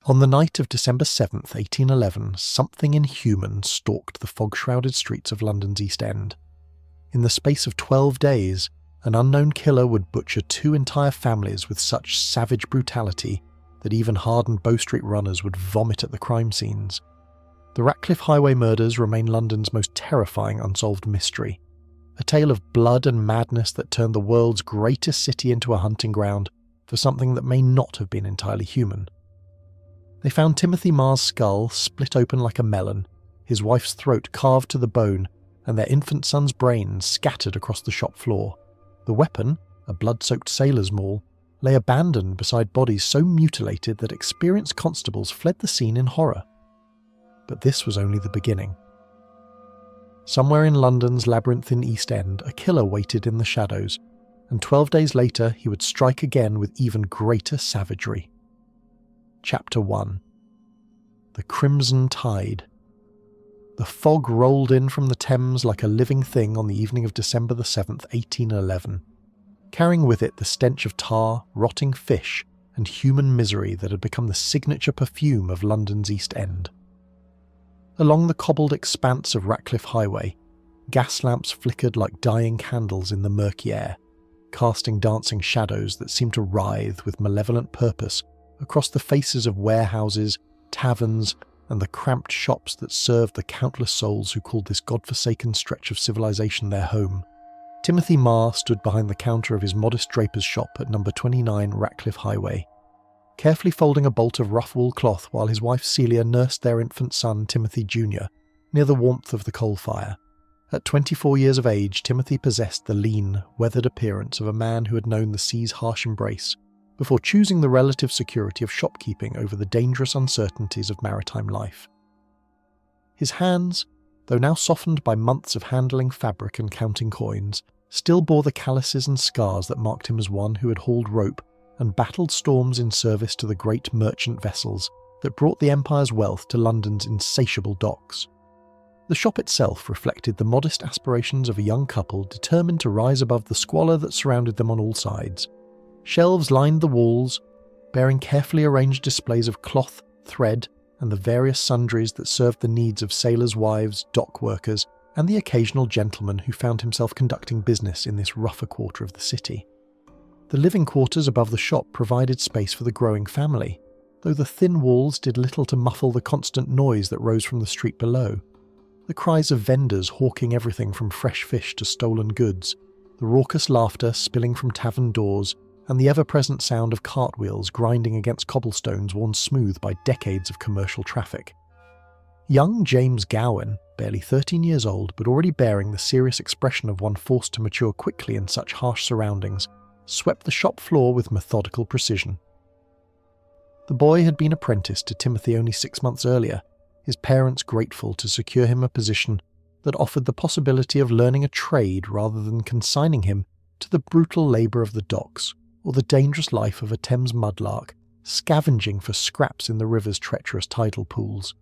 On the night of December 7th, 1811, something inhuman stalked the fog-shrouded streets of London's East End. In the space of 12 days, an unknown killer would butcher 2 entire families with such savage brutality that even hardened Bow Street runners would vomit at the crime scenes. The Ratcliffe Highway Murders remain London's most terrifying unsolved mystery, a tale of blood and madness that turned the world's greatest city into a hunting ground for something that may not have been entirely human. They found Timothy Marr's skull split open like a melon, his wife's throat carved to the bone, and their infant son's brains scattered across the shop floor. The weapon, a blood-soaked sailor's maul, lay abandoned beside bodies so mutilated that experienced constables fled the scene in horror. But this was only the beginning. Somewhere in London's labyrinthine East End, a killer waited in the shadows, and 12 days later he would strike again with even greater savagery. Chapter 1. The Crimson Tide. The fog rolled in from the Thames like a living thing on the evening of December the 7th, 1811, carrying with it the stench of tar, rotting fish, and human misery that had become the signature perfume of London's East End. Along the cobbled expanse of Ratcliffe Highway, gas lamps flickered like dying candles in the murky air, casting dancing shadows that seemed to writhe with malevolent purpose across the faces of warehouses, taverns, and the cramped shops that served the countless souls who called this godforsaken stretch of civilization their home. Timothy Marr stood behind the counter of his modest draper's shop at number 29 Ratcliffe Highway, carefully folding a bolt of rough wool cloth while his wife Celia nursed their infant son Timothy Jr. near the warmth of the coal fire. At 24 years of age, Timothy possessed the lean, weathered appearance of a man who had known the sea's harsh embrace, before choosing the relative security of shopkeeping over the dangerous uncertainties of maritime life. His hands, though now softened by months of handling fabric and counting coins, still bore the calluses and scars that marked him as one who had hauled rope and battled storms in service to the great merchant vessels that brought the Empire's wealth to London's insatiable docks. The shop itself reflected the modest aspirations of a young couple determined to rise above the squalor that surrounded them on all sides. Shelves lined the walls, bearing carefully arranged displays of cloth, thread, and the various sundries that served the needs of sailors' wives, dock workers, and the occasional gentleman who found himself conducting business in this rougher quarter of the city. The living quarters above the shop provided space for the growing family, though the thin walls did little to muffle the constant noise that rose from the street below. The cries of vendors hawking everything from fresh fish to stolen goods, the raucous laughter spilling from tavern doors, and the ever-present sound of cartwheels grinding against cobblestones worn smooth by decades of commercial traffic. Young James Gowan, barely 13 years old but already bearing the serious expression of one forced to mature quickly in such harsh surroundings, swept the shop floor with methodical precision. The boy had been apprenticed to Timothy only 6 months earlier, his parents grateful to secure him a position that offered the possibility of learning a trade rather than consigning him to the brutal labour of the docks, or the dangerous life of a Thames mudlark, scavenging for scraps in the river's treacherous tidal pools.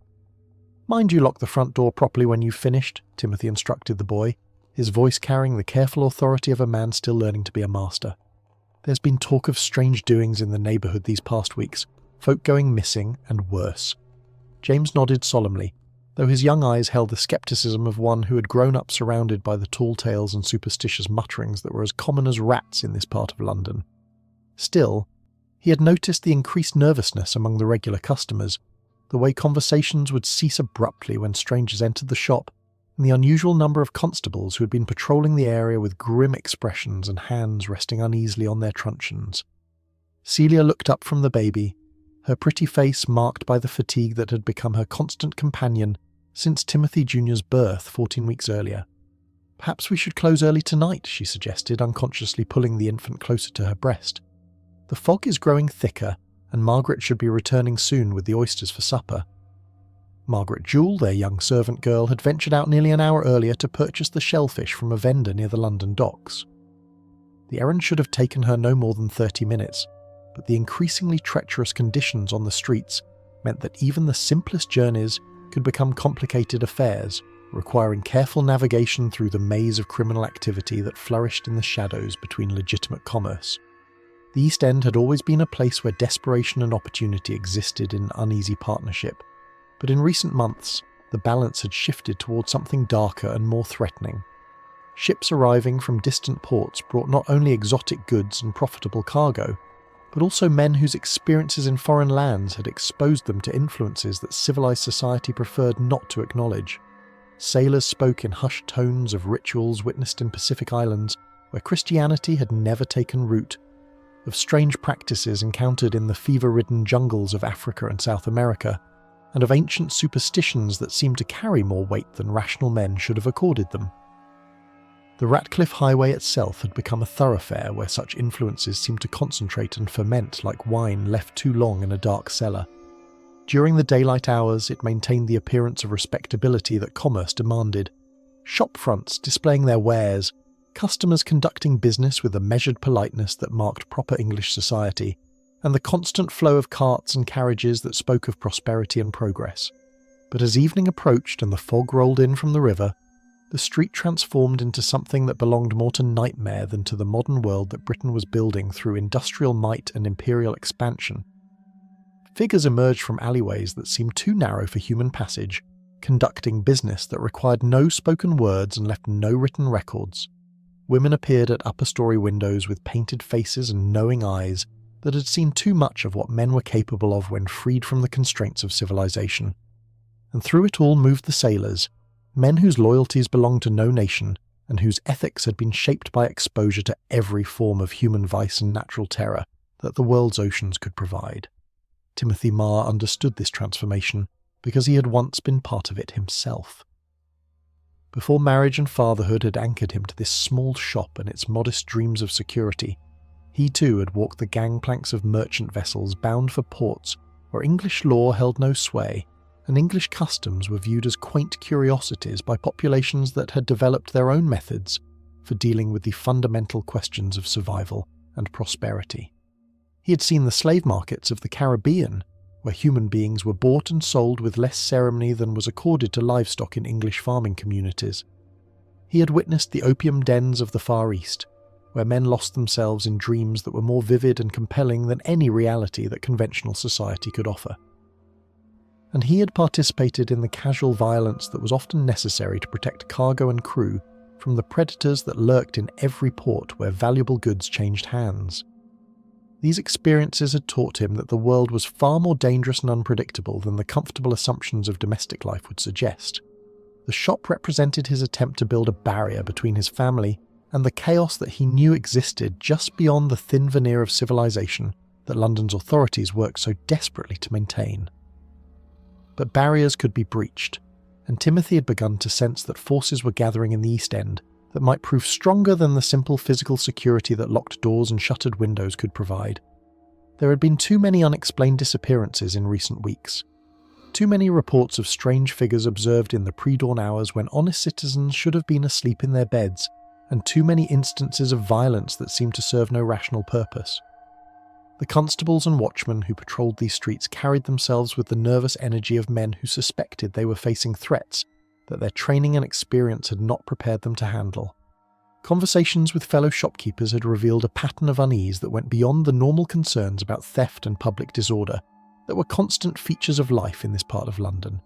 "Mind you lock the front door properly when you've finished," Timothy instructed the boy, his voice carrying the careful authority of a man still learning to be a master. "There's been talk of strange doings in the neighbourhood these past weeks, folk going missing, and worse." James nodded solemnly, though his young eyes held the scepticism of one who had grown up surrounded by the tall tales and superstitious mutterings that were as common as rats in this part of London. Still, he had noticed the increased nervousness among the regular customers, the way conversations would cease abruptly when strangers entered the shop, and the unusual number of constables who had been patrolling the area with grim expressions and hands resting uneasily on their truncheons. Celia looked up from the baby, her pretty face marked by the fatigue that had become her constant companion since Timothy Jr.'s birth 14 weeks earlier. "Perhaps we should close early tonight," she suggested, unconsciously pulling the infant closer to her breast. "The fog is growing thicker, and Margaret should be returning soon with the oysters for supper." Margaret Jewell, their young servant girl, had ventured out nearly an hour earlier to purchase the shellfish from a vendor near the London docks. The errand should have taken her no more than 30 minutes, but the increasingly treacherous conditions on the streets meant that even the simplest journeys could become complicated affairs, requiring careful navigation through the maze of criminal activity that flourished in the shadows between legitimate commerce. The East End had always been a place where desperation and opportunity existed in uneasy partnership, but in recent months, the balance had shifted towards something darker and more threatening. Ships arriving from distant ports brought not only exotic goods and profitable cargo, but also men whose experiences in foreign lands had exposed them to influences that civilized society preferred not to acknowledge. Sailors spoke in hushed tones of rituals witnessed in Pacific islands where Christianity had never taken root, of strange practices encountered in the fever-ridden jungles of Africa and South America, and of ancient superstitions that seemed to carry more weight than rational men should have accorded them. The Ratcliffe Highway itself had become a thoroughfare where such influences seemed to concentrate and ferment like wine left too long in a dark cellar. During the daylight hours, it maintained the appearance of respectability that commerce demanded. Shop fronts displaying their wares, customers conducting business with the measured politeness that marked proper English society, and the constant flow of carts and carriages that spoke of prosperity and progress. But as evening approached and the fog rolled in from the river, the street transformed into something that belonged more to nightmare than to the modern world that Britain was building through industrial might and imperial expansion. Figures emerged from alleyways that seemed too narrow for human passage, conducting business that required no spoken words and left no written records. Women appeared at upper-story windows with painted faces and knowing eyes that had seen too much of what men were capable of when freed from the constraints of civilization. And through it all moved the sailors, men whose loyalties belonged to no nation and whose ethics had been shaped by exposure to every form of human vice and natural terror that the world's oceans could provide. Timothy Marr understood this transformation because he had once been part of it himself. Before marriage and fatherhood had anchored him to this small shop and its modest dreams of security, he too had walked the gangplanks of merchant vessels bound for ports where English law held no sway, and English customs were viewed as quaint curiosities by populations that had developed their own methods for dealing with the fundamental questions of survival and prosperity. He had seen the slave markets of the Caribbean, where human beings were bought and sold with less ceremony than was accorded to livestock in English farming communities. He had witnessed the opium dens of the Far East, where men lost themselves in dreams that were more vivid and compelling than any reality that conventional society could offer. And he had participated in the casual violence that was often necessary to protect cargo and crew from the predators that lurked in every port where valuable goods changed hands. These experiences had taught him that the world was far more dangerous and unpredictable than the comfortable assumptions of domestic life would suggest. The shop represented his attempt to build a barrier between his family and the chaos that he knew existed just beyond the thin veneer of civilization that London's authorities worked so desperately to maintain. But barriers could be breached, and Timothy had begun to sense that forces were gathering in the East End that might prove stronger than the simple physical security that locked doors and shuttered windows could provide. There had been too many unexplained disappearances in recent weeks. Too many reports of strange figures observed in the pre-dawn hours when honest citizens should have been asleep in their beds, and too many instances of violence that seemed to serve no rational purpose. The constables and watchmen who patrolled these streets carried themselves with the nervous energy of men who suspected they were facing threats that their training and experience had not prepared them to handle. Conversations with fellow shopkeepers had revealed a pattern of unease that went beyond the normal concerns about theft and public disorder that were constant features of life in this part of London.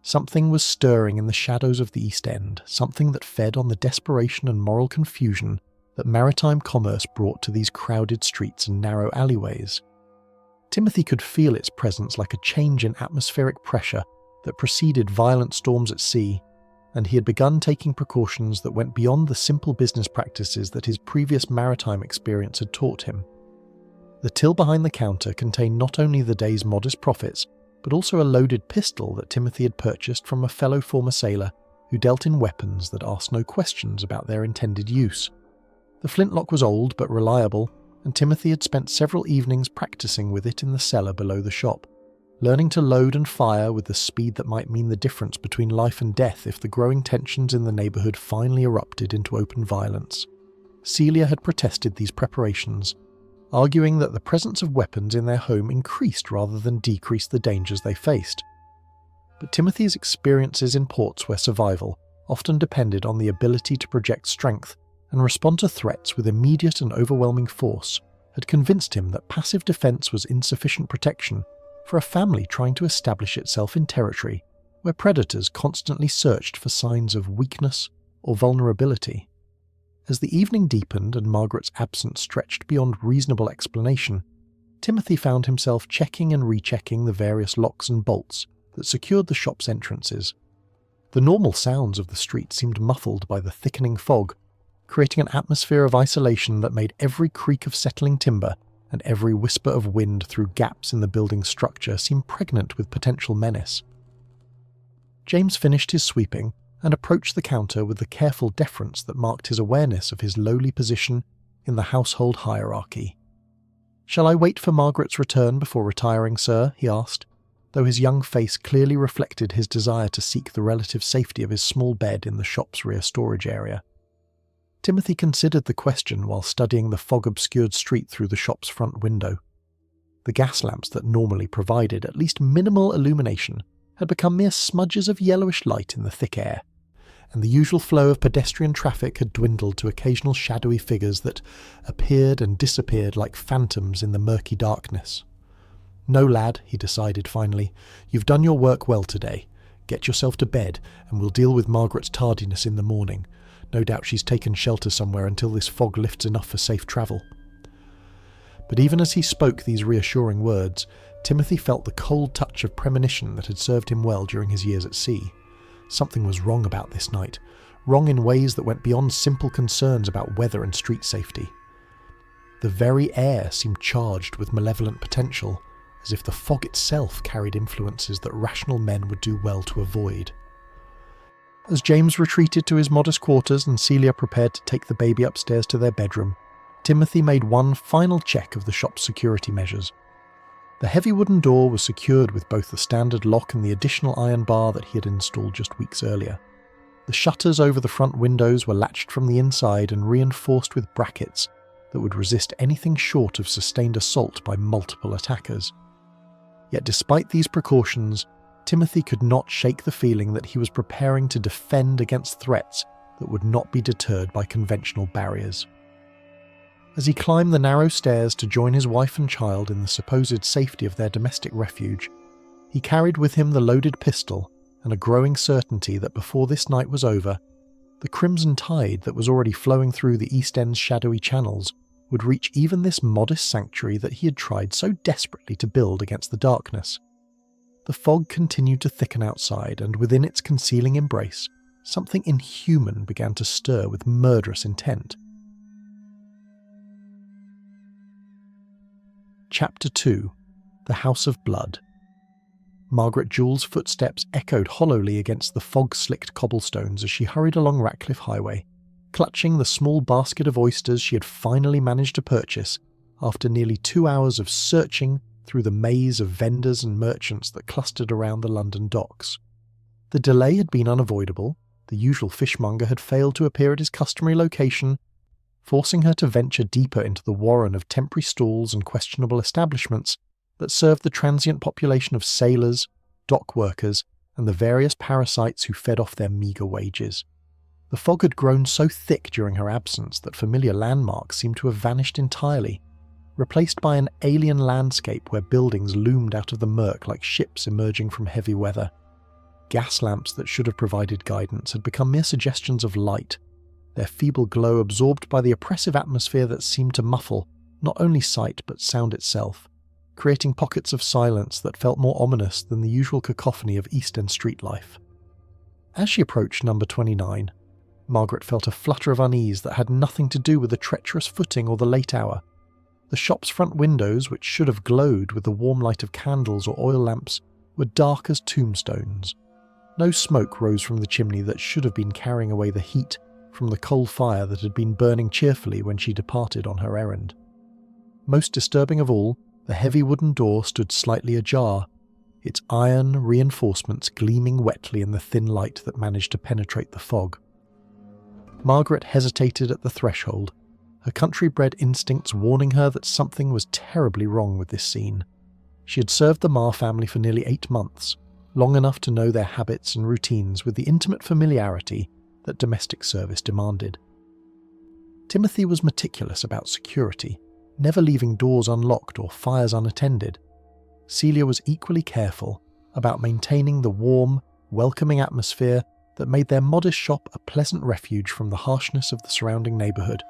Something was stirring in the shadows of the East End, something that fed on the desperation and moral confusion that maritime commerce brought to these crowded streets and narrow alleyways. Timothy could feel its presence like a change in atmospheric pressure that preceded violent storms at sea, and he had begun taking precautions that went beyond the simple business practices that his previous maritime experience had taught him. The till behind the counter contained not only the day's modest profits, but also a loaded pistol that Timothy had purchased from a fellow former sailor who dealt in weapons that asked no questions about their intended use. The flintlock was old but reliable, and Timothy had spent several evenings practicing with it in the cellar below the shop, learning to load and fire with the speed that might mean the difference between life and death if the growing tensions in the neighbourhood finally erupted into open violence. Celia had protested these preparations, arguing that the presence of weapons in their home increased rather than decreased the dangers they faced. But Timothy's experiences in ports where survival often depended on the ability to project strength and respond to threats with immediate and overwhelming force had convinced him that passive defence was insufficient protection for a family trying to establish itself in territory where predators constantly searched for signs of weakness or vulnerability. As the evening deepened and Margaret's absence stretched beyond reasonable explanation, Timothy found himself checking and rechecking the various locks and bolts that secured the shop's entrances. The normal sounds of the street seemed muffled by the thickening fog, creating an atmosphere of isolation that made every creak of settling timber and every whisper of wind through gaps in the building's structure seem pregnant with potential menace. James finished his sweeping and approached the counter with the careful deference that marked his awareness of his lowly position in the household hierarchy. "Shall I wait for Margaret's return before retiring, sir?" he asked, though his young face clearly reflected his desire to seek the relative safety of his small bed in the shop's rear storage area. Timothy considered the question while studying the fog-obscured street through the shop's front window. The gas lamps that normally provided at least minimal illumination had become mere smudges of yellowish light in the thick air, and the usual flow of pedestrian traffic had dwindled to occasional shadowy figures that appeared and disappeared like phantoms in the murky darkness. "No, lad," he decided finally, "you've done your work well today. Get yourself to bed, and we'll deal with Margaret's tardiness in the morning. No doubt she's taken shelter somewhere until this fog lifts enough for safe travel." But even as he spoke these reassuring words, Timothy felt the cold touch of premonition that had served him well during his years at sea. Something was wrong about this night, wrong in ways that went beyond simple concerns about weather and street safety. The very air seemed charged with malevolent potential, as if the fog itself carried influences that rational men would do well to avoid. As James retreated to his modest quarters and Celia prepared to take the baby upstairs to their bedroom, Timothy made one final check of the shop's security measures. The heavy wooden door was secured with both the standard lock and the additional iron bar that he had installed just weeks earlier. The shutters over the front windows were latched from the inside and reinforced with brackets that would resist anything short of sustained assault by multiple attackers. Yet despite these precautions, Timothy could not shake the feeling that he was preparing to defend against threats that would not be deterred by conventional barriers. As he climbed the narrow stairs to join his wife and child in the supposed safety of their domestic refuge, he carried with him the loaded pistol and a growing certainty that before this night was over, the crimson tide that was already flowing through the East End's shadowy channels would reach even this modest sanctuary that he had tried so desperately to build against the darkness. The fog continued to thicken outside, and within its concealing embrace, something inhuman began to stir with murderous intent. Chapter 2. The House of Blood. Margaret Jewell's footsteps echoed hollowly against the fog-slicked cobblestones as she hurried along Ratcliffe Highway, clutching the small basket of oysters she had finally managed to purchase after nearly 2 hours of searching through the maze of vendors and merchants that clustered around the London docks. The delay had been unavoidable. The usual fishmonger had failed to appear at his customary location, forcing her to venture deeper into the warren of temporary stalls and questionable establishments that served the transient population of sailors, dock workers, and the various parasites who fed off their meagre wages. The fog had grown so thick during her absence that familiar landmarks seemed to have vanished entirely, replaced by an alien landscape where buildings loomed out of the murk like ships emerging from heavy weather. Gas lamps that should have provided guidance had become mere suggestions of light, their feeble glow absorbed by the oppressive atmosphere that seemed to muffle not only sight but sound itself, creating pockets of silence that felt more ominous than the usual cacophony of East End street life. As she approached number 29, Margaret felt a flutter of unease that had nothing to do with the treacherous footing or the late hour. The shop's front windows, which should have glowed with the warm light of candles or oil lamps, were dark as tombstones. No smoke rose from the chimney that should have been carrying away the heat from the coal fire that had been burning cheerfully when she departed on her errand. Most disturbing of all, the heavy wooden door stood slightly ajar, its iron reinforcements gleaming wetly in the thin light that managed to penetrate the fog. Margaret hesitated at the threshold, her country-bred instincts warning her that something was terribly wrong with this scene. She had served the Marr family for nearly 8 months, long enough to know their habits and routines with the intimate familiarity that domestic service demanded. Timothy was meticulous about security, never leaving doors unlocked or fires unattended, Celia was equally careful about maintaining the warm, welcoming atmosphere that made their modest shop a pleasant refuge from the harshness of the surrounding neighbourhood.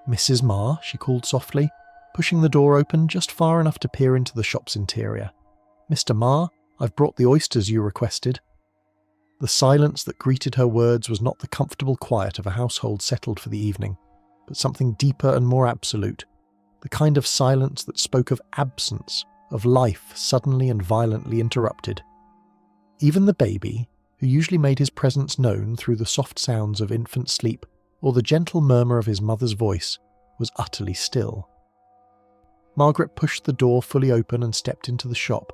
"Mrs. Marr," she called softly, pushing the door open just far enough to peer into the shop's interior. "Mr. Marr, I've brought the oysters you requested." The silence that greeted her words was not the comfortable quiet of a household settled for the evening, but something deeper and more absolute, the kind of silence that spoke of absence, of life suddenly and violently interrupted. Even the baby, who usually made his presence known through the soft sounds of infant sleep or the gentle murmur of his mother's voice, was utterly still. Margaret pushed the door fully open and stepped into the shop,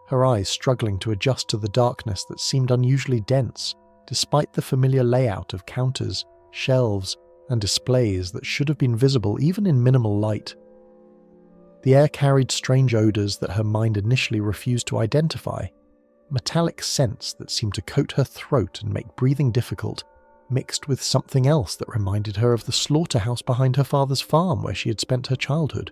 her eyes struggling to adjust to the darkness that seemed unusually dense, despite the familiar layout of counters, shelves, and displays that should have been visible even in minimal light. The air carried strange odours that her mind initially refused to identify, metallic scents that seemed to coat her throat and make breathing difficult, mixed with something else that reminded her of the slaughterhouse behind her father's farm where she had spent her childhood.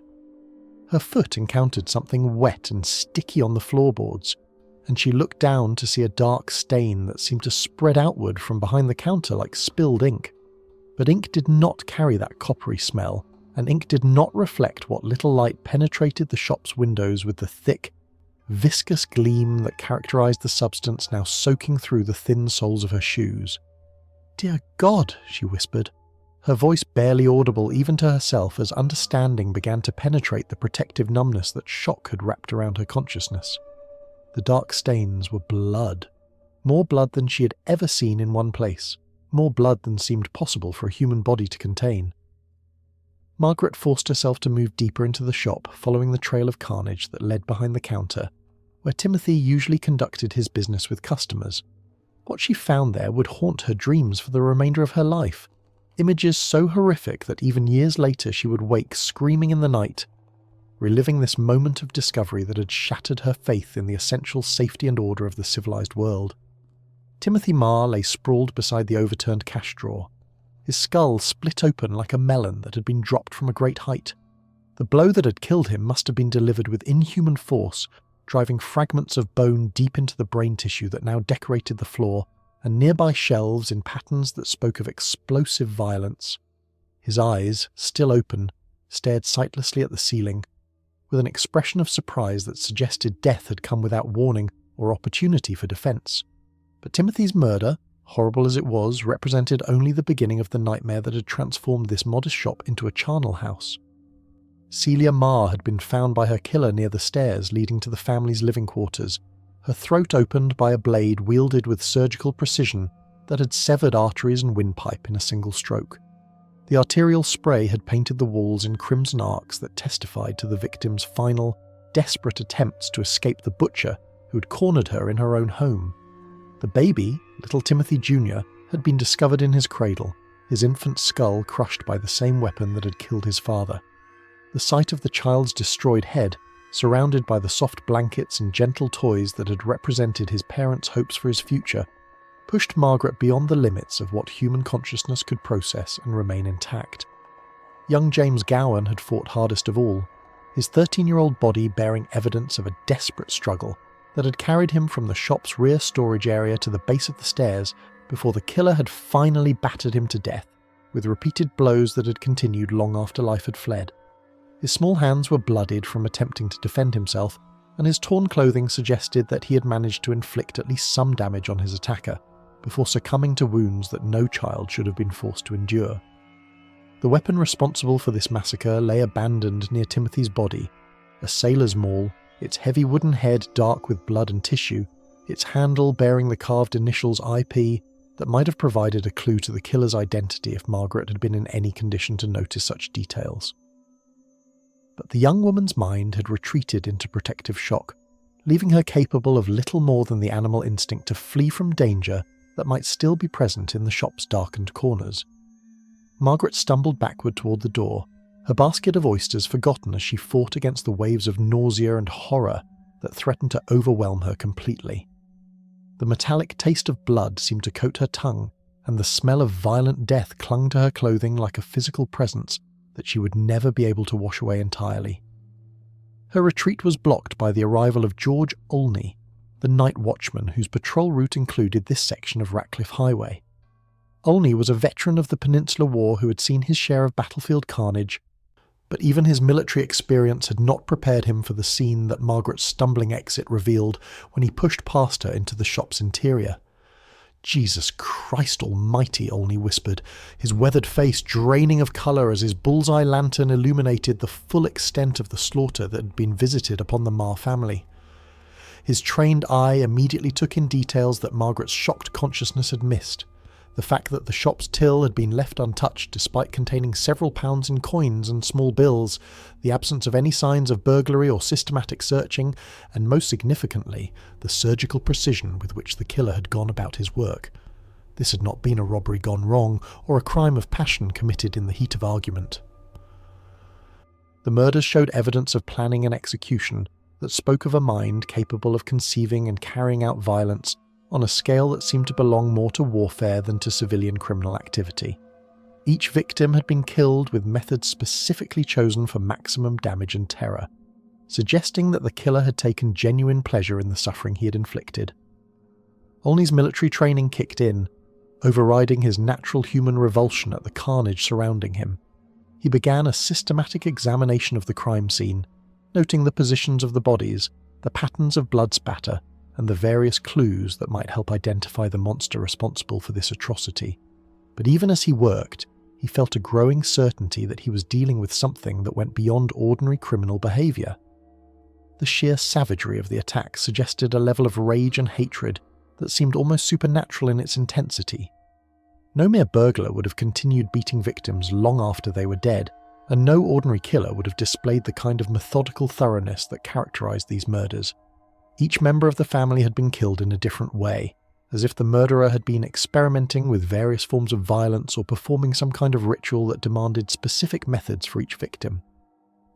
Her foot encountered something wet and sticky on the floorboards, and she looked down to see a dark stain that seemed to spread outward from behind the counter like spilled ink. But ink did not carry that coppery smell, and ink did not reflect what little light penetrated the shop's windows with the thick, viscous gleam that characterized the substance now soaking through the thin soles of her shoes. "Dear God," she whispered, her voice barely audible even to herself as understanding began to penetrate the protective numbness that shock had wrapped around her consciousness. The dark stains were blood. More blood than she had ever seen in one place. More blood than seemed possible for a human body to contain. Margaret forced herself to move deeper into the shop, following the trail of carnage that led behind the counter, where Timothy usually conducted his business with customers. What she found there would haunt her dreams for the remainder of her life. Images so horrific that even years later she would wake screaming in the night, reliving this moment of discovery that had shattered her faith in the essential safety and order of the civilized world. Timothy Marr lay sprawled beside the overturned cash drawer, his skull split open like a melon that had been dropped from a great height. The blow that had killed him must have been delivered with inhuman force, driving fragments of bone deep into the brain tissue that now decorated the floor and nearby shelves in patterns that spoke of explosive violence. His eyes, still open, stared sightlessly at the ceiling, with an expression of surprise that suggested death had come without warning or opportunity for defence. But Timothy's murder, horrible as it was, represented only the beginning of the nightmare that had transformed this modest shop into a charnel house. Celia Marr had been found by her killer near the stairs leading to the family's living quarters, her throat opened by a blade wielded with surgical precision that had severed arteries and windpipe in a single stroke. The arterial spray had painted the walls in crimson arcs that testified to the victim's final, desperate attempts to escape the butcher who had cornered her in her own home. The baby, little Timothy Jr., had been discovered in his cradle, his infant skull crushed by the same weapon that had killed his father. The sight of the child's destroyed head, surrounded by the soft blankets and gentle toys that had represented his parents' hopes for his future, pushed Margaret beyond the limits of what human consciousness could process and remain intact. Young James Gowan had fought hardest of all, his 13-year-old body bearing evidence of a desperate struggle that had carried him from the shop's rear storage area to the base of the stairs before the killer had finally battered him to death, with repeated blows that had continued long after life had fled. His small hands were bloodied from attempting to defend himself, and his torn clothing suggested that he had managed to inflict at least some damage on his attacker, before succumbing to wounds that no child should have been forced to endure. The weapon responsible for this massacre lay abandoned near Timothy's body, a sailor's maul, its heavy wooden head dark with blood and tissue, its handle bearing the carved initials IP that might have provided a clue to the killer's identity if Margaret had been in any condition to notice such details. But the young woman's mind had retreated into protective shock, leaving her capable of little more than the animal instinct to flee from danger that might still be present in the shop's darkened corners. Margaret stumbled backward toward the door, her basket of oysters forgotten as she fought against the waves of nausea and horror that threatened to overwhelm her completely. The metallic taste of blood seemed to coat her tongue, and the smell of violent death clung to her clothing like a physical presence that she would never be able to wash away entirely. Her retreat was blocked by the arrival of George Olney, the night watchman whose patrol route included this section of Ratcliffe Highway. Olney was a veteran of the Peninsular War who had seen his share of battlefield carnage, but even his military experience had not prepared him for the scene that Margaret's stumbling exit revealed when he pushed past her into the shop's interior. "Jesus Christ almighty," Olney whispered, his weathered face draining of colour as his bullseye lantern illuminated the full extent of the slaughter that had been visited upon the Marr family. His trained eye immediately took in details that Margaret's shocked consciousness had missed. The fact that the shop's till had been left untouched despite containing several pounds in coins and small bills, the absence of any signs of burglary or systematic searching, and most significantly, the surgical precision with which the killer had gone about his work. This had not been a robbery gone wrong or a crime of passion committed in the heat of argument. The murders showed evidence of planning and execution that spoke of a mind capable of conceiving and carrying out violence on a scale that seemed to belong more to warfare than to civilian criminal activity. Each victim had been killed with methods specifically chosen for maximum damage and terror, suggesting that the killer had taken genuine pleasure in the suffering he had inflicted. Olney's military training kicked in, overriding his natural human revulsion at the carnage surrounding him. He began a systematic examination of the crime scene, noting the positions of the bodies, the patterns of blood spatter, and the various clues that might help identify the monster responsible for this atrocity. But even as he worked, he felt a growing certainty that he was dealing with something that went beyond ordinary criminal behaviour. The sheer savagery of the attack suggested a level of rage and hatred that seemed almost supernatural in its intensity. No mere burglar would have continued beating victims long after they were dead, and no ordinary killer would have displayed the kind of methodical thoroughness that characterised these murders. Each member of the family had been killed in a different way, as if the murderer had been experimenting with various forms of violence or performing some kind of ritual that demanded specific methods for each victim.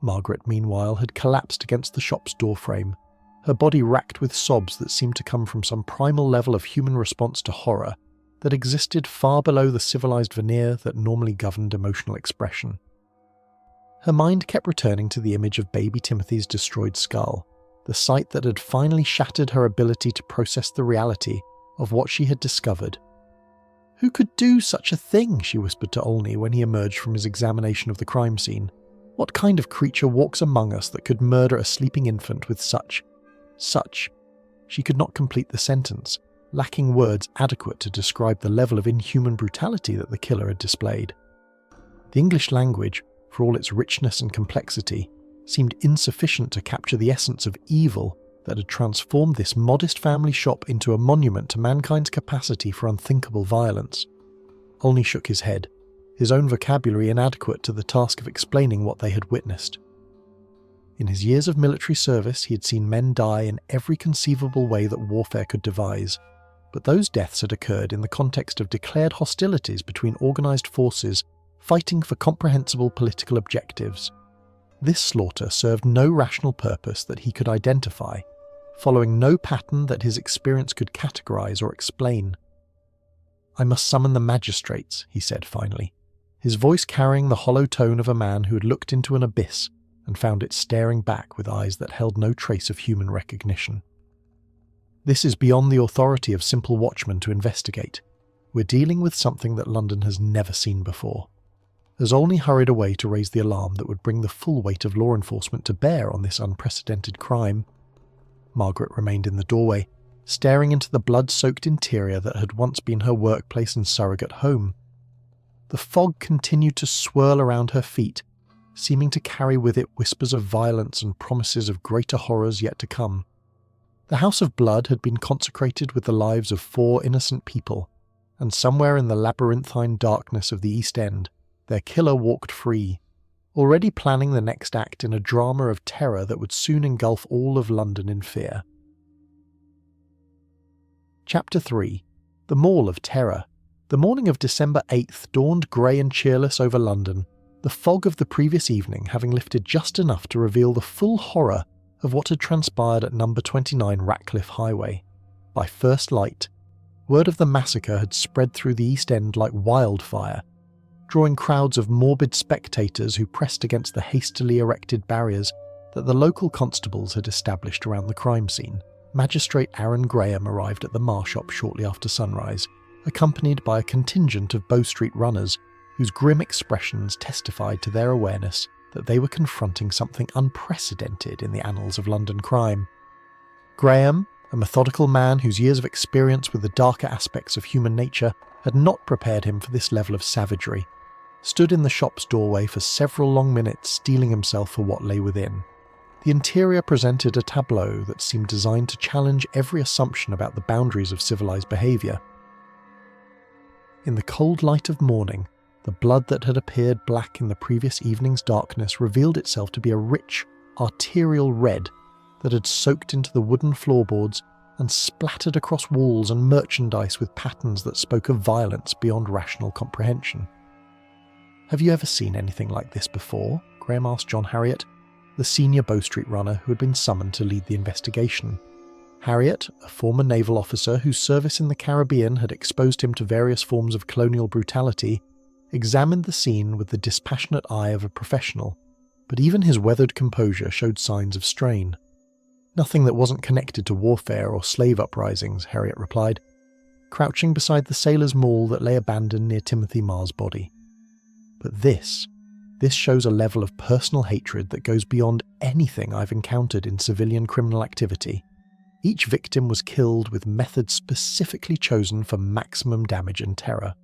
Margaret, meanwhile, had collapsed against the shop's doorframe, her body racked with sobs that seemed to come from some primal level of human response to horror that existed far below the civilised veneer that normally governed emotional expression. Her mind kept returning to the image of baby Timothy's destroyed skull, the sight that had finally shattered her ability to process the reality of what she had discovered. "Who could do such a thing?" she whispered to Olney when he emerged from his examination of the crime scene. "What kind of creature walks among us that could murder a sleeping infant with such... She could not complete the sentence, lacking words adequate to describe the level of inhuman brutality that the killer had displayed. The English language, for all its richness and complexity, seemed insufficient to capture the essence of evil that had transformed this modest family shop into a monument to mankind's capacity for unthinkable violence. Olney shook his head, his own vocabulary inadequate to the task of explaining what they had witnessed. In his years of military service, he had seen men die in every conceivable way that warfare could devise, but those deaths had occurred in the context of declared hostilities between organised forces fighting for comprehensible political objectives. This slaughter served no rational purpose that he could identify, following no pattern that his experience could categorise or explain. "I must summon the magistrates," he said finally, his voice carrying the hollow tone of a man who had looked into an abyss and found it staring back with eyes that held no trace of human recognition. "This is beyond the authority of simple watchmen to investigate. We're dealing with something that London has never seen before." As Olney hurried away to raise the alarm that would bring the full weight of law enforcement to bear on this unprecedented crime, Margaret remained in the doorway, staring into the blood-soaked interior that had once been her workplace and surrogate home. The fog continued to swirl around her feet, seeming to carry with it whispers of violence and promises of greater horrors yet to come. The House of Blood had been consecrated with the lives of 4 innocent people, and somewhere in the labyrinthine darkness of the East End, their killer walked free, already planning the next act in a drama of terror that would soon engulf all of London in fear. Chapter 3. The Maul of Terror. The morning of December 8th dawned grey and cheerless over London, the fog of the previous evening having lifted just enough to reveal the full horror of what had transpired at number 29 Ratcliffe Highway. By first light, word of the massacre had spread through the East End like wildfire, drawing crowds of morbid spectators who pressed against the hastily erected barriers that the local constables had established around the crime scene. Magistrate Aaron Graham arrived at the Marr shop shortly after sunrise, accompanied by a contingent of Bow Street runners whose grim expressions testified to their awareness that they were confronting something unprecedented in the annals of London crime. Graham, a methodical man whose years of experience with the darker aspects of human nature had not prepared him for this level of savagery, stood in the shop's doorway for several long minutes, steeling himself for what lay within. The interior presented a tableau that seemed designed to challenge every assumption about the boundaries of civilized behaviour. In the cold light of morning, the blood that had appeared black in the previous evening's darkness revealed itself to be a rich, arterial red that had soaked into the wooden floorboards and splattered across walls and merchandise with patterns that spoke of violence beyond rational comprehension. "Have you ever seen anything like this before?" Graham asked John Harriott, the senior Bow Street runner who had been summoned to lead the investigation. Harriott, a former naval officer whose service in the Caribbean had exposed him to various forms of colonial brutality, examined the scene with the dispassionate eye of a professional, but even his weathered composure showed signs of strain. "Nothing that wasn't connected to warfare or slave uprisings," Harriott replied, crouching beside the sailor's maul that lay abandoned near Timothy Marr's body. "But this shows a level of personal hatred that goes beyond anything I've encountered in civilian criminal activity. Each victim was killed with methods specifically chosen for maximum damage and terror.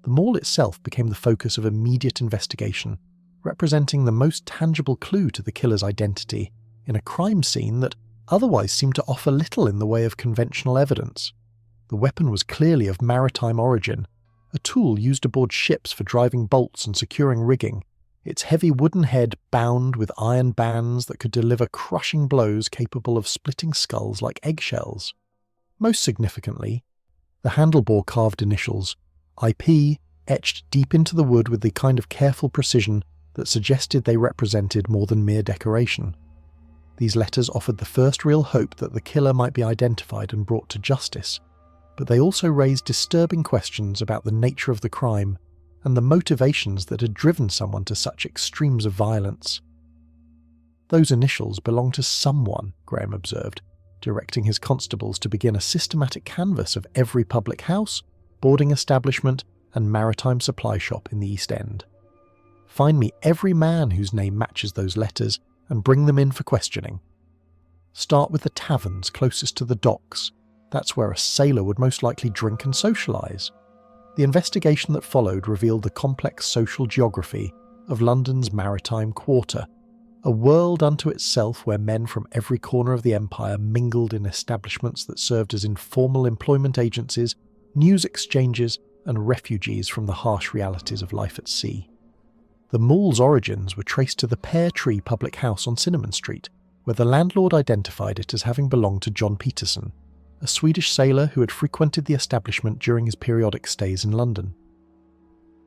The maul itself became the focus of immediate investigation, representing the most tangible clue to the killer's identity in a crime scene that otherwise seemed to offer little in the way of conventional evidence. The weapon was clearly of maritime origin, a tool used aboard ships for driving bolts and securing rigging, its heavy wooden head bound with iron bands that could deliver crushing blows capable of splitting skulls like eggshells. Most significantly, the handlebar carved initials, IP, etched deep into the wood with the kind of careful precision that suggested they represented more than mere decoration. These letters offered the first real hope that the killer might be identified and brought to justice, but they also raised disturbing questions about the nature of the crime and the motivations that had driven someone to such extremes of violence. "Those initials belong to someone," Graham observed, directing his constables to begin a systematic canvass of every public house, boarding establishment, and maritime supply shop in the East End. "Find me every man whose name matches those letters and bring them in for questioning. Start with the taverns closest to the docks. That's where a sailor would most likely drink and socialise." The investigation that followed revealed the complex social geography of London's maritime quarter, a world unto itself where men from every corner of the empire mingled in establishments that served as informal employment agencies, news exchanges, and refugees from the harsh realities of life at sea. The maul's origins were traced to the Pear Tree public house on Cinnamon Street, where the landlord identified it as having belonged to John Peterson, a Swedish sailor who had frequented the establishment during his periodic stays in London.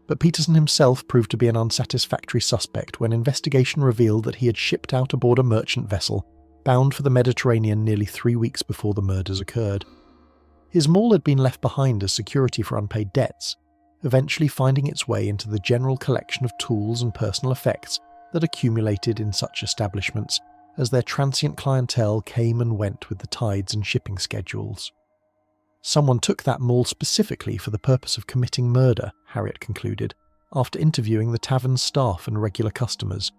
But Peterson himself proved to be an unsatisfactory suspect when investigation revealed that he had shipped out aboard a merchant vessel bound for the Mediterranean nearly 3 weeks before the murders occurred. His maul had been left behind as security for unpaid debts, eventually finding its way into the general collection of tools and personal effects that accumulated in such establishments as their transient clientele came and went with the tides and shipping schedules. "Someone took that maul specifically for the purpose of committing murder," Harriott concluded, after interviewing the tavern's staff and regular customers.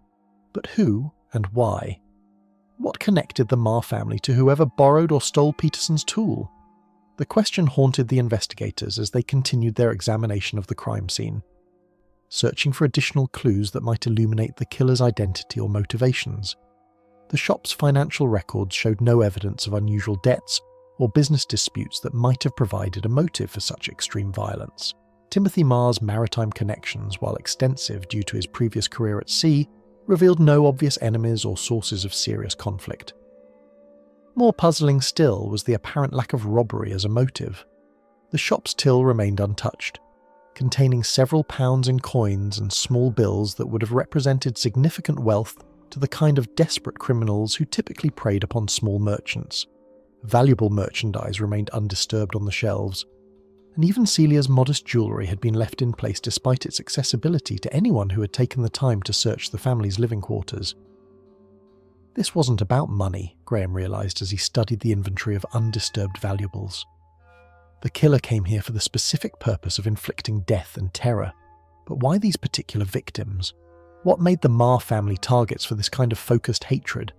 But who and why? What connected the Marr family to whoever borrowed or stole Peterson's tool? The question haunted the investigators as they continued their examination of the crime scene, searching for additional clues that might illuminate the killer's identity or motivations. The shop's financial records showed no evidence of unusual debts or business disputes that might have provided a motive for such extreme violence. Timothy Marr's maritime connections, while extensive due to his previous career at sea, revealed no obvious enemies or sources of serious conflict. More puzzling still was the apparent lack of robbery as a motive. The shop's till remained untouched, containing several pounds in coins and small bills that would have represented significant wealth to the kind of desperate criminals who typically preyed upon small merchants. Valuable merchandise remained undisturbed on the shelves. and even Celia's modest jewellery had been left in place despite its accessibility to anyone who had taken the time to search the family's living quarters. This wasn't about money, Graham realised as he studied the inventory of undisturbed valuables. The killer came here for the specific purpose of inflicting death and terror. But why these particular victims? What made the Marr family targets for this kind of focused hatred?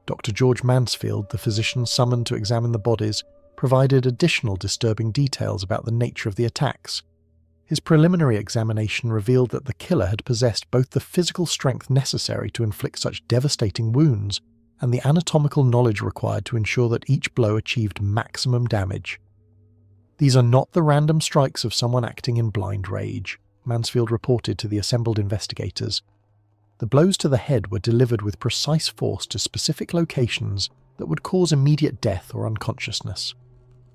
Dr. George Mansfield, the physician summoned to examine the bodies, provided additional disturbing details about the nature of the attacks. His preliminary examination revealed that the killer had possessed both the physical strength necessary to inflict such devastating wounds and the anatomical knowledge required to ensure that each blow achieved maximum damage. "These are not the random strikes of someone acting in blind rage," Mansfield reported to the assembled investigators. The blows to the head were delivered with precise force to specific locations that would cause immediate death or unconsciousness.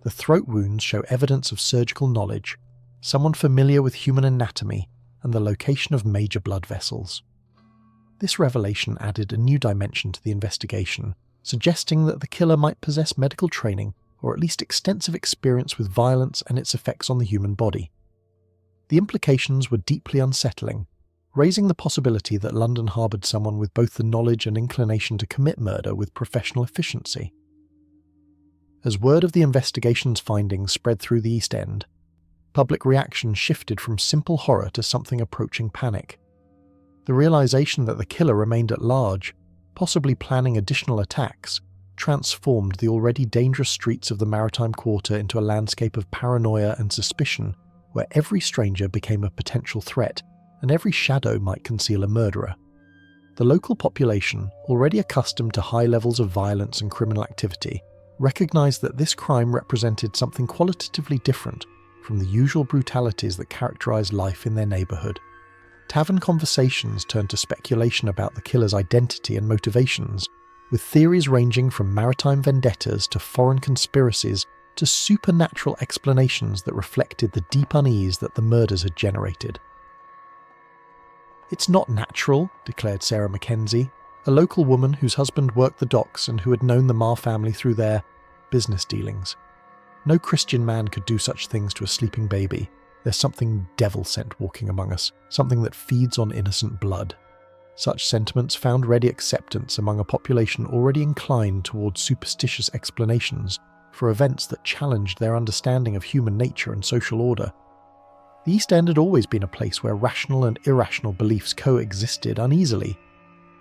The throat wounds show evidence of surgical knowledge, someone familiar with human anatomy, and the location of major blood vessels. This revelation added a new dimension to the investigation, suggesting that the killer might possess medical training or at least extensive experience with violence and its effects on the human body. The implications were deeply unsettling, raising the possibility that London harboured someone with both the knowledge and inclination to commit murder with professional efficiency. As word of the investigation's findings spread through the East End, public reaction shifted from simple horror to something approaching panic. The realisation that the killer remained at large, possibly planning additional attacks, transformed the already dangerous streets of the Maritime Quarter into a landscape of paranoia and suspicion, where every stranger became a potential threat and every shadow might conceal a murderer. The local population, already accustomed to high levels of violence and criminal activity, recognised that this crime represented something qualitatively different from the usual brutalities that characterised life in their neighbourhood. Tavern conversations turned to speculation about the killer's identity and motivations, with theories ranging from maritime vendettas to foreign conspiracies to supernatural explanations that reflected the deep unease that the murders had generated. "It's not natural," declared Sarah Mackenzie, a local woman whose husband worked the docks and who had known the Marr family through their business dealings. "No Christian man could do such things to a sleeping baby. There's something devil-sent walking among us, something that feeds on innocent blood." Such sentiments found ready acceptance among a population already inclined towards superstitious explanations for events that challenged their understanding of human nature and social order. The East End had always been a place where rational and irrational beliefs coexisted uneasily,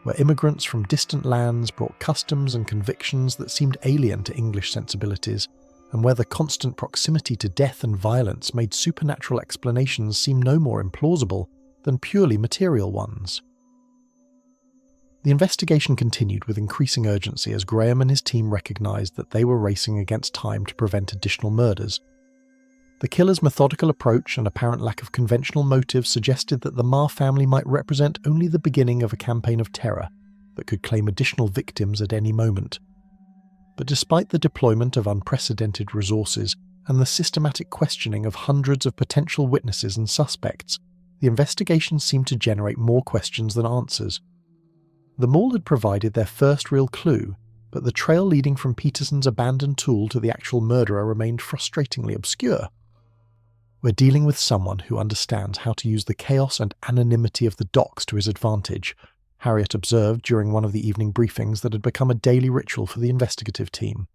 where immigrants from distant lands brought customs and convictions that seemed alien to English sensibilities, and where the constant proximity to death and violence made supernatural explanations seem no more implausible than purely material ones. The investigation continued with increasing urgency as Graham and his team recognised that they were racing against time to prevent additional murders. The killer's methodical approach and apparent lack of conventional motives suggested that the Marr family might represent only the beginning of a campaign of terror that could claim additional victims at any moment. But despite the deployment of unprecedented resources and the systematic questioning of hundreds of potential witnesses and suspects, the investigation seemed to generate more questions than answers. The maul had provided their first real clue, but the trail leading from Peterson's abandoned tool to the actual murderer remained frustratingly obscure. "We're dealing with someone who understands how to use the chaos and anonymity of the docks to his advantage," Harriet observed during one of the evening briefings that had become a daily ritual for the investigative team.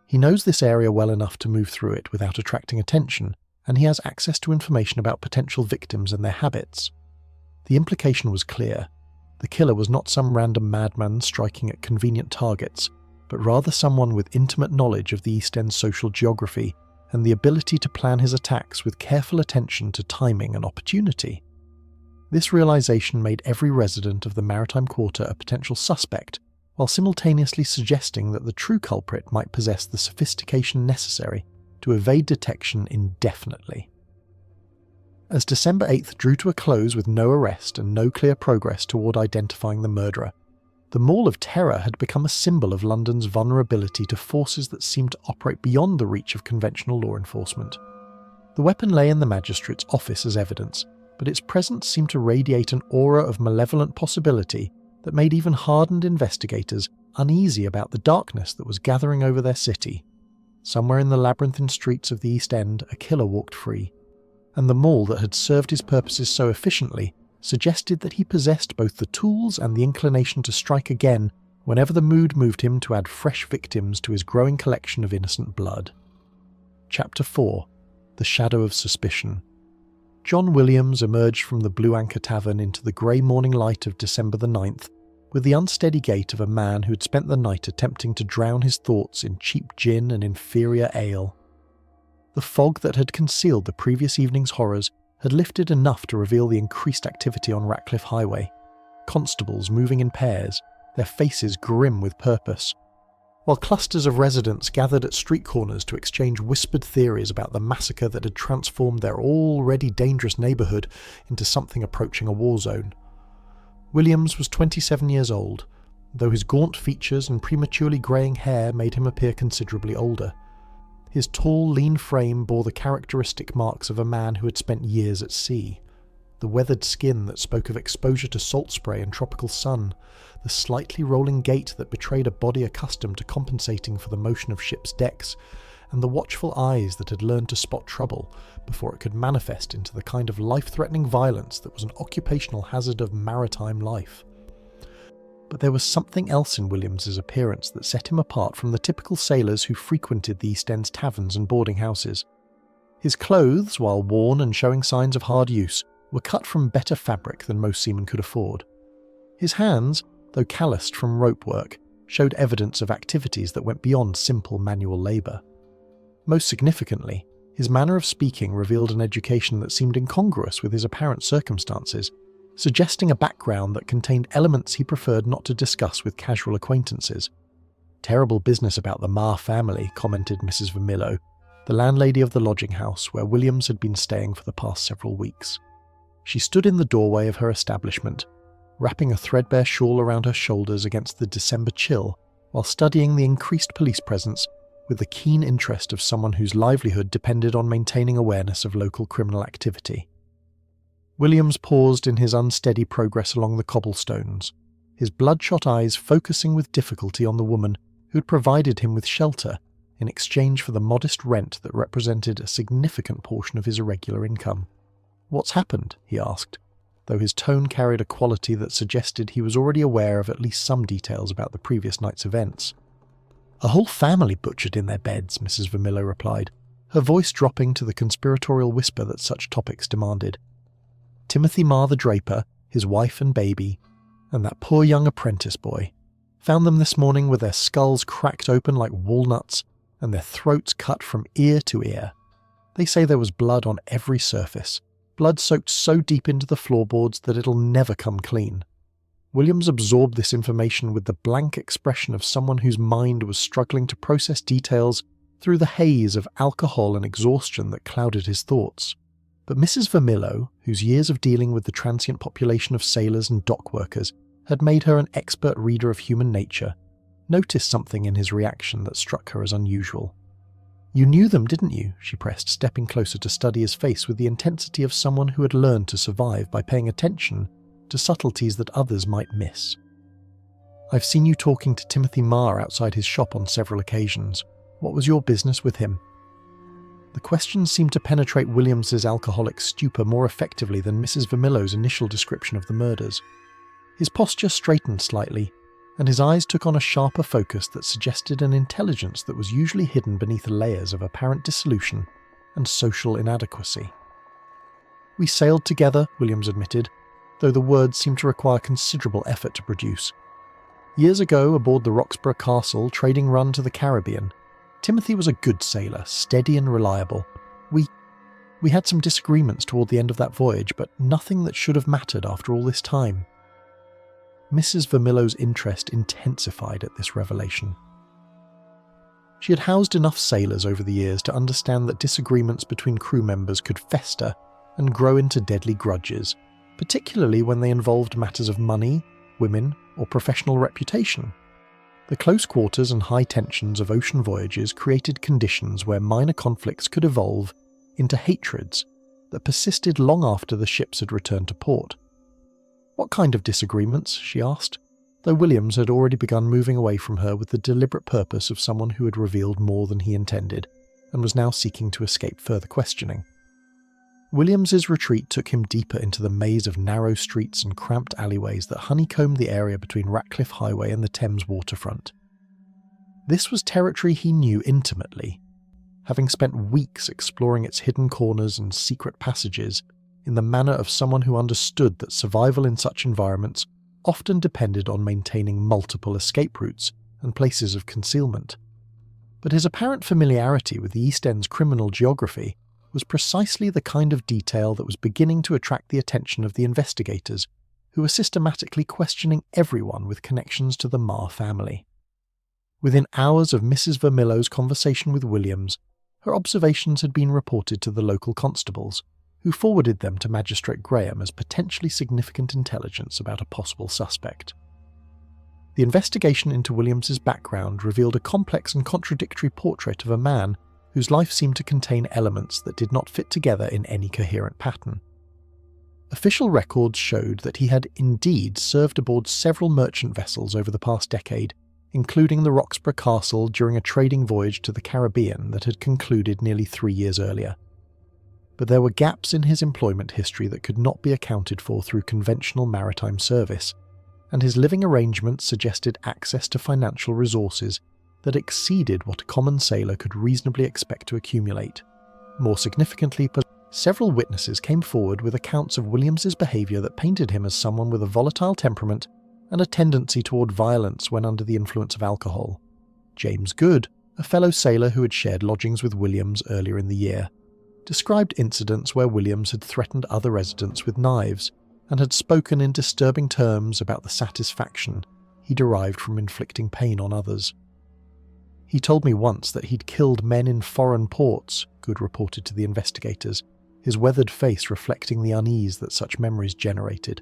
"He knows this area well enough to move through it without attracting attention, and he has access to information about potential victims and their habits." The implication was clear. The killer was not some random madman striking at convenient targets, but rather someone with intimate knowledge of the East End's social geography and the ability to plan his attacks with careful attention to timing and opportunity. This realization made every resident of the Maritime Quarter a potential suspect, while simultaneously suggesting that the true culprit might possess the sophistication necessary to evade detection indefinitely. As December 8th drew to a close with no arrest and no clear progress toward identifying the murderer, the Maul of Terror had become a symbol of London's vulnerability to forces that seemed to operate beyond the reach of conventional law enforcement. The weapon lay in the magistrate's office as evidence, but its presence seemed to radiate an aura of malevolent possibility that made even hardened investigators uneasy about the darkness that was gathering over their city. Somewhere in the labyrinthine streets of the East End, a killer walked free, and the maul that had served his purposes so efficiently suggested that he possessed both the tools and the inclination to strike again whenever the mood moved him to add fresh victims to his growing collection of innocent blood. Chapter 4. The Shadow of Suspicion. John Williams emerged from the Blue Anchor Tavern into the grey morning light of December the 9th with the unsteady gait of a man who had spent the night attempting to drown his thoughts in cheap gin and inferior ale. The fog that had concealed the previous evening's horrors had lifted enough to reveal the increased activity on Ratcliffe Highway. Constables moving in pairs, their faces grim with purpose, while clusters of residents gathered at street corners to exchange whispered theories about the massacre that had transformed their already dangerous neighbourhood into something approaching a war zone. Williams was 27 years old, though his gaunt features and prematurely greying hair made him appear considerably older. His tall, lean frame bore the characteristic marks of a man who had spent years at sea. The weathered skin that spoke of exposure to salt spray and tropical sun, the slightly rolling gait that betrayed a body accustomed to compensating for the motion of ships' decks, and the watchful eyes that had learned to spot trouble before it could manifest into the kind of life-threatening violence that was an occupational hazard of maritime life. But there was something else in Williams's appearance that set him apart from the typical sailors who frequented the East End's taverns and boarding houses. His clothes, while worn and showing signs of hard use, were cut from better fabric than most seamen could afford. His hands, though calloused from rope work, showed evidence of activities that went beyond simple manual labour. Most significantly, his manner of speaking revealed an education that seemed incongruous with his apparent circumstances, suggesting a background that contained elements he preferred not to discuss with casual acquaintances. "Terrible business about the Marr family," commented Mrs. Vermillo, the landlady of the lodging house where Williams had been staying for the past several weeks. She stood in the doorway of her establishment, wrapping a threadbare shawl around her shoulders against the December chill, while studying the increased police presence with the keen interest of someone whose livelihood depended on maintaining awareness of local criminal activity. Williams paused in his unsteady progress along the cobblestones, his bloodshot eyes focusing with difficulty on the woman who had provided him with shelter in exchange for the modest rent that represented a significant portion of his irregular income. "What's happened?" he asked, though his tone carried a quality that suggested he was already aware of at least some details about the previous night's events. "A whole family butchered in their beds," Mrs. Vermillo replied, her voice dropping to the conspiratorial whisper that such topics demanded. "Timothy Marr the draper, his wife and baby, and that poor young apprentice boy. Found them this morning with their skulls cracked open like walnuts and their throats cut from ear to ear. They say there was blood on every surface, blood soaked so deep into the floorboards that it'll never come clean." Williams absorbed this information with the blank expression of someone whose mind was struggling to process details through the haze of alcohol and exhaustion that clouded his thoughts. But Mrs. Vermillo, whose years of dealing with the transient population of sailors and dock workers had made her an expert reader of human nature, noticed something in his reaction that struck her as unusual. "You knew them, didn't you?" she pressed, stepping closer to study his face with the intensity of someone who had learned to survive by paying attention to subtleties that others might miss. "I've seen you talking to Timothy Marr outside his shop on several occasions. What was your business with him?" The question seemed to penetrate Williams's alcoholic stupor more effectively than Mrs. Vermillo's initial description of the murders. His posture straightened slightly, and his eyes took on a sharper focus that suggested an intelligence that was usually hidden beneath layers of apparent dissolution and social inadequacy. "We sailed together," Williams admitted, though the words seemed to require considerable effort to produce. "Years ago, aboard the Roxburgh Castle trading run to the Caribbean, Timothy was a good sailor, steady and reliable. We had some disagreements toward the end of that voyage, but nothing that should have mattered after all this time." Mrs. Vermillo's interest intensified at this revelation. She had housed enough sailors over the years to understand that disagreements between crew members could fester and grow into deadly grudges, particularly when they involved matters of money, women, or professional reputation. The close quarters and high tensions of ocean voyages created conditions where minor conflicts could evolve into hatreds that persisted long after the ships had returned to port. "What kind of disagreements?" she asked, though Williams had already begun moving away from her with the deliberate purpose of someone who had revealed more than he intended, and was now seeking to escape further questioning. Williams's retreat took him deeper into the maze of narrow streets and cramped alleyways that honeycombed the area between Ratcliffe Highway and the Thames waterfront. This was territory he knew intimately, having spent weeks exploring its hidden corners and secret passages in the manner of someone who understood that survival in such environments often depended on maintaining multiple escape routes and places of concealment. But his apparent familiarity with the East End's criminal geography was precisely the kind of detail that was beginning to attract the attention of the investigators, who were systematically questioning everyone with connections to the Marr family. Within hours of Mrs. Vermillo's conversation with Williams, her observations had been reported to the local constables, who forwarded them to Magistrate Graham as potentially significant intelligence about a possible suspect. The investigation into Williams's background revealed a complex and contradictory portrait of a man whose life seemed to contain elements that did not fit together in any coherent pattern. Official records showed that he had indeed served aboard several merchant vessels over the past decade, including the Roxburgh Castle during a trading voyage to the Caribbean that had concluded nearly 3 years earlier. But there were gaps in his employment history that could not be accounted for through conventional maritime service, and his living arrangements suggested access to financial resources that exceeded what a common sailor could reasonably expect to accumulate. More significantly, several witnesses came forward with accounts of Williams's behaviour that painted him as someone with a volatile temperament and a tendency toward violence when under the influence of alcohol. James Good, a fellow sailor who had shared lodgings with Williams earlier in the year, described incidents where Williams had threatened other residents with knives and had spoken in disturbing terms about the satisfaction he derived from inflicting pain on others. He told me once that he'd killed men in foreign ports, Good reported to the investigators, his weathered face reflecting the unease that such memories generated.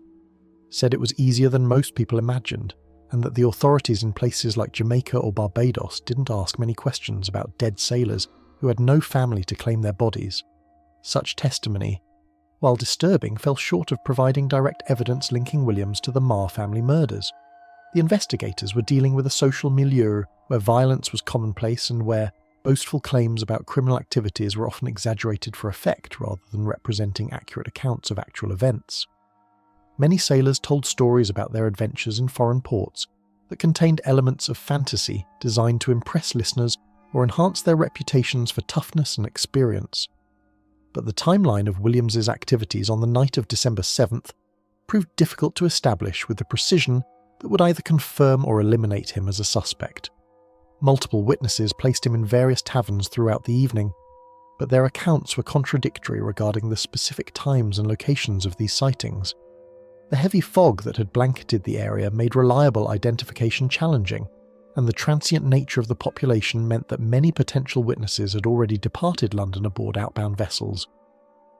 Said it was easier than most people imagined, and that the authorities in places like Jamaica or Barbados didn't ask many questions about dead sailors who had no family to claim their bodies. Such testimony, while disturbing, fell short of providing direct evidence linking Williams to the Marr family murders. The investigators were dealing with a social milieu where violence was commonplace and where boastful claims about criminal activities were often exaggerated for effect rather than representing accurate accounts of actual events. Many sailors told stories about their adventures in foreign ports that contained elements of fantasy designed to impress listeners or enhance their reputations for toughness and experience. But the timeline of Williams's activities on the night of December 7th proved difficult to establish with the precision that would either confirm or eliminate him as a suspect. Multiple witnesses placed him in various taverns throughout the evening, but their accounts were contradictory regarding the specific times and locations of these sightings. The heavy fog that had blanketed the area made reliable identification challenging, and the transient nature of the population meant that many potential witnesses had already departed London aboard outbound vessels.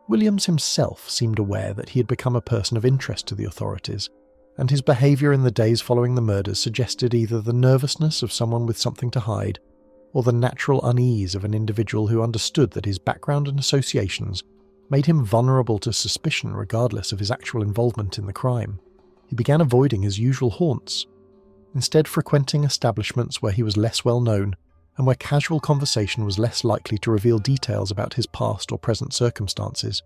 Williams himself seemed aware that he had become a person of interest to the authorities, and his behaviour in the days following the murders suggested either the nervousness of someone with something to hide, or the natural unease of an individual who understood that his background and associations made him vulnerable to suspicion regardless of his actual involvement in the crime. He began avoiding his usual haunts, instead frequenting establishments where he was less well known and where casual conversation was less likely to reveal details about his past or present circumstances.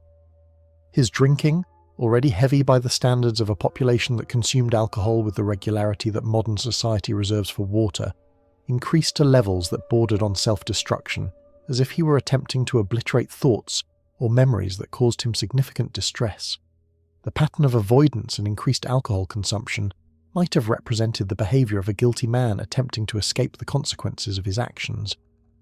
His drinking, already heavy by the standards of a population that consumed alcohol with the regularity that modern society reserves for water, increased to levels that bordered on self-destruction, as if he were attempting to obliterate thoughts or memories that caused him significant distress. The pattern of avoidance and increased alcohol consumption might have represented the behaviour of a guilty man attempting to escape the consequences of his actions,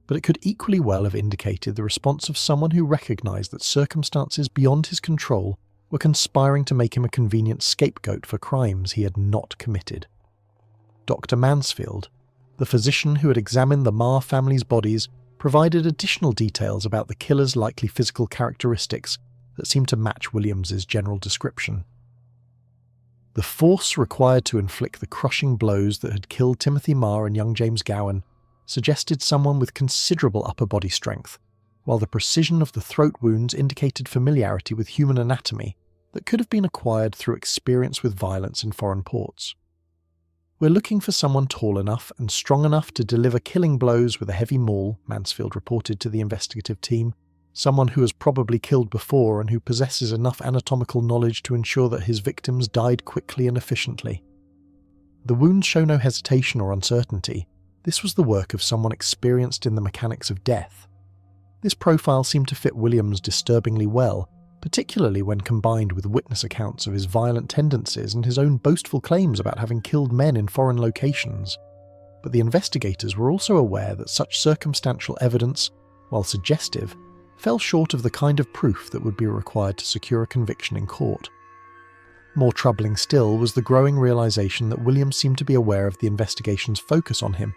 but it could equally well have indicated the response of someone who recognised that circumstances beyond his control were conspiring to make him a convenient scapegoat for crimes he had not committed. Dr. Mansfield, the physician who had examined the Marr family's bodies, provided additional details about the killer's likely physical characteristics that seemed to match Williams's general description. The force required to inflict the crushing blows that had killed Timothy Marr and young James Gowan suggested someone with considerable upper body strength, while the precision of the throat wounds indicated familiarity with human anatomy that could have been acquired through experience with violence in foreign ports. "We're looking for someone tall enough and strong enough to deliver killing blows with a heavy maul," Mansfield reported to the investigative team. "Someone who has probably killed before and who possesses enough anatomical knowledge to ensure that his victims died quickly and efficiently." The wounds show no hesitation or uncertainty. This was the work of someone experienced in the mechanics of death. This profile seemed to fit Williams disturbingly well, particularly when combined with witness accounts of his violent tendencies and his own boastful claims about having killed men in foreign locations. But the investigators were also aware that such circumstantial evidence, while suggestive, fell short of the kind of proof that would be required to secure a conviction in court. More troubling still was the growing realization that Williams seemed to be aware of the investigation's focus on him,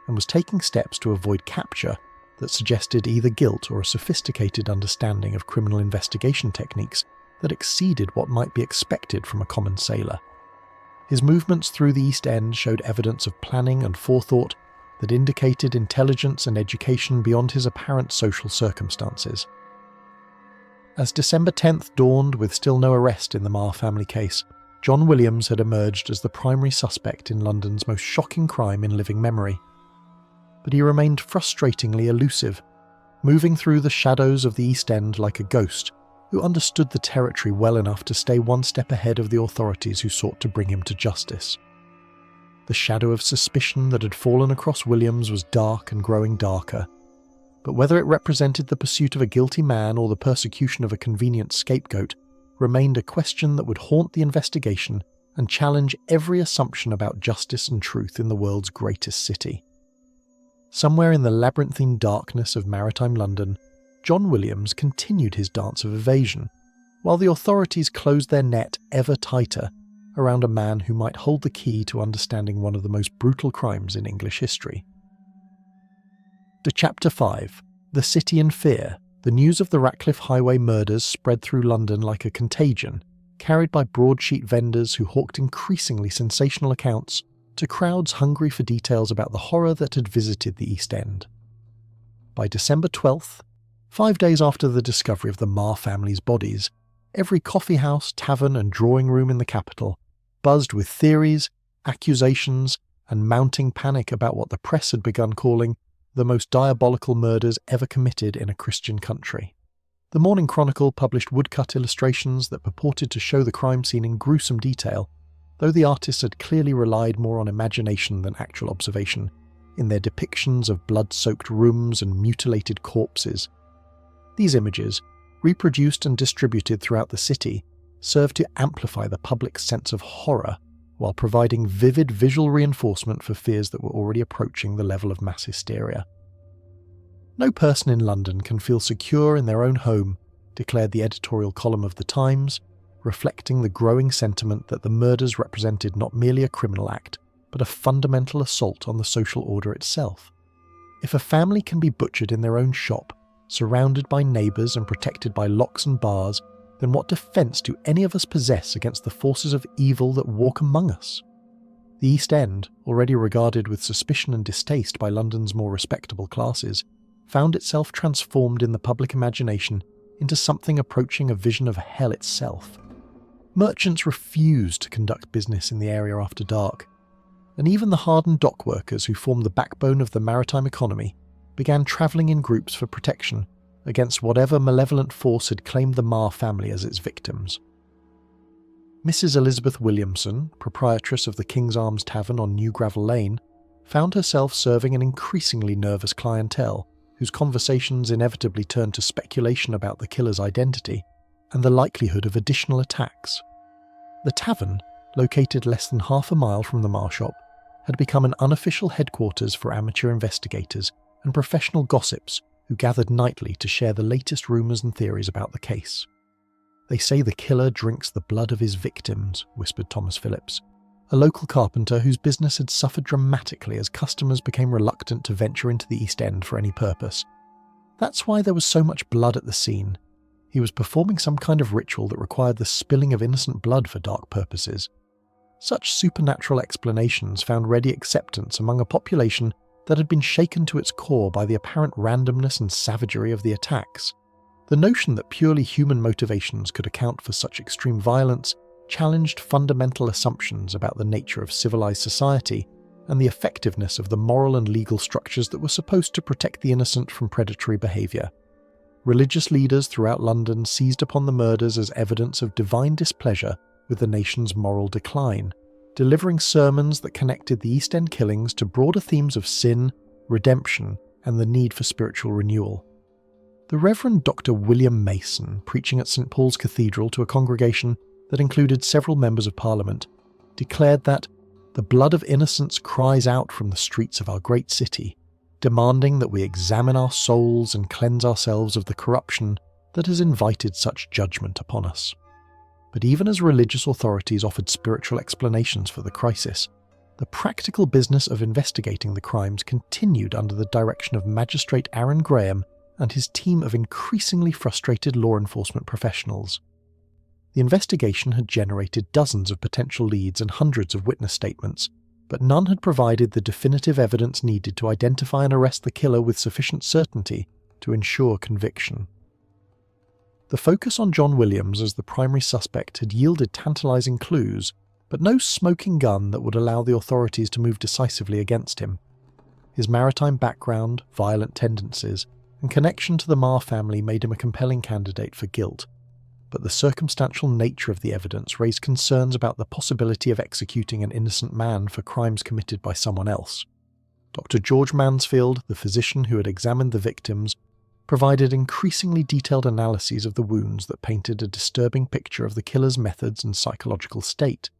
and was taking steps to avoid capture that suggested either guilt or a sophisticated understanding of criminal investigation techniques that exceeded what might be expected from a common sailor. His movements through the East End showed evidence of planning and forethought that indicated intelligence and education beyond his apparent social circumstances. As December 10th dawned with still no arrest in the Marr family case, John Williams had emerged as the primary suspect in London's most shocking crime in living memory. But he remained frustratingly elusive, moving through the shadows of the East End like a ghost who understood the territory well enough to stay one step ahead of the authorities who sought to bring him to justice. The shadow of suspicion that had fallen across Williams was dark and growing darker, but whether it represented the pursuit of a guilty man or the persecution of a convenient scapegoat remained a question that would haunt the investigation and challenge every assumption about justice and truth in the world's greatest city. Somewhere in the labyrinthine darkness of maritime London, John Williams continued his dance of evasion, while the authorities closed their net ever tighter around a man who might hold the key to understanding one of the most brutal crimes in English history. To Chapter 5, The City in Fear, the news of the Ratcliffe Highway Murders spread through London like a contagion, carried by broadsheet vendors who hawked increasingly sensational accounts to crowds hungry for details about the horror that had visited the East End. By December 12th, 5 days after the discovery of the Marr family's bodies, every coffeehouse, tavern and drawing room in the capital buzzed with theories, accusations and mounting panic about what the press had begun calling the most diabolical murders ever committed in a Christian country. The Morning Chronicle published woodcut illustrations that purported to show the crime scene in gruesome detail, though the artists had clearly relied more on imagination than actual observation in their depictions of blood-soaked rooms and mutilated corpses. These images, reproduced and distributed throughout the city, served to amplify the public's sense of horror while providing vivid visual reinforcement for fears that were already approaching the level of mass hysteria. "No person in London can feel secure in their own home," declared the editorial column of The Times, reflecting the growing sentiment that the murders represented not merely a criminal act, but a fundamental assault on the social order itself. If a family can be butchered in their own shop, surrounded by neighbours and protected by locks and bars, then what defence do any of us possess against the forces of evil that walk among us? The East End, already regarded with suspicion and distaste by London's more respectable classes, found itself transformed in the public imagination into something approaching a vision of hell itself. Merchants refused to conduct business in the area after dark, and even the hardened dock workers who formed the backbone of the maritime economy began travelling in groups for protection against whatever malevolent force had claimed the Marr family as its victims. Mrs. Elizabeth Williamson, proprietress of the King's Arms Tavern on New Gravel Lane, found herself serving an increasingly nervous clientele whose conversations inevitably turned to speculation about the killer's identity and the likelihood of additional attacks. The tavern, located less than half a mile from the Marr shop, had become an unofficial headquarters for amateur investigators and professional gossips who gathered nightly to share the latest rumours and theories about the case. "They say the killer drinks the blood of his victims," whispered Thomas Phillips, a local carpenter whose business had suffered dramatically as customers became reluctant to venture into the East End for any purpose. "That's why there was so much blood at the scene. He was performing some kind of ritual that required the spilling of innocent blood for dark purposes." Such supernatural explanations found ready acceptance among a population that had been shaken to its core by the apparent randomness and savagery of the attacks. The notion that purely human motivations could account for such extreme violence challenged fundamental assumptions about the nature of civilized society and the effectiveness of the moral and legal structures that were supposed to protect the innocent from predatory behaviour. Religious leaders throughout London seized upon the murders as evidence of divine displeasure with the nation's moral decline, delivering sermons that connected the East End killings to broader themes of sin, redemption, and the need for spiritual renewal. The Reverend Dr. William Mason, preaching at St. Paul's Cathedral to a congregation that included several members of Parliament, declared that the blood of innocents cries out from the streets of our great city, demanding that we examine our souls and cleanse ourselves of the corruption that has invited such judgment upon us. But even as religious authorities offered spiritual explanations for the crisis, the practical business of investigating the crimes continued under the direction of Magistrate Aaron Graham and his team of increasingly frustrated law enforcement professionals. The investigation had generated dozens of potential leads and hundreds of witness statements, but none had provided the definitive evidence needed to identify and arrest the killer with sufficient certainty to ensure conviction. The focus on John Williams as the primary suspect had yielded tantalising clues, but no smoking gun that would allow the authorities to move decisively against him. His maritime background, violent tendencies, and connection to the Marr family made him a compelling candidate for guilt, but the circumstantial nature of the evidence raised concerns about the possibility of executing an innocent man for crimes committed by someone else. Dr. George Mansfield, the physician who had examined the victims, provided increasingly detailed analyses of the wounds that painted a disturbing picture of the killer's methods and psychological state.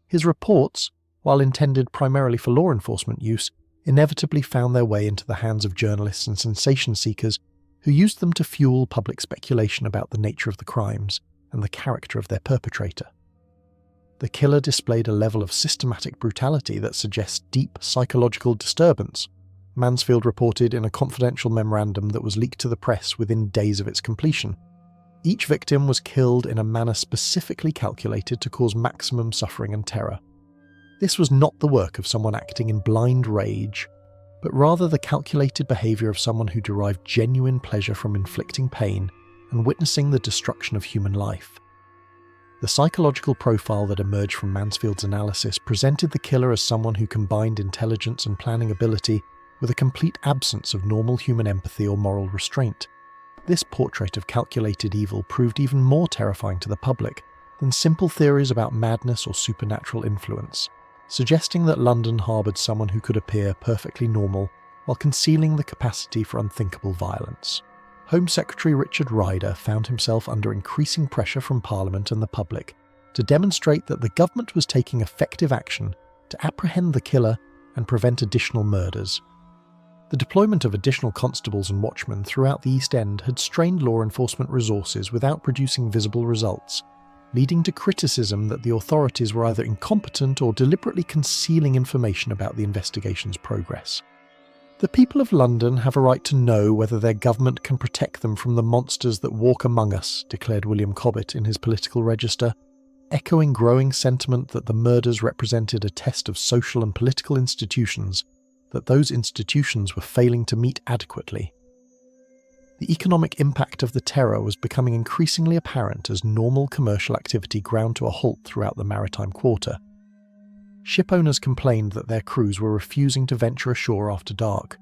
His reports, while intended primarily for law enforcement use, inevitably found their way into the hands of journalists and sensation seekers who used them to fuel public speculation about the nature of the crimes and the character of their perpetrator. The killer displayed a level of systematic brutality that suggests deep psychological disturbance, Mansfield reported in a confidential memorandum that was leaked to the press within days of its completion. Each victim was killed in a manner specifically calculated to cause maximum suffering and terror. This was not the work of someone acting in blind rage, but rather the calculated behaviour of someone who derived genuine pleasure from inflicting pain and witnessing the destruction of human life. The psychological profile that emerged from Mansfield's analysis presented the killer as someone who combined intelligence and planning ability with a complete absence of normal human empathy or moral restraint. This portrait of calculated evil proved even more terrifying to the public than simple theories about madness or supernatural influence, suggesting that London harboured someone who could appear perfectly normal while concealing the capacity for unthinkable violence. Home Secretary Richard Ryder found himself under increasing pressure from Parliament and the public to demonstrate that the government was taking effective action to apprehend the killer and prevent additional murders. The deployment of additional constables and watchmen throughout the East End had strained law enforcement resources without producing visible results, leading to criticism that the authorities were either incompetent or deliberately concealing information about the investigation's progress. The people of London have a right to know whether their government can protect them from the monsters that walk among us, declared William Cobbett in his political register, echoing growing sentiment that the murders represented a test of social and political institutions, that those institutions were failing to meet adequately. The economic impact of the terror was becoming increasingly apparent as normal commercial activity ground to a halt throughout the maritime quarter. Ship owners complained that their crews were refusing to venture ashore after dark,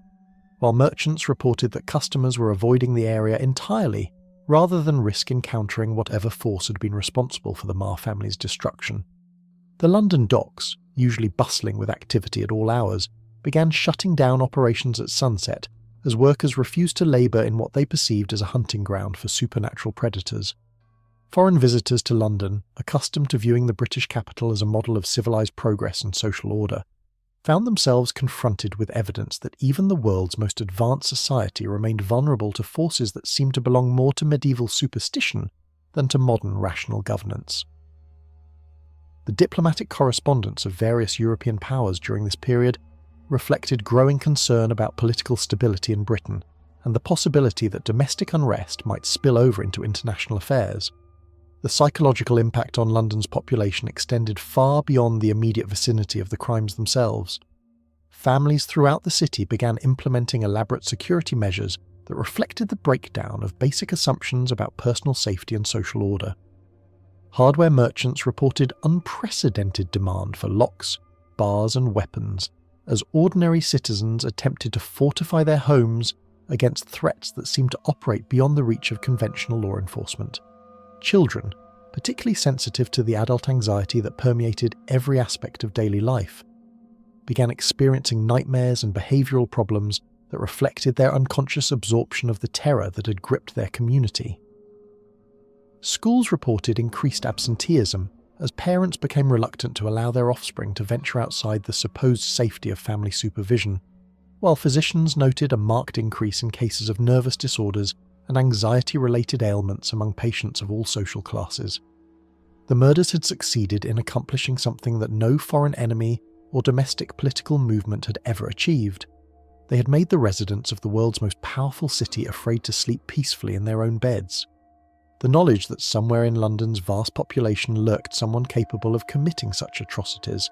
while merchants reported that customers were avoiding the area entirely rather than risk encountering whatever force had been responsible for the Marr family's destruction. The London docks, usually bustling with activity at all hours, began shutting down operations at sunset as workers refused to labour in what they perceived as a hunting ground for supernatural predators. Foreign visitors to London, accustomed to viewing the British capital as a model of civilised progress and social order, found themselves confronted with evidence that even the world's most advanced society remained vulnerable to forces that seemed to belong more to medieval superstition than to modern rational governance. The diplomatic correspondence of various European powers during this period reflected growing concern about political stability in Britain and the possibility that domestic unrest might spill over into international affairs. The psychological impact on London's population extended far beyond the immediate vicinity of the crimes themselves. Families throughout the city began implementing elaborate security measures that reflected the breakdown of basic assumptions about personal safety and social order. hardware merchants reported unprecedented demand for locks, bars and weapons as ordinary citizens attempted to fortify their homes against threats that seemed to operate beyond the reach of conventional law enforcement. Children, particularly sensitive to the adult anxiety that permeated every aspect of daily life, began experiencing nightmares and behavioural problems that reflected their unconscious absorption of the terror that had gripped their community. Schools reported increased absenteeism as parents became reluctant to allow their offspring to venture outside the supposed safety of family supervision, while physicians noted a marked increase in cases of nervous disorders and anxiety-related ailments among patients of all social classes. The murders had succeeded in accomplishing something that no foreign enemy or domestic political movement had ever achieved. They had made the residents of the world's most powerful city afraid to sleep peacefully in their own beds. The knowledge that somewhere in London's vast population lurked someone capable of committing such atrocities,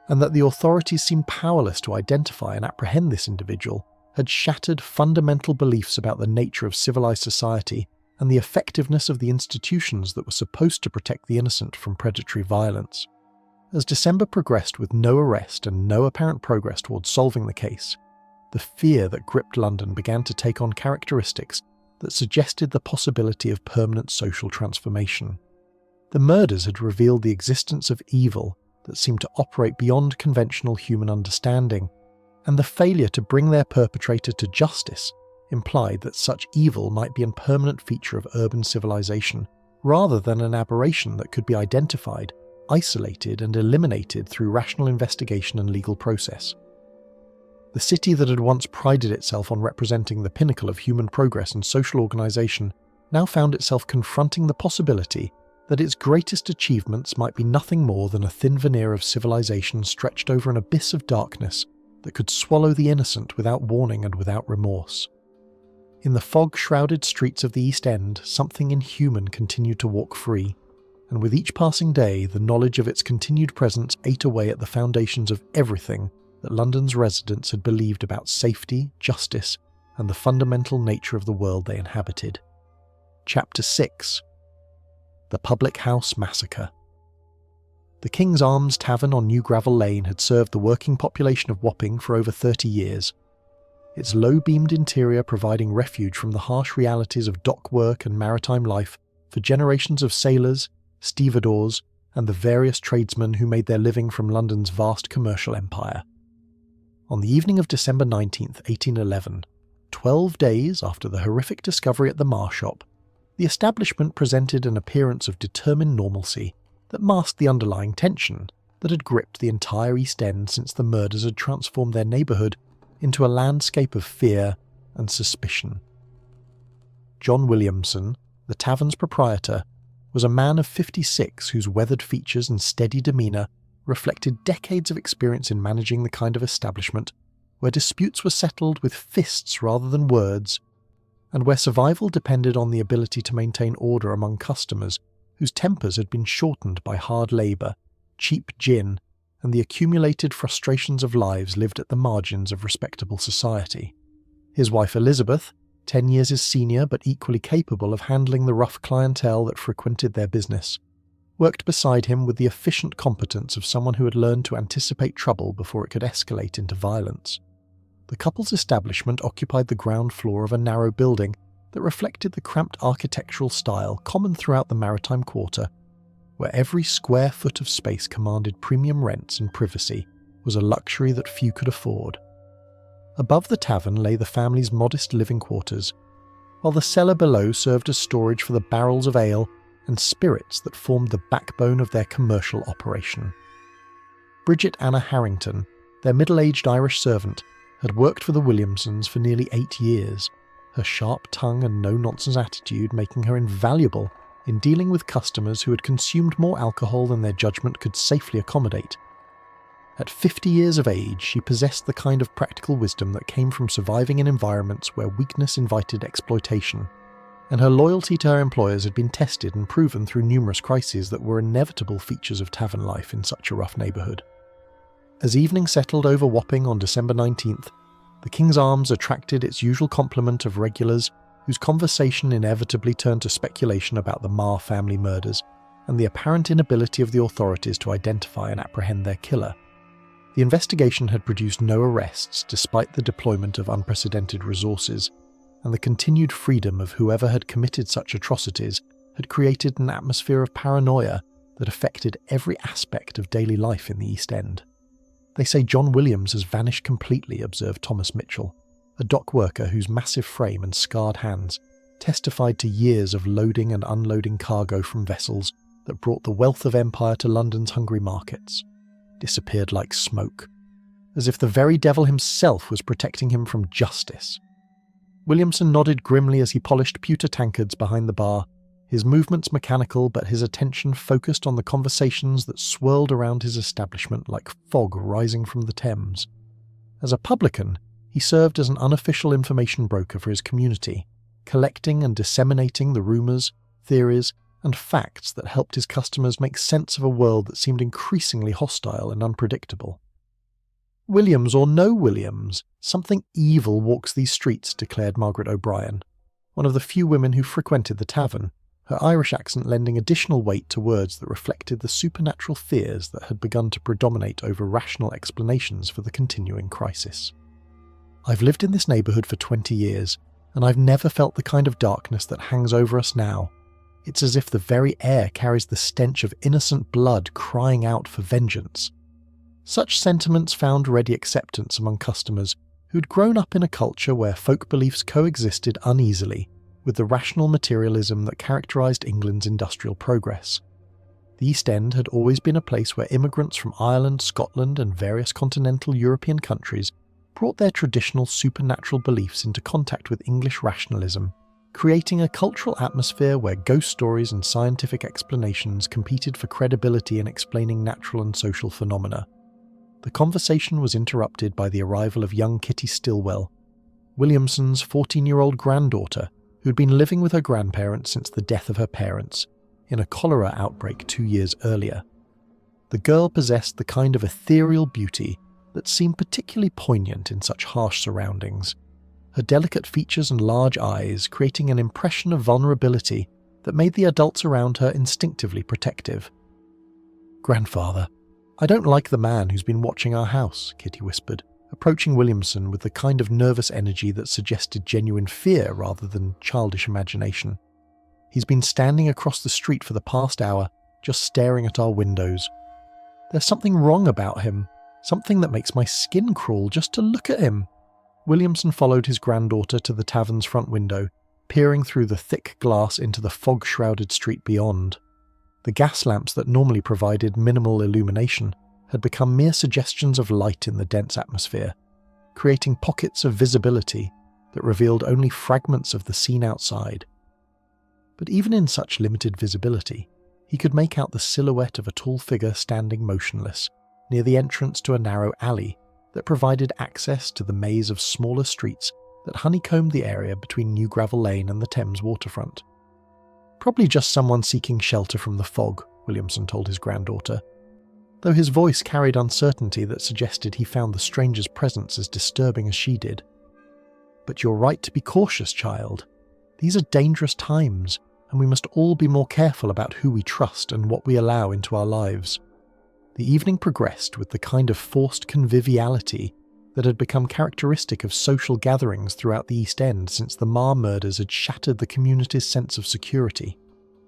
and that the authorities seemed powerless to identify and apprehend this individual, had shattered fundamental beliefs about the nature of civilized society and the effectiveness of the institutions that were supposed to protect the innocent from predatory violence. As December progressed with no arrest and no apparent progress towards solving the case, the fear that gripped London began to take on characteristics that suggested the possibility of permanent social transformation. The murders had revealed the existence of evil that seemed to operate beyond conventional human understanding, and the failure to bring their perpetrator to justice implied that such evil might be a permanent feature of urban civilization, rather than an aberration that could be identified, isolated and eliminated through rational investigation and legal process. The city that had once prided itself on representing the pinnacle of human progress and social organisation now found itself confronting the possibility that its greatest achievements might be nothing more than a thin veneer of civilization stretched over an abyss of darkness that could swallow the innocent without warning and without remorse. In the fog-shrouded streets of the East End, something inhuman continued to walk free, and with each passing day, the knowledge of its continued presence ate away at the foundations of everything that London's residents had believed about safety, justice, and the fundamental nature of the world they inhabited. Chapter 6: The Public House Massacre. The King's Arms Tavern on New Gravel Lane had served the working population of Wapping for over 30 years, its low-beamed interior providing refuge from the harsh realities of dock work and maritime life for generations of sailors, stevedores, and the various tradesmen who made their living from London's vast commercial empire. On the evening of December 19th, 1811, 12 days after the horrific discovery at the Marr shop, the establishment presented an appearance of determined normalcy that masked the underlying tension that had gripped the entire East End since the murders had transformed their neighbourhood into a landscape of fear and suspicion. John Williamson, the tavern's proprietor, was a man of 56 whose weathered features and steady demeanour reflected decades of experience in managing the kind of establishment where disputes were settled with fists rather than words, and where survival depended on the ability to maintain order among customers whose tempers had been shortened by hard labour, cheap gin, and the accumulated frustrations of lives lived at the margins of respectable society. His wife Elizabeth, 10 years his senior but equally capable of handling the rough clientele that frequented their business, worked beside him with the efficient competence of someone who had learned to anticipate trouble before it could escalate into violence. The couple's establishment occupied the ground floor of a narrow building that reflected the cramped architectural style common throughout the maritime quarter, where every square foot of space commanded premium rents and privacy was a luxury that few could afford. Above the tavern lay the family's modest living quarters, while the cellar below served as storage for the barrels of ale and spirits that formed the backbone of their commercial operation. Bridget Anna Harrington, their middle-aged Irish servant, had worked for the Williamsons for nearly 8 years, her sharp tongue and no-nonsense attitude making her invaluable in dealing with customers who had consumed more alcohol than their judgment could safely accommodate. At 50 years of age, she possessed the kind of practical wisdom that came from surviving in environments where weakness invited exploitation, and her loyalty to her employers had been tested and proven through numerous crises that were inevitable features of tavern life in such a rough neighbourhood. As evening settled over Wapping on December 19th, the King's Arms attracted its usual complement of regulars whose conversation inevitably turned to speculation about the Marr family murders, and the apparent inability of the authorities to identify and apprehend their killer. The investigation had produced no arrests despite the deployment of unprecedented resources, and the continued freedom of whoever had committed such atrocities had created an atmosphere of paranoia that affected every aspect of daily life in the East End. "They say John Williams has vanished completely," observed Thomas Mitchell, a dock worker whose massive frame and scarred hands testified to years of loading and unloading cargo from vessels that brought the wealth of empire to London's hungry markets. Disappeared like smoke, as if the very devil himself was protecting him from justice. Williamson nodded grimly as he polished pewter tankards behind the bar, his movements mechanical but his attention focused on the conversations that swirled around his establishment like fog rising from the Thames. As a publican, he served as an unofficial information broker for his community, collecting and disseminating the rumours, theories, and facts that helped his customers make sense of a world that seemed increasingly hostile and unpredictable. "Williams or no Williams, something evil walks these streets," declared Margaret O'Brien, one of the few women who frequented the tavern, her Irish accent lending additional weight to words that reflected the supernatural fears that had begun to predominate over rational explanations for the continuing crisis. "I've lived in this neighbourhood for 20 years, and I've never felt the kind of darkness that hangs over us now. It's as if the very air carries the stench of innocent blood crying out for vengeance." Such sentiments found ready acceptance among customers who'd grown up in a culture where folk beliefs coexisted uneasily with the rational materialism that characterised England's industrial progress. The East End had always been a place where immigrants from Ireland, Scotland, and various continental European countries brought their traditional supernatural beliefs into contact with English rationalism, creating a cultural atmosphere where ghost stories and scientific explanations competed for credibility in explaining natural and social phenomena. The conversation was interrupted by the arrival of young Kitty Stilwell, Williamson's 14-year-old granddaughter, who'd been living with her grandparents since the death of her parents, in a cholera outbreak 2 years earlier. The girl possessed the kind of ethereal beauty that seemed particularly poignant in such harsh surroundings, her delicate features and large eyes creating an impression of vulnerability that made the adults around her instinctively protective. "Grandfather, I don't like the man who's been watching our house," Kitty whispered, approaching Williamson with the kind of nervous energy that suggested genuine fear rather than childish imagination. "He's been standing across the street for the past hour, just staring at our windows. There's something wrong about him, something that makes my skin crawl just to look at him." Williamson followed his granddaughter to the tavern's front window, peering through the thick glass into the fog-shrouded street beyond. The gas lamps that normally provided minimal illumination had become mere suggestions of light in the dense atmosphere, creating pockets of visibility that revealed only fragments of the scene outside. But even in such limited visibility, he could make out the silhouette of a tall figure standing motionless near the entrance to a narrow alley that provided access to the maze of smaller streets that honeycombed the area between New Gravel Lane and the Thames waterfront. "Probably just someone seeking shelter from the fog," Williamson told his granddaughter, though his voice carried uncertainty that suggested he found the stranger's presence as disturbing as she did. "But you're right to be cautious, child. These are dangerous times, and we must all be more careful about who we trust and what we allow into our lives." The evening progressed with the kind of forced conviviality that had become characteristic of social gatherings throughout the East End since the Marr murders had shattered the community's sense of security.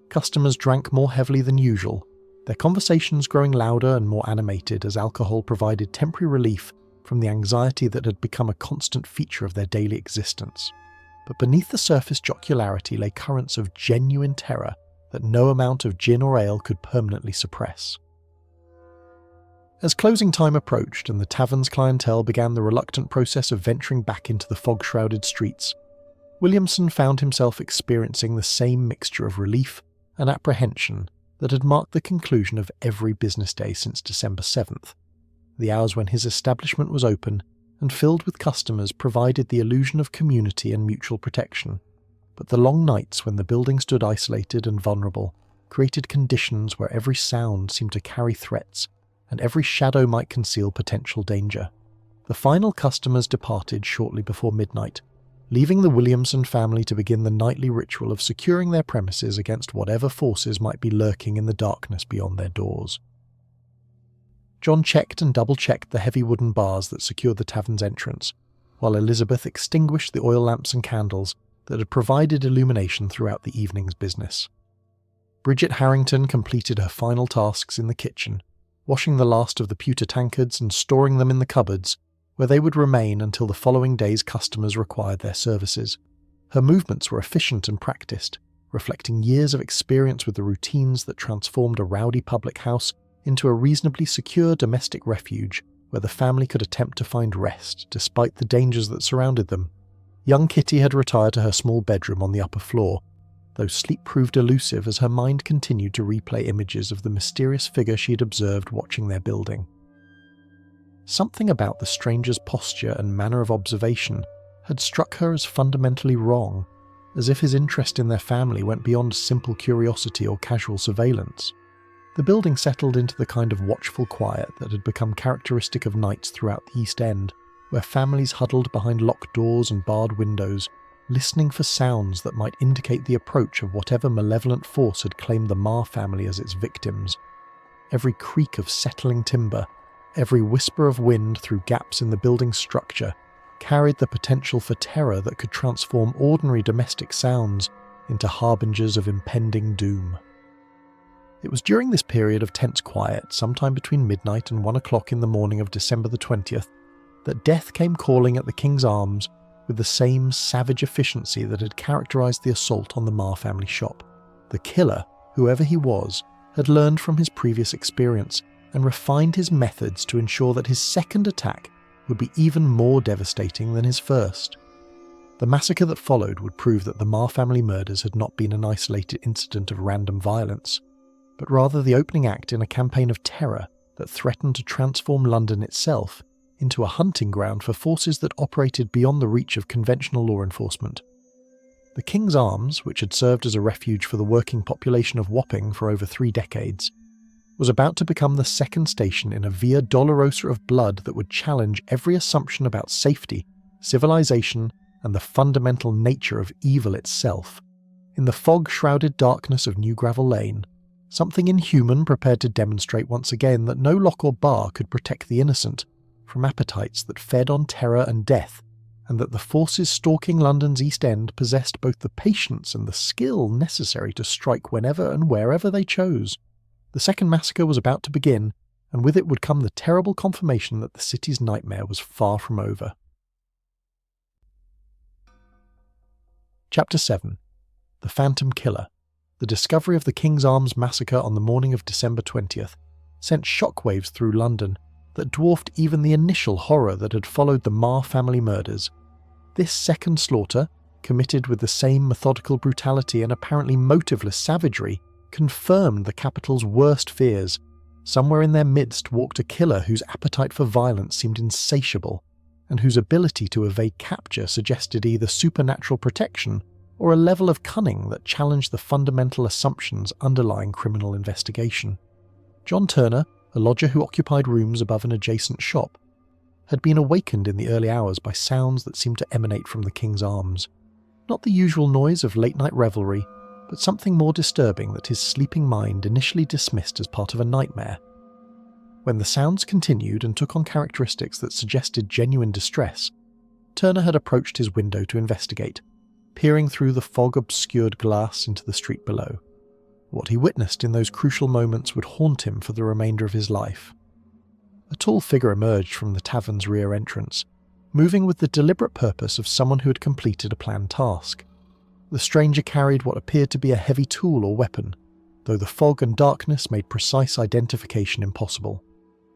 Customers drank more heavily than usual, their conversations growing louder and more animated as alcohol provided temporary relief from the anxiety that had become a constant feature of their daily existence. But beneath the surface jocularity lay currents of genuine terror that no amount of gin or ale could permanently suppress. As closing time approached and the tavern's clientele began the reluctant process of venturing back into the fog-shrouded streets, Williamson found himself experiencing the same mixture of relief and apprehension that had marked the conclusion of every business day since December 7th. The hours when his establishment was open and filled with customers provided the illusion of community and mutual protection, but the long nights when the building stood isolated and vulnerable created conditions where every sound seemed to carry threats and every shadow might conceal potential danger. The final customers departed shortly before midnight, leaving the Williamson family to begin the nightly ritual of securing their premises against whatever forces might be lurking in the darkness beyond their doors. John checked and double-checked the heavy wooden bars that secured the tavern's entrance, while Elizabeth extinguished the oil lamps and candles that had provided illumination throughout the evening's business. Bridget Harrington completed her final tasks in the kitchen, washing the last of the pewter tankards and storing them in the cupboards, where they would remain until the following day's customers required their services. Her movements were efficient and practiced, reflecting years of experience with the routines that transformed a rowdy public house into a reasonably secure domestic refuge where the family could attempt to find rest despite the dangers that surrounded them. Young Kitty had retired to her small bedroom on the upper floor, though sleep proved elusive as her mind continued to replay images of the mysterious figure she had observed watching their building. Something about the stranger's posture and manner of observation had struck her as fundamentally wrong, as if his interest in their family went beyond simple curiosity or casual surveillance. The building settled into the kind of watchful quiet that had become characteristic of nights throughout the East End, where families huddled behind locked doors and barred windows, listening for sounds that might indicate the approach of whatever malevolent force had claimed the Marr family as its victims. Every creak of settling timber, every whisper of wind through gaps in the building's structure, carried the potential for terror that could transform ordinary domestic sounds into harbingers of impending doom. It was during this period of tense quiet, sometime between midnight and 1 o'clock in the morning of December the 20th, that death came calling at the King's Arms with the same savage efficiency that had characterised the assault on the Marr family shop. The killer, whoever he was, had learned from his previous experience and refined his methods to ensure that his second attack would be even more devastating than his first. The massacre that followed would prove that the Marr family murders had not been an isolated incident of random violence, but rather the opening act in a campaign of terror that threatened to transform London itself into a hunting ground for forces that operated beyond the reach of conventional law enforcement. The King's Arms, which had served as a refuge for the working population of Wapping for over 3 decades, was about to become the second station in a via dolorosa of blood that would challenge every assumption about safety, civilization, and the fundamental nature of evil itself. In the fog-shrouded darkness of New Gravel Lane, something inhuman prepared to demonstrate once again that no lock or bar could protect the innocent from appetites that fed on terror and death, and that the forces stalking London's East End possessed both the patience and the skill necessary to strike whenever and wherever they chose. The second massacre was about to begin, and with it would come the terrible confirmation that the city's nightmare was far from over. Chapter 7. The Phantom Killer. The discovery of the King's Arms massacre on the morning of December 20th sent shockwaves through London that dwarfed even the initial horror that had followed the Marr family murders. This second slaughter, committed with the same methodical brutality and apparently motiveless savagery, confirmed the capital's worst fears. Somewhere in their midst walked a killer whose appetite for violence seemed insatiable, and whose ability to evade capture suggested either supernatural protection or a level of cunning that challenged the fundamental assumptions underlying criminal investigation. John Turner, a lodger who occupied rooms above an adjacent shop, had been awakened in the early hours by sounds that seemed to emanate from the King's Arms. Not the usual noise of late-night revelry, but something more disturbing that his sleeping mind initially dismissed as part of a nightmare. When the sounds continued and took on characteristics that suggested genuine distress, Turner had approached his window to investigate, peering through the fog-obscured glass into the street below. What he witnessed in those crucial moments would haunt him for the remainder of his life. A tall figure emerged from the tavern's rear entrance, moving with the deliberate purpose of someone who had completed a planned task. The stranger carried what appeared to be a heavy tool or weapon, though the fog and darkness made precise identification impossible.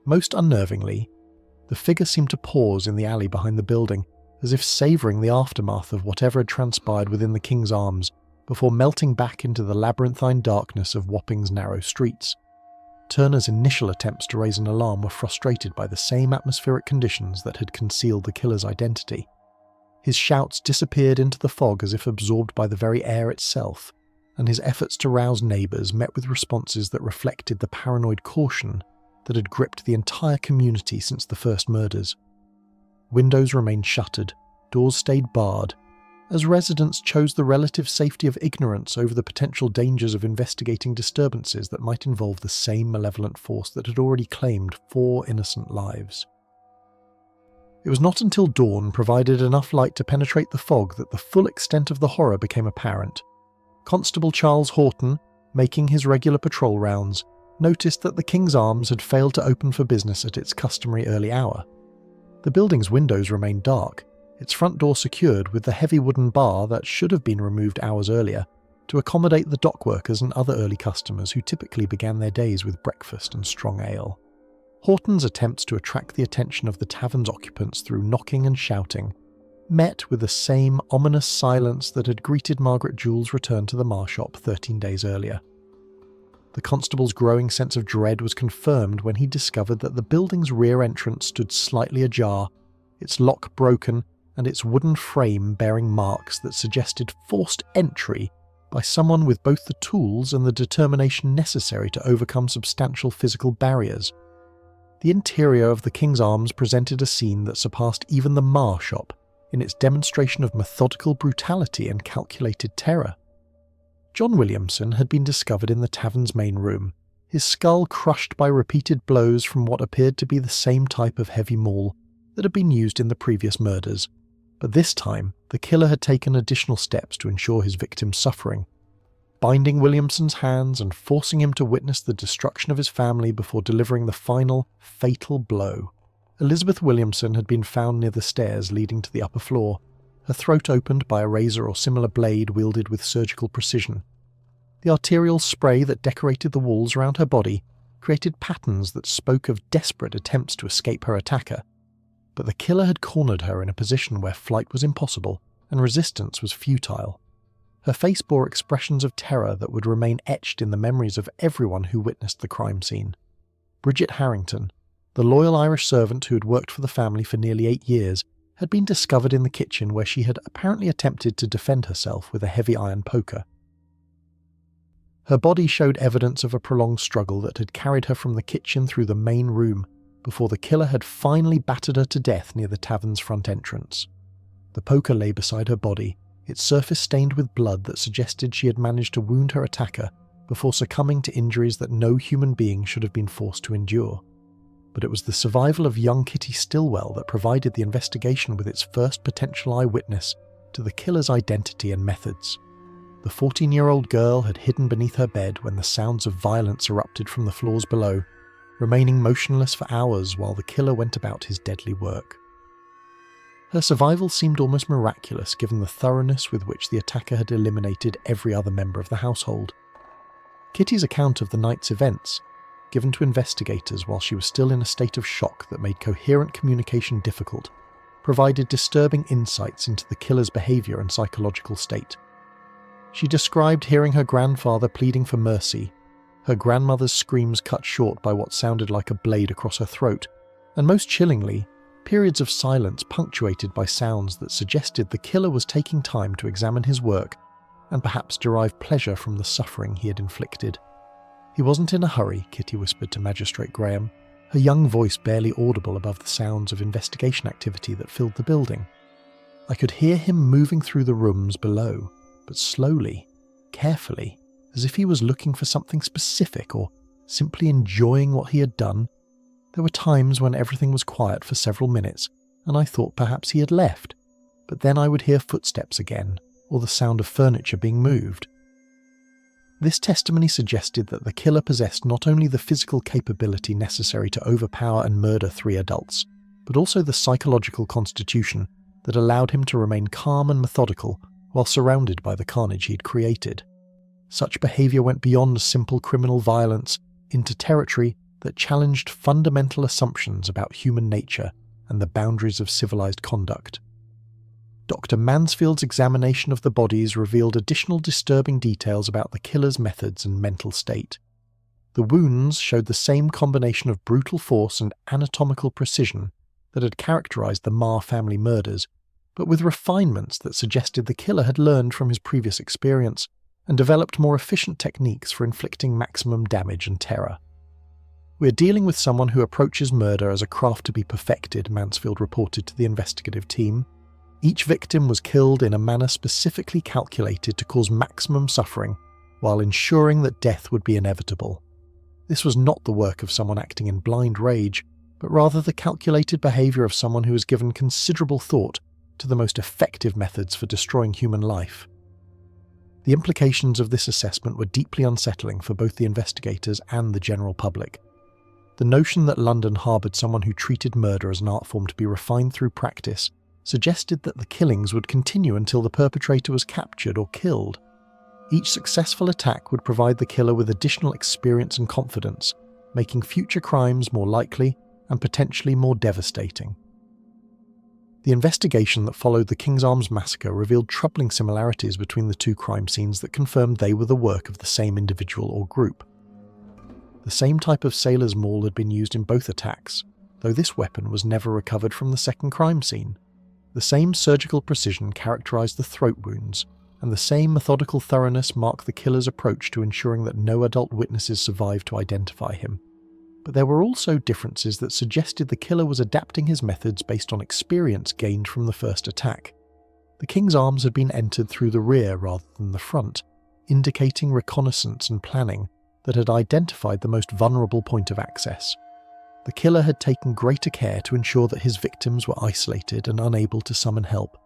Most unnervingly, the figure seemed to pause in the alley behind the building, as if savouring the aftermath of whatever had transpired within the King's Arms, before melting back into the labyrinthine darkness of Wapping's narrow streets. Turner's initial attempts to raise an alarm were frustrated by the same atmospheric conditions that had concealed the killer's identity. His shouts disappeared into the fog as if absorbed by the very air itself, and his efforts to rouse neighbours met with responses that reflected the paranoid caution that had gripped the entire community since the first murders. Windows remained shuttered, doors stayed barred, as residents chose the relative safety of ignorance over the potential dangers of investigating disturbances that might involve the same malevolent force that had already claimed 4 innocent lives. It was not until dawn provided enough light to penetrate the fog that the full extent of the horror became apparent. Constable Charles Horton, making his regular patrol rounds, noticed that the King's Arms had failed to open for business at its customary early hour. The building's windows remained dark, its front door secured with the heavy wooden bar that should have been removed hours earlier to accommodate the dock workers and other early customers who typically began their days with breakfast and strong ale. Horton's attempts to attract the attention of the tavern's occupants through knocking and shouting met with the same ominous silence that had greeted Margaret Jewell's return to the Marr shop 13 days earlier. The constable's growing sense of dread was confirmed when he discovered that the building's rear entrance stood slightly ajar, its lock broken and its wooden frame bearing marks that suggested forced entry by someone with both the tools and the determination necessary to overcome substantial physical barriers. The interior of the King's Arms presented a scene that surpassed even the Marr shop in its demonstration of methodical brutality and calculated terror. John Williamson had been discovered in the tavern's main room, his skull crushed by repeated blows from what appeared to be the same type of heavy maul that had been used in the previous murders, but this time the killer had taken additional steps to ensure his victim's suffering, binding Williamson's hands and forcing him to witness the destruction of his family before delivering the final, fatal blow. Elizabeth Williamson had been found near the stairs leading to the upper floor, her throat opened by a razor or similar blade wielded with surgical precision. The arterial spray that decorated the walls around her body created patterns that spoke of desperate attempts to escape her attacker, but the killer had cornered her in a position where flight was impossible and resistance was futile. Her face bore expressions of terror that would remain etched in the memories of everyone who witnessed the crime scene. Bridget Harrington, the loyal Irish servant who had worked for the family for nearly 8 years, had been discovered in the kitchen where she had apparently attempted to defend herself with a heavy iron poker. Her body showed evidence of a prolonged struggle that had carried her from the kitchen through the main room before the killer had finally battered her to death near the tavern's front entrance. The poker lay beside her body, its surface stained with blood that suggested she had managed to wound her attacker before succumbing to injuries that no human being should have been forced to endure. But it was the survival of young Kitty Stillwell that provided the investigation with its first potential eyewitness to the killer's identity and methods. The 14-year-old girl had hidden beneath her bed when the sounds of violence erupted from the floors below, remaining motionless for hours while the killer went about his deadly work. Her survival seemed almost miraculous given the thoroughness with which the attacker had eliminated every other member of the household. Kitty's account of the night's events, given to investigators while she was still in a state of shock that made coherent communication difficult, provided disturbing insights into the killer's behaviour and psychological state. She described hearing her grandfather pleading for mercy, her grandmother's screams cut short by what sounded like a blade across her throat, and most chillingly, periods of silence punctuated by sounds that suggested the killer was taking time to examine his work and perhaps derive pleasure from the suffering he had inflicted. He wasn't in a hurry, Kitty whispered to Magistrate Graham, her young voice barely audible above the sounds of investigation activity that filled the building. I could hear him moving through the rooms below, but slowly, carefully, as if he was looking for something specific or simply enjoying what he had done. There were times when everything was quiet for several minutes, and I thought perhaps he had left, but then I would hear footsteps again, or the sound of furniture being moved. This testimony suggested that the killer possessed not only the physical capability necessary to overpower and murder 3 adults, but also the psychological constitution that allowed him to remain calm and methodical while surrounded by the carnage he'd created. Such behaviour went beyond simple criminal violence into territory that challenged fundamental assumptions about human nature and the boundaries of civilized conduct. Dr. Mansfield's examination of the bodies revealed additional disturbing details about the killer's methods and mental state. The wounds showed the same combination of brutal force and anatomical precision that had characterized the Marr family murders, but with refinements that suggested the killer had learned from his previous experience and developed more efficient techniques for inflicting maximum damage and terror. "We're dealing with someone who approaches murder as a craft to be perfected," Mansfield reported to the investigative team. Each victim was killed in a manner specifically calculated to cause maximum suffering, while ensuring that death would be inevitable. This was not the work of someone acting in blind rage, but rather the calculated behaviour of someone who has given considerable thought to the most effective methods for destroying human life. The implications of this assessment were deeply unsettling for both the investigators and the general public. The notion that London harboured someone who treated murder as an art form to be refined through practice suggested that the killings would continue until the perpetrator was captured or killed. Each successful attack would provide the killer with additional experience and confidence, making future crimes more likely and potentially more devastating. The investigation that followed the King's Arms massacre revealed troubling similarities between the two crime scenes that confirmed they were the work of the same individual or group. The same type of sailor's maul had been used in both attacks, though this weapon was never recovered from the second crime scene. The same surgical precision characterised the throat wounds, and the same methodical thoroughness marked the killer's approach to ensuring that no adult witnesses survived to identify him. But there were also differences that suggested the killer was adapting his methods based on experience gained from the first attack. The King's Arms had been entered through the rear rather than the front, indicating reconnaissance and planning that had identified the most vulnerable point of access. The killer had taken greater care to ensure that his victims were isolated and unable to summon help,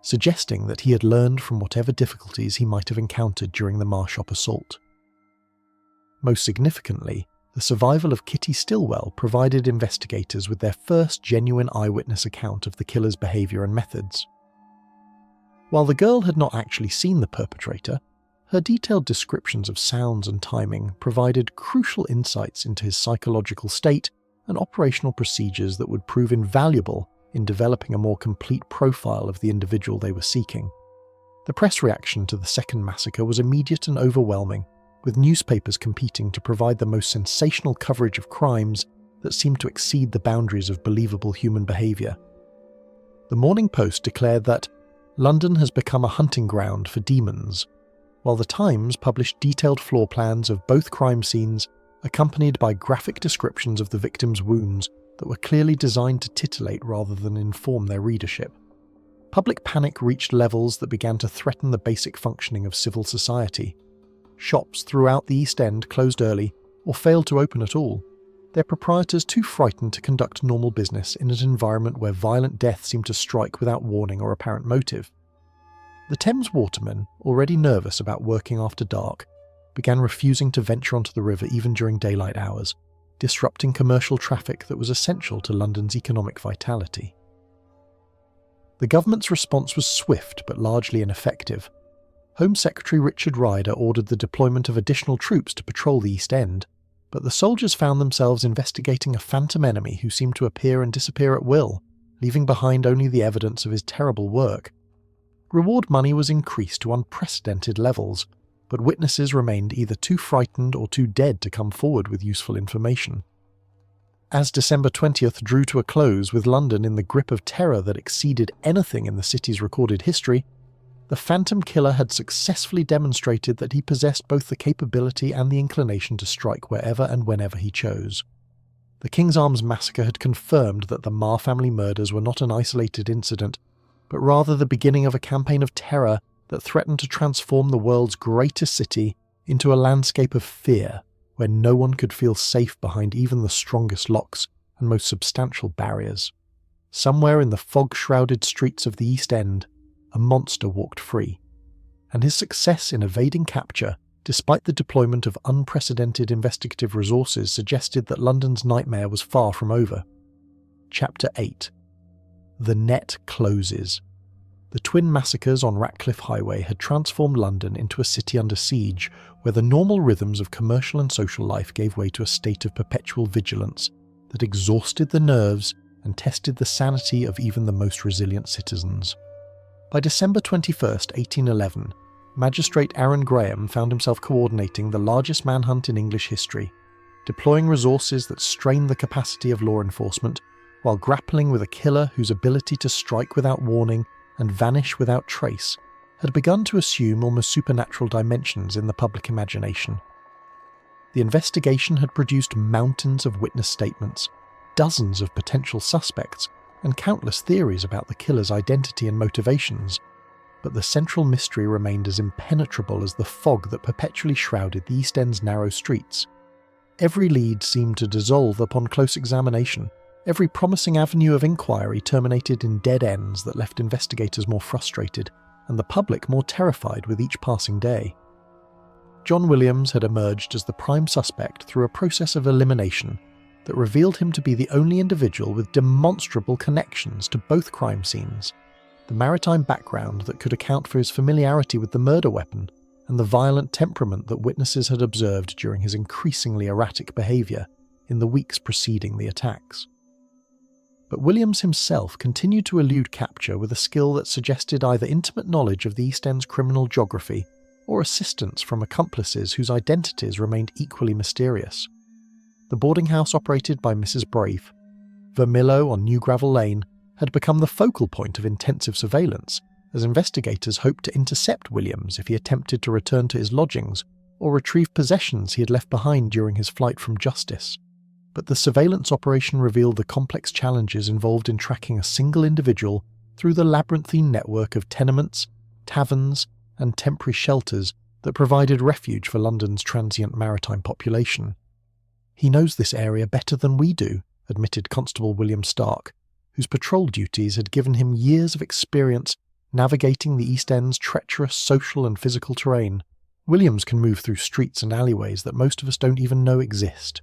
suggesting that he had learned from whatever difficulties he might have encountered during the Marshop assault. Most significantly, the survival of Kitty Stillwell provided investigators with their first genuine eyewitness account of the killer's behaviour and methods. While the girl had not actually seen the perpetrator, her detailed descriptions of sounds and timing provided crucial insights into his psychological state and operational procedures that would prove invaluable in developing a more complete profile of the individual they were seeking. The press reaction to the second massacre was immediate and overwhelming, with newspapers competing to provide the most sensational coverage of crimes that seemed to exceed the boundaries of believable human behaviour. The Morning Post declared that London has become a hunting ground for demons, while the Times published detailed floor plans of both crime scenes accompanied by graphic descriptions of the victims' wounds that were clearly designed to titillate rather than inform their readership. Public panic reached levels that began to threaten the basic functioning of civil society. Shops throughout the East End closed early or failed to open at all, their proprietors too frightened to conduct normal business in an environment where violent death seemed to strike without warning or apparent motive. The Thames watermen, already nervous about working after dark, began refusing to venture onto the river even during daylight hours, disrupting commercial traffic that was essential to London's economic vitality. The government's response was swift but largely ineffective. Home Secretary Richard Ryder ordered the deployment of additional troops to patrol the East End, but the soldiers found themselves investigating a phantom enemy who seemed to appear and disappear at will, leaving behind only the evidence of his terrible work. Reward money was increased to unprecedented levels, but witnesses remained either too frightened or too dead to come forward with useful information. As December 20th drew to a close with London in the grip of terror that exceeded anything in the city's recorded history, the Phantom Killer had successfully demonstrated that he possessed both the capability and the inclination to strike wherever and whenever he chose. The King's Arms massacre had confirmed that the Marr family murders were not an isolated incident, but rather the beginning of a campaign of terror that threatened to transform the world's greatest city into a landscape of fear, where no one could feel safe behind even the strongest locks and most substantial barriers. Somewhere in the fog-shrouded streets of the East End, a monster walked free, and his success in evading capture, despite the deployment of unprecedented investigative resources, suggested that London's nightmare was far from over. Chapter 8. The Net Closes. The twin massacres on Ratcliffe Highway had transformed London into a city under siege, where the normal rhythms of commercial and social life gave way to a state of perpetual vigilance that exhausted the nerves and tested the sanity of even the most resilient citizens. By December 21, 1811, Magistrate Aaron Graham found himself coordinating the largest manhunt in English history, deploying resources that strained the capacity of law enforcement while grappling with a killer whose ability to strike without warning and vanish without trace had begun to assume almost supernatural dimensions in the public imagination. The investigation had produced mountains of witness statements, dozens of potential suspects, and countless theories about the killer's identity and motivations, but the central mystery remained as impenetrable as the fog that perpetually shrouded the East End's narrow streets. Every lead seemed to dissolve upon close examination. Every promising avenue of inquiry terminated in dead ends that left investigators more frustrated and the public more terrified with each passing day. John Williams had emerged as the prime suspect through a process of elimination that revealed him to be the only individual with demonstrable connections to both crime scenes, the maritime background that could account for his familiarity with the murder weapon, and the violent temperament that witnesses had observed during his increasingly erratic behaviour in the weeks preceding the attacks. But Williams himself continued to elude capture with a skill that suggested either intimate knowledge of the East End's criminal geography or assistance from accomplices whose identities remained equally mysterious. The boarding house operated by Mrs. Brave, Vermillo on New Gravel Lane, had become the focal point of intensive surveillance, as investigators hoped to intercept Williams if he attempted to return to his lodgings or retrieve possessions he had left behind during his flight from justice. But the surveillance operation revealed the complex challenges involved in tracking a single individual through the labyrinthine network of tenements, taverns, and temporary shelters that provided refuge for London's transient maritime population. "He knows this area better than we do," admitted Constable William Stark, whose patrol duties had given him years of experience navigating the East End's treacherous social and physical terrain. "Williams can move through streets and alleyways that most of us don't even know exist.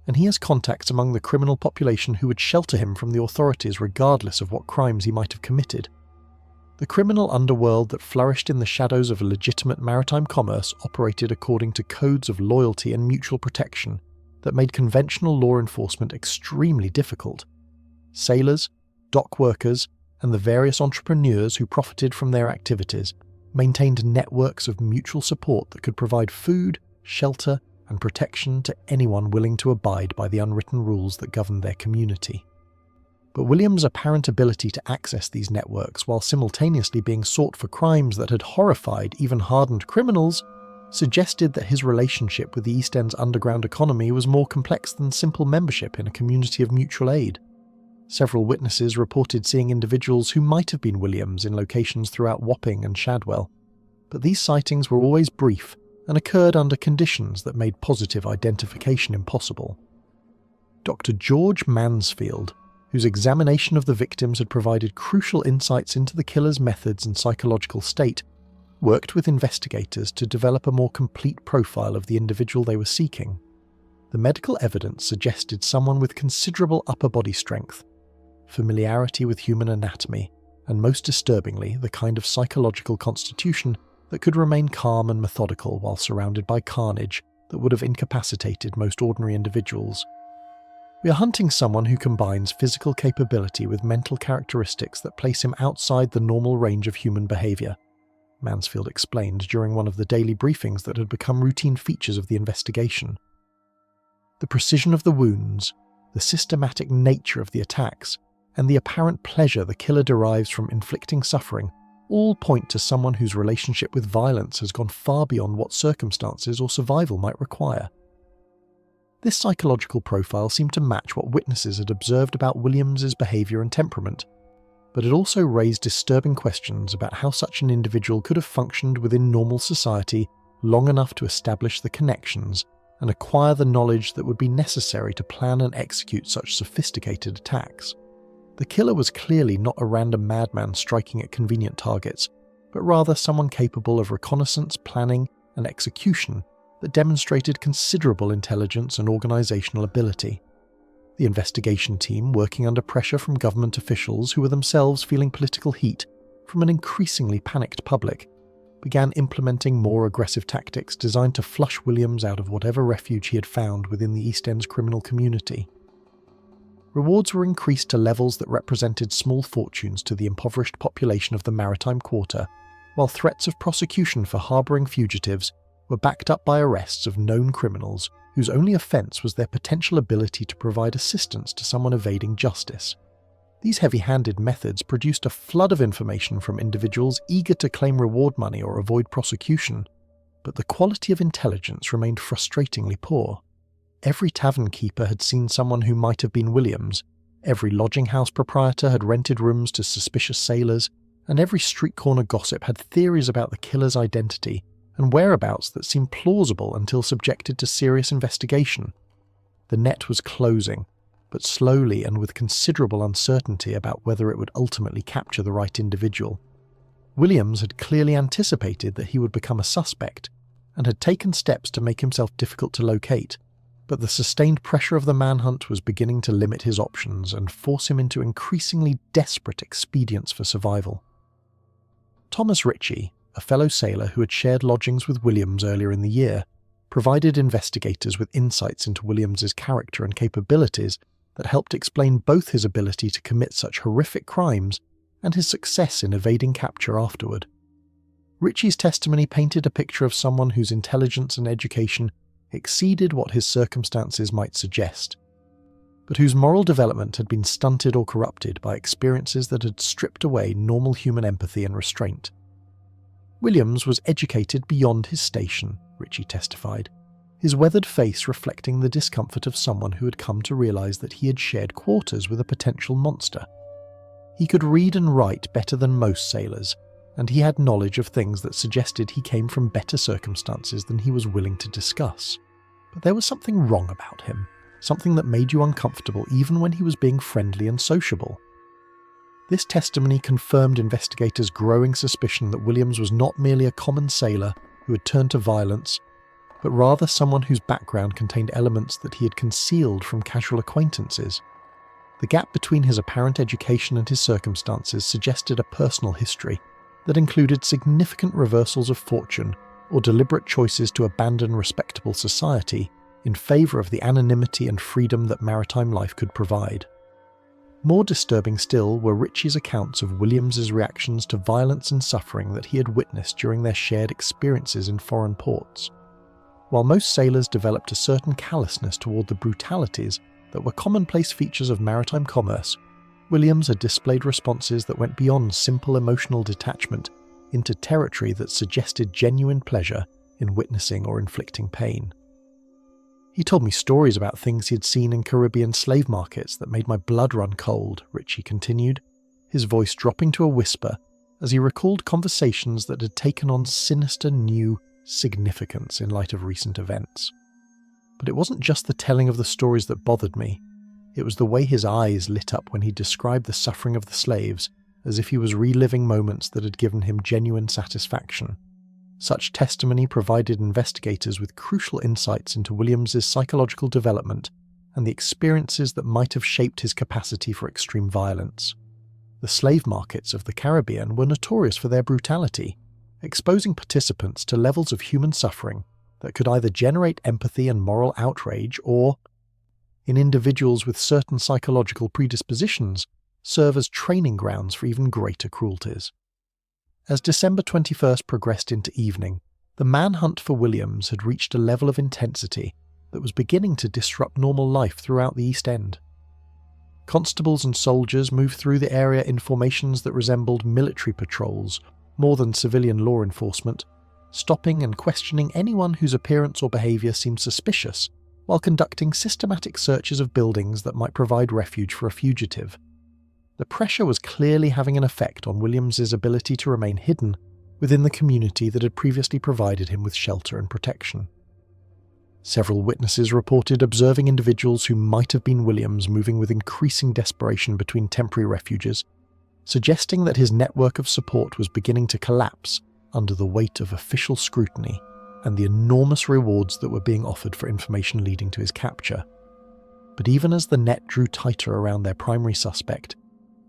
And he has contacts among the criminal population who would shelter him from the authorities regardless of what crimes he might have committed." The criminal underworld that flourished in the shadows of a legitimate maritime commerce operated according to codes of loyalty and mutual protection that made conventional law enforcement extremely difficult. Sailors, dock workers, and the various entrepreneurs who profited from their activities maintained networks of mutual support that could provide food, shelter, and protection to anyone willing to abide by the unwritten rules that governed their community. But Williams' apparent ability to access these networks while simultaneously being sought for crimes that had horrified even hardened criminals suggested that his relationship with the East End's underground economy was more complex than simple membership in a community of mutual aid. Several witnesses reported seeing individuals who might have been Williams in locations throughout Wapping and Shadwell, but these sightings were always brief and occurred under conditions that made positive identification impossible. Dr. George Mansfield, whose examination of the victims had provided crucial insights into the killer's methods and psychological state, worked with investigators to develop a more complete profile of the individual they were seeking. The medical evidence suggested someone with considerable upper body strength, familiarity with human anatomy, and most disturbingly, the kind of psychological constitution that could remain calm and methodical while surrounded by carnage that would have incapacitated most ordinary individuals. "We are hunting someone who combines physical capability with mental characteristics that place him outside the normal range of human behaviour," Mansfield explained during one of the daily briefings that had become routine features of the investigation. "The precision of the wounds, the systematic nature of the attacks, and the apparent pleasure the killer derives from inflicting suffering all point to someone whose relationship with violence has gone far beyond what circumstances or survival might require." This psychological profile seemed to match what witnesses had observed about Williams's behaviour and temperament, but it also raised disturbing questions about how such an individual could have functioned within normal society long enough to establish the connections and acquire the knowledge that would be necessary to plan and execute such sophisticated attacks. The killer was clearly not a random madman striking at convenient targets, but rather someone capable of reconnaissance, planning, and execution that demonstrated considerable intelligence and organisational ability. The investigation team, working under pressure from government officials who were themselves feeling political heat from an increasingly panicked public, began implementing more aggressive tactics designed to flush Williams out of whatever refuge he had found within the East End's criminal community. Rewards were increased to levels that represented small fortunes to the impoverished population of the maritime quarter, while threats of prosecution for harbouring fugitives were backed up by arrests of known criminals whose only offence was their potential ability to provide assistance to someone evading justice. These heavy-handed methods produced a flood of information from individuals eager to claim reward money or avoid prosecution, but the quality of intelligence remained frustratingly poor. Every tavern keeper had seen someone who might have been Williams, Every lodging house proprietor had rented rooms to suspicious sailors, and every street corner gossip had theories about the killer's identity and whereabouts that seemed plausible until subjected to serious investigation. The net was closing, but slowly and with considerable uncertainty about whether it would ultimately capture the right individual. Williams had clearly anticipated that he would become a suspect and had taken steps to make himself difficult to locate, but the sustained pressure of the manhunt was beginning to limit his options and force him into increasingly desperate expedients for survival. Thomas Ritchie, a fellow sailor who had shared lodgings with Williams earlier in the year, provided investigators with insights into Williams's character and capabilities that helped explain both his ability to commit such horrific crimes and his success in evading capture afterward. Ritchie's testimony painted a picture of someone whose intelligence and education exceeded what his circumstances might suggest, but whose moral development had been stunted or corrupted by experiences that had stripped away normal human empathy and restraint. Williams was educated beyond his station, Ritchie testified, his weathered face reflecting the discomfort of someone who had come to realize that he had shared quarters with a potential monster. He could read and write better than most sailors, and he had knowledge of things that suggested he came from better circumstances than he was willing to discuss. But there was something wrong about him, something that made you uncomfortable even when he was being friendly and sociable. This testimony confirmed investigators' growing suspicion that Williams was not merely a common sailor who had turned to violence, but rather someone whose background contained elements that he had concealed from casual acquaintances. The gap between his apparent education and his circumstances suggested a personal history that included significant reversals of fortune or deliberate choices to abandon respectable society in favour of the anonymity and freedom that maritime life could provide. More disturbing still were Ritchie's accounts of Williams's reactions to violence and suffering that he had witnessed during their shared experiences in foreign ports. While most sailors developed a certain callousness toward the brutalities that were commonplace features of maritime commerce, Williams had displayed responses that went beyond simple emotional detachment into territory that suggested genuine pleasure in witnessing or inflicting pain. He told me stories about things he had seen in Caribbean slave markets that made my blood run cold, Ritchie continued, his voice dropping to a whisper as he recalled conversations that had taken on sinister new significance in light of recent events. But it wasn't just the telling of the stories that bothered me. It was the way his eyes lit up when he described the suffering of the slaves as if he was reliving moments that had given him genuine satisfaction. Such testimony provided investigators with crucial insights into Williams's psychological development and the experiences that might have shaped his capacity for extreme violence. The slave markets of the Caribbean were notorious for their brutality, exposing participants to levels of human suffering that could either generate empathy and moral outrage or, in individuals with certain psychological predispositions, serve as training grounds for even greater cruelties. As December 21st progressed into evening, the manhunt for Williams had reached a level of intensity that was beginning to disrupt normal life throughout the East End. Constables and soldiers moved through the area in formations that resembled military patrols more than civilian law enforcement, stopping and questioning anyone whose appearance or behaviour seemed suspicious, while conducting systematic searches of buildings that might provide refuge for a fugitive. The pressure was clearly having an effect on Williams's ability to remain hidden within the community that had previously provided him with shelter and protection. Several witnesses reported observing individuals who might have been Williams moving with increasing desperation between temporary refuges, suggesting that his network of support was beginning to collapse under the weight of official scrutiny and the enormous rewards that were being offered for information leading to his capture. But even as the net drew tighter around their primary suspect,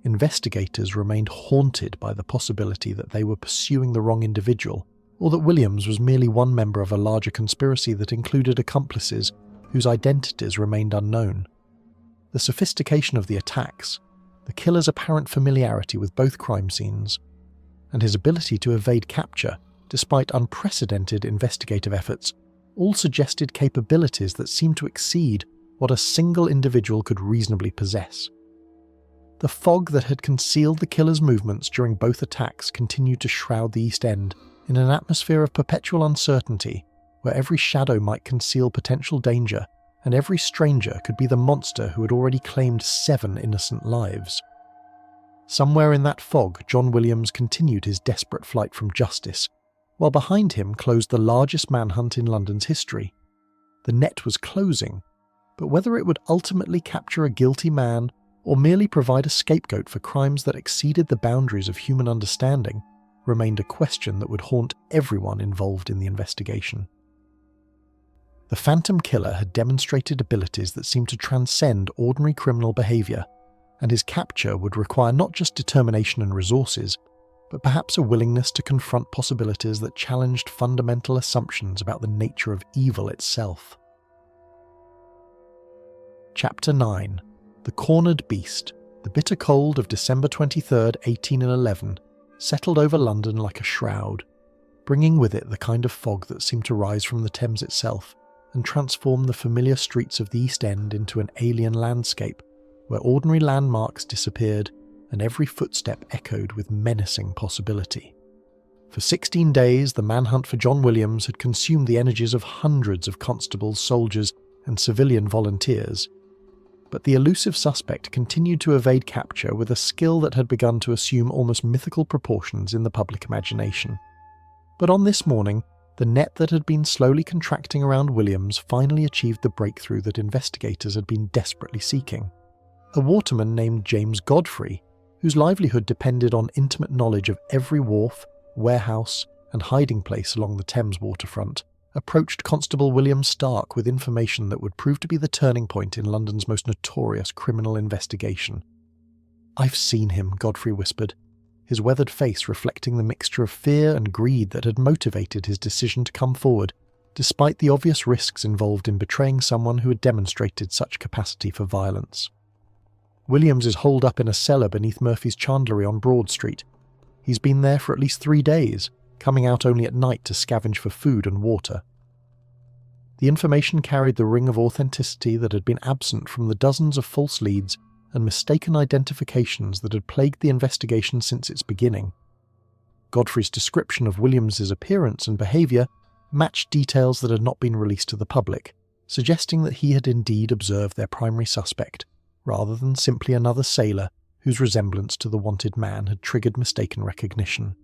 investigators remained haunted by the possibility that they were pursuing the wrong individual, or that Williams was merely one member of a larger conspiracy that included accomplices whose identities remained unknown. The sophistication of the attacks, the killer's apparent familiarity with both crime scenes, and his ability to evade capture despite unprecedented investigative efforts all suggested capabilities that seemed to exceed what a single individual could reasonably possess. The fog that had concealed the killer's movements during both attacks continued to shroud the East End in an atmosphere of perpetual uncertainty, where every shadow might conceal potential danger and every stranger could be the monster who had already claimed 7 innocent lives. Somewhere in that fog, John Williams continued his desperate flight from justice, while behind him closed the largest manhunt in London's history. The net was closing, but whether it would ultimately capture a guilty man or merely provide a scapegoat for crimes that exceeded the boundaries of human understanding remained a question that would haunt everyone involved in the investigation. The Phantom Killer had demonstrated abilities that seemed to transcend ordinary criminal behaviour, and his capture would require not just determination and resources, but perhaps a willingness to confront possibilities that challenged fundamental assumptions about the nature of evil itself. Chapter 9. The Cornered Beast. The bitter cold of December 23rd, 1811, settled over London like a shroud, bringing with it the kind of fog that seemed to rise from the Thames itself and transform the familiar streets of the East End into an alien landscape where ordinary landmarks disappeared and every footstep echoed with menacing possibility. For 16 days, the manhunt for John Williams had consumed the energies of hundreds of constables, soldiers, and civilian volunteers. But the elusive suspect continued to evade capture with a skill that had begun to assume almost mythical proportions in the public imagination. But on this morning, the net that had been slowly contracting around Williams finally achieved the breakthrough that investigators had been desperately seeking. A waterman named James Godfrey, whose livelihood depended on intimate knowledge of every wharf, warehouse, and hiding place along the Thames waterfront, approached Constable William Stark with information that would prove to be the turning point in London's most notorious criminal investigation. "I've seen him," Godfrey whispered, his weathered face reflecting the mixture of fear and greed that had motivated his decision to come forward, despite the obvious risks involved in betraying someone who had demonstrated such capacity for violence. "Williams is holed up in a cellar beneath Murphy's Chandlery on Broad Street. He's been there for at least 3 days, coming out only at night to scavenge for food and water." The information carried the ring of authenticity that had been absent from the dozens of false leads and mistaken identifications that had plagued the investigation since its beginning. Godfrey's description of Williams's appearance and behaviour matched details that had not been released to the public, suggesting that he had indeed observed their primary suspect, rather than simply another sailor whose resemblance to the wanted man had triggered mistaken recognition.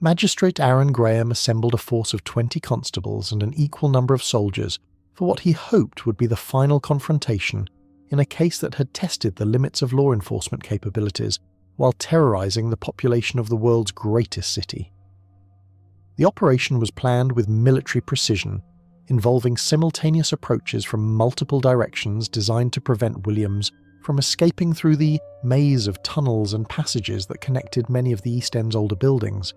Magistrate Aaron Graham assembled a force of 20 constables and an equal number of soldiers for what he hoped would be the final confrontation in a case that had tested the limits of law enforcement capabilities while terrorizing the population of the world's greatest city. The operation was planned with military precision, involving simultaneous approaches from multiple directions designed to prevent Williams from escaping through the maze of tunnels and passages that connected many of the East End's older buildings.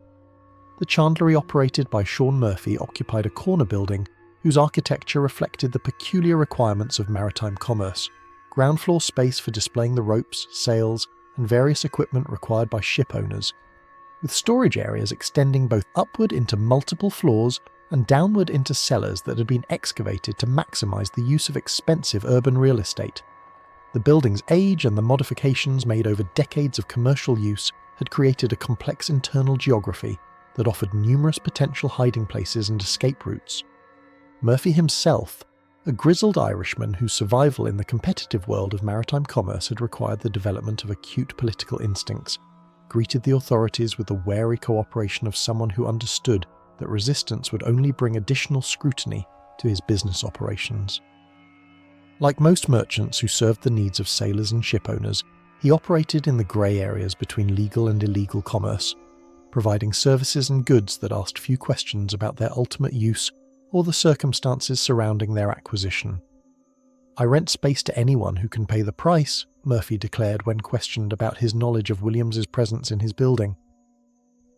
The chandlery operated by Sean Murphy occupied a corner building whose architecture reflected the peculiar requirements of maritime commerce, ground floor space for displaying the ropes, sails, and various equipment required by ship owners, with storage areas extending both upward into multiple floors and downward into cellars that had been excavated to maximize the use of expensive urban real estate. The building's age and the modifications made over decades of commercial use had created a complex internal geography that offered numerous potential hiding places and escape routes. Murphy himself, a grizzled Irishman whose survival in the competitive world of maritime commerce had required the development of acute political instincts, greeted the authorities with the wary cooperation of someone who understood that resistance would only bring additional scrutiny to his business operations. Like most merchants who served the needs of sailors and ship owners, he operated in the grey areas between legal and illegal commerce, providing services and goods that asked few questions about their ultimate use or the circumstances surrounding their acquisition. "I rent space to anyone who can pay the price," Murphy declared when questioned about his knowledge of Williams's presence in his building.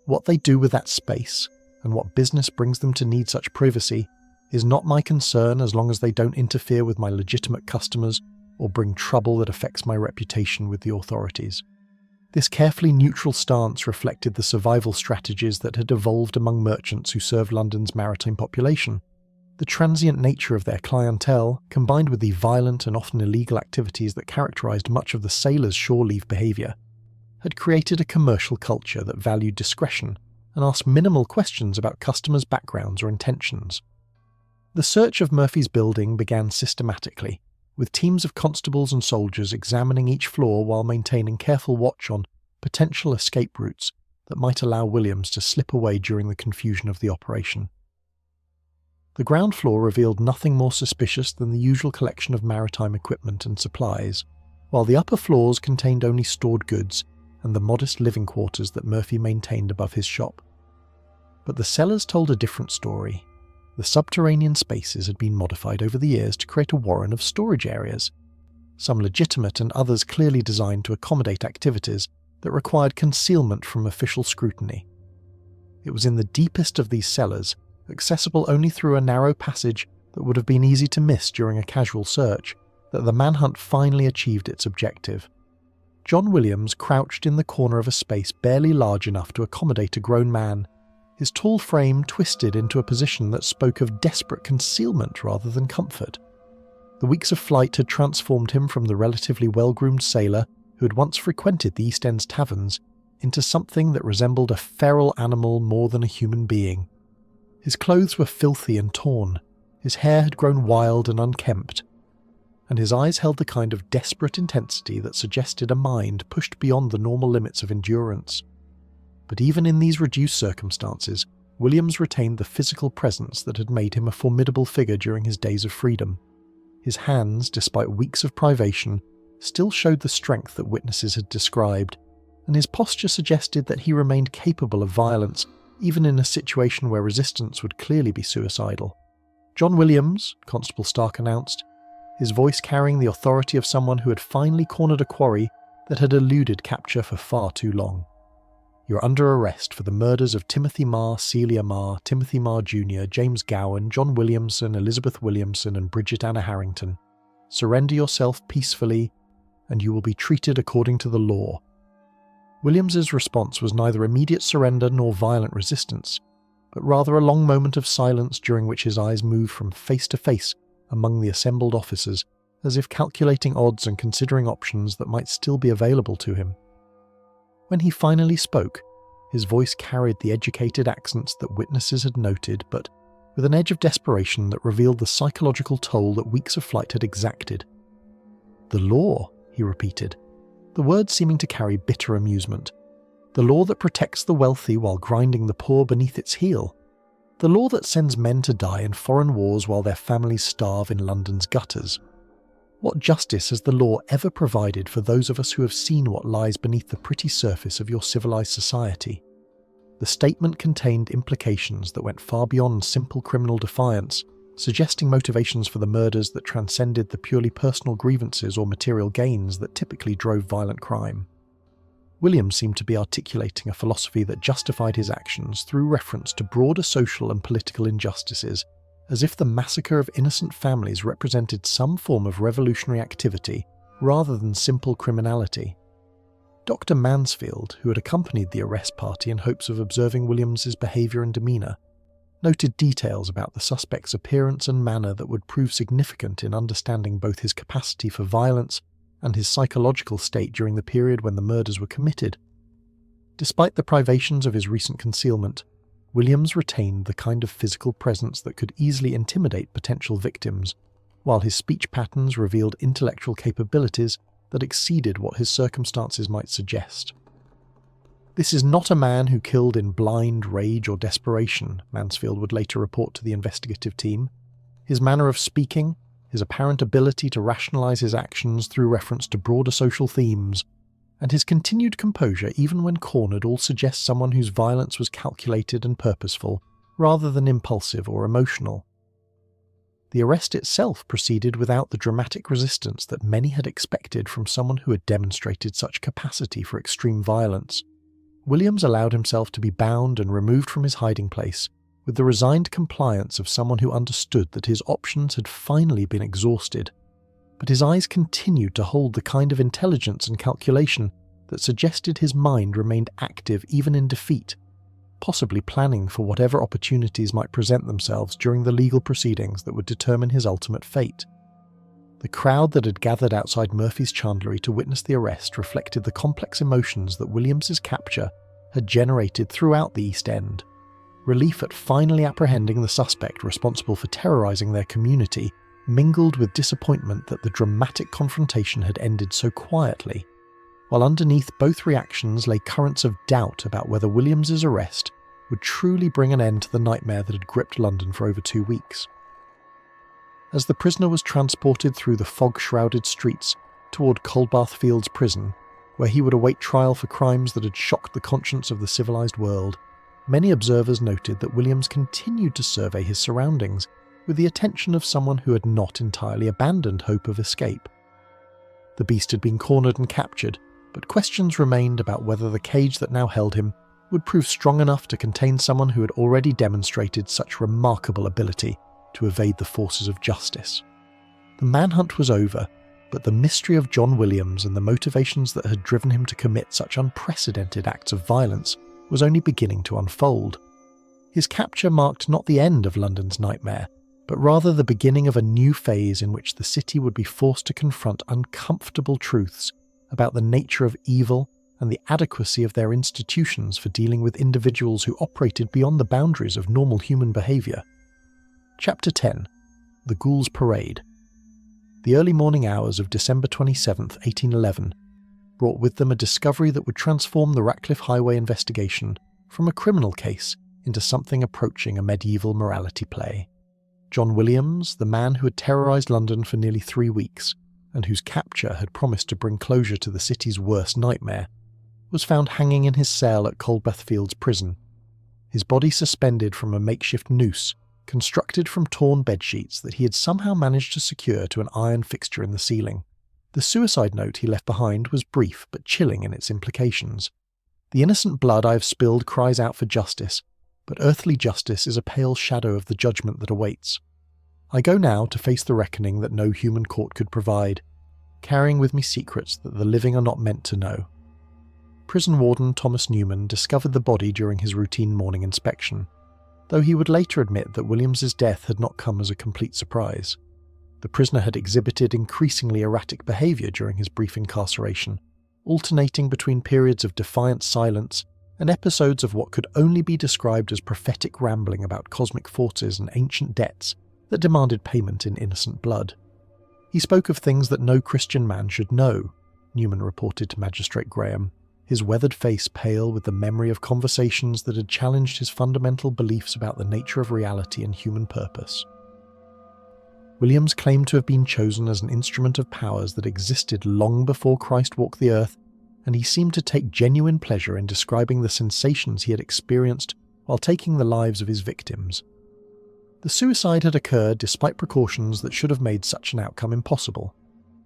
"What they do with that space, and what business brings them to need such privacy, is not my concern as long as they don't interfere with my legitimate customers or bring trouble that affects my reputation with the authorities." This carefully neutral stance reflected the survival strategies that had evolved among merchants who served London's maritime population. The transient nature of their clientele, combined with the violent and often illegal activities that characterized much of the sailors' shore leave behavior, had created a commercial culture that valued discretion and asked minimal questions about customers' backgrounds or intentions. The search of Murphy's building began systematically, with teams of constables and soldiers examining each floor while maintaining careful watch on potential escape routes that might allow Williams to slip away during the confusion of the operation. The ground floor revealed nothing more suspicious than the usual collection of maritime equipment and supplies, while the upper floors contained only stored goods and the modest living quarters that Murphy maintained above his shop. But the cellars told a different story. The subterranean spaces had been modified over the years to create a warren of storage areas, some legitimate and others clearly designed to accommodate activities that required concealment from official scrutiny. It was in the deepest of these cellars, accessible only through a narrow passage that would have been easy to miss during a casual search, that the manhunt finally achieved its objective. John Williams crouched in the corner of a space barely large enough to accommodate a grown man, his tall frame twisted into a position that spoke of desperate concealment rather than comfort. The weeks of flight had transformed him from the relatively well-groomed sailor who had once frequented the East End's taverns into something that resembled a feral animal more than a human being. His clothes were filthy and torn, his hair had grown wild and unkempt, and his eyes held the kind of desperate intensity that suggested a mind pushed beyond the normal limits of endurance. But even in these reduced circumstances, Williams retained the physical presence that had made him a formidable figure during his days of freedom. His hands, despite weeks of privation, still showed the strength that witnesses had described, and his posture suggested that he remained capable of violence, even in a situation where resistance would clearly be suicidal. "John Williams," Constable Stark announced, his voice carrying the authority of someone who had finally cornered a quarry that had eluded capture for far too long. "You're under arrest for the murders of Timothy Marr, Celia Marr, Timothy Marr Jr., James Gowan, John Williamson, Elizabeth Williamson, and Bridget Anna Harrington. Surrender yourself peacefully, and you will be treated according to the law." Williams's response was neither immediate surrender nor violent resistance, but rather a long moment of silence during which his eyes moved from face to face among the assembled officers, as if calculating odds and considering options that might still be available to him. When he finally spoke, his voice carried the educated accents that witnesses had noted, but with an edge of desperation that revealed the psychological toll that weeks of flight had exacted. "The law," he repeated, the words seeming to carry bitter amusement. "The law that protects the wealthy while grinding the poor beneath its heel. The law that sends men to die in foreign wars while their families starve in London's gutters. What justice has the law ever provided for those of us who have seen what lies beneath the pretty surface of your civilized society?" The statement contained implications that went far beyond simple criminal defiance, suggesting motivations for the murders that transcended the purely personal grievances or material gains that typically drove violent crime. Williams seemed to be articulating a philosophy that justified his actions through reference to broader social and political injustices, as if the massacre of innocent families represented some form of revolutionary activity rather than simple criminality. Dr. Mansfield, who had accompanied the arrest party in hopes of observing Williams's behaviour and demeanour, noted details about the suspect's appearance and manner that would prove significant in understanding both his capacity for violence and his psychological state during the period when the murders were committed. Despite the privations of his recent concealment, Williams retained the kind of physical presence that could easily intimidate potential victims, while his speech patterns revealed intellectual capabilities that exceeded what his circumstances might suggest. "This is not a man who killed in blind rage or desperation," Mansfield would later report to the investigative team. His manner of speaking, his apparent ability to rationalize his actions through reference to broader social themes, and his continued composure even when cornered all suggest someone whose violence was calculated and purposeful, rather than impulsive or emotional. The arrest itself proceeded without the dramatic resistance that many had expected from someone who had demonstrated such capacity for extreme violence. Williams allowed himself to be bound and removed from his hiding place, with the resigned compliance of someone who understood that his options had finally been exhausted. But his eyes continued to hold the kind of intelligence and calculation that suggested his mind remained active even in defeat, possibly planning for whatever opportunities might present themselves during the legal proceedings that would determine his ultimate fate. The crowd that had gathered outside Murphy's chandlery to witness the arrest reflected the complex emotions that Williams's capture had generated throughout the East End. relief at finally apprehending the suspect responsible for terrorizing their community mingled with disappointment that the dramatic confrontation had ended so quietly, while underneath both reactions lay currents of doubt about whether Williams's arrest would truly bring an end to the nightmare that had gripped London for over 2 weeks. As the prisoner was transported through the fog-shrouded streets toward Coldbath Fields Prison, where he would await trial for crimes that had shocked the conscience of the civilized world, many observers noted that Williams continued to survey his surroundings with the attention of someone who had not entirely abandoned hope of escape. The beast had been cornered and captured, but questions remained about whether the cage that now held him would prove strong enough to contain someone who had already demonstrated such remarkable ability to evade the forces of justice. The manhunt was over, but the mystery of John Williams and the motivations that had driven him to commit such unprecedented acts of violence was only beginning to unfold. His capture marked not the end of London's nightmare, but rather the beginning of a new phase in which the city would be forced to confront uncomfortable truths about the nature of evil and the adequacy of their institutions for dealing with individuals who operated beyond the boundaries of normal human behaviour. Chapter 10. The Ghouls' Parade. The early morning hours of December 27, 1811, brought with them a discovery that would transform the Ratcliffe Highway investigation from a criminal case into something approaching a medieval morality play. John Williams, the man who had terrorised London for nearly 3 weeks, and whose capture had promised to bring closure to the city's worst nightmare, was found hanging in his cell at Coldbath Fields Prison, his body suspended from a makeshift noose constructed from torn bedsheets that he had somehow managed to secure to an iron fixture in the ceiling. The suicide note he left behind was brief but chilling in its implications. "The innocent blood I have spilled cries out for justice, but earthly justice is a pale shadow of the judgment that awaits. I go now to face the reckoning that no human court could provide, carrying with me secrets that the living are not meant to know." Prison warden Thomas Newman discovered the body during his routine morning inspection, though he would later admit that Williams's death had not come as a complete surprise. The prisoner had exhibited increasingly erratic behaviour during his brief incarceration, alternating between periods of defiant silence and episodes of what could only be described as prophetic rambling about cosmic forces and ancient debts that demanded payment in innocent blood. "He spoke of things that no Christian man should know," Newman reported to Magistrate Graham, his weathered face pale with the memory of conversations that had challenged his fundamental beliefs about the nature of reality and human purpose. Williams claimed to have been chosen as an instrument of powers that existed long before Christ walked the earth, and he seemed to take genuine pleasure in describing the sensations he had experienced while taking the lives of his victims. The suicide had occurred despite precautions that should have made such an outcome impossible.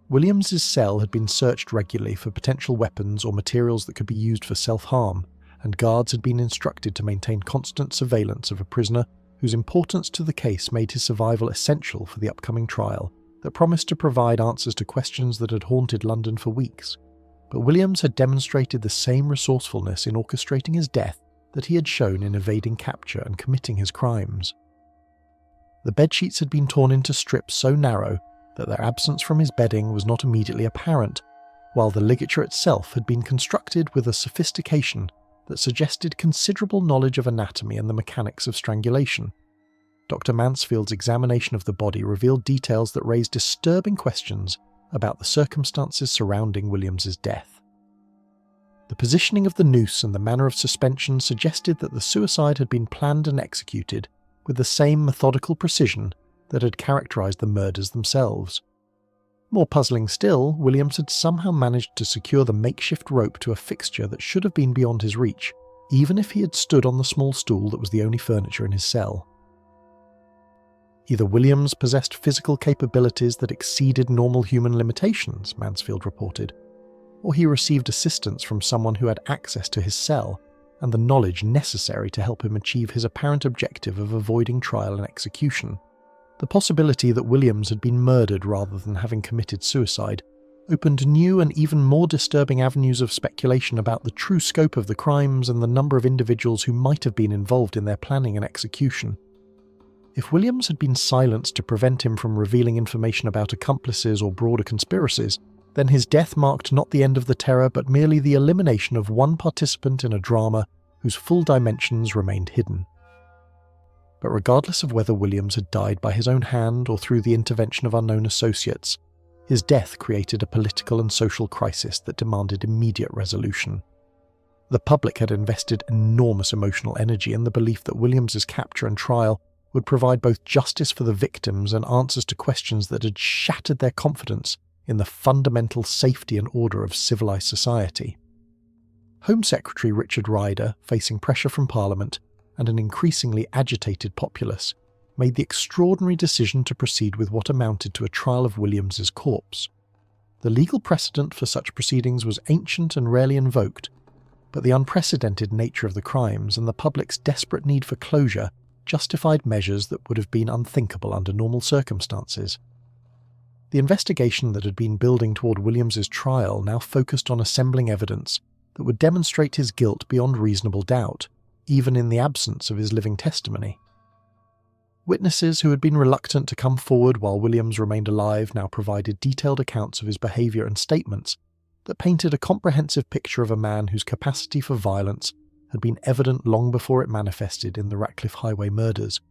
Williams's cell had been searched regularly for potential weapons or materials that could be used for self-harm, and guards had been instructed to maintain constant surveillance of a prisoner whose importance to the case made his survival essential for the upcoming trial that promised to provide answers to questions that had haunted London for weeks. But Williams had demonstrated the same resourcefulness in orchestrating his death that he had shown in evading capture and committing his crimes. The bedsheets had been torn into strips so narrow that their absence from his bedding was not immediately apparent, while the ligature itself had been constructed with a sophistication that suggested considerable knowledge of anatomy and the mechanics of strangulation. Dr. Mansfield's examination of the body revealed details that raised disturbing questions about the circumstances surrounding Williams's death. The positioning of the noose and the manner of suspension suggested that the suicide had been planned and executed with the same methodical precision that had characterised the murders themselves. More puzzling still, Williams had somehow managed to secure the makeshift rope to a fixture that should have been beyond his reach, even if he had stood on the small stool that was the only furniture in his cell. Either Williams possessed physical capabilities that exceeded normal human limitations, Mansfield reported, or he received assistance from someone who had access to his cell and the knowledge necessary to help him achieve his apparent objective of avoiding trial and execution. The possibility that Williams had been murdered rather than having committed suicide opened new and even more disturbing avenues of speculation about the true scope of the crimes and the number of individuals who might have been involved in their planning and execution. If Williams had been silenced to prevent him from revealing information about accomplices or broader conspiracies, then his death marked not the end of the terror but merely the elimination of one participant in a drama whose full dimensions remained hidden. But regardless of whether Williams had died by his own hand or through the intervention of unknown associates, his death created a political and social crisis that demanded immediate resolution. The public had invested enormous emotional energy in the belief that Williams's capture and trial would provide both justice for the victims and answers to questions that had shattered their confidence in the fundamental safety and order of civilised society. Home Secretary Richard Ryder, facing pressure from Parliament and an increasingly agitated populace, made the extraordinary decision to proceed with what amounted to a trial of Williams's corpse. The legal precedent for such proceedings was ancient and rarely invoked, but the unprecedented nature of the crimes and the public's desperate need for closure justified measures that would have been unthinkable under normal circumstances. The investigation that had been building toward Williams's trial now focused on assembling evidence that would demonstrate his guilt beyond reasonable doubt, even in the absence of his living testimony. Witnesses who had been reluctant to come forward while Williams remained alive now provided detailed accounts of his behaviour and statements that painted a comprehensive picture of a man whose capacity for violence had been evident long before it manifested in the Ratcliffe Highway Murders.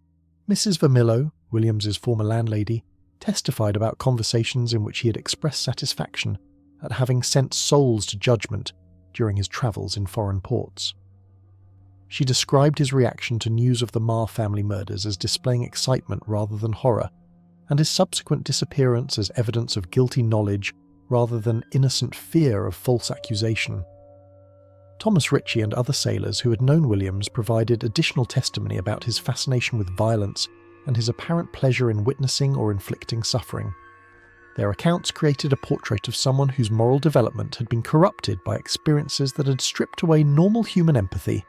Mrs. Vermillo, Williams's former landlady, testified about conversations in which he had expressed satisfaction at having sent souls to judgment during his travels in foreign ports. She described his reaction to news of the Marr family murders as displaying excitement rather than horror, and his subsequent disappearance as evidence of guilty knowledge rather than innocent fear of false accusation. Thomas Ritchie and other sailors who had known Williams provided additional testimony about his fascination with violence and his apparent pleasure in witnessing or inflicting suffering. Their accounts created a portrait of someone whose moral development had been corrupted by experiences that had stripped away normal human empathy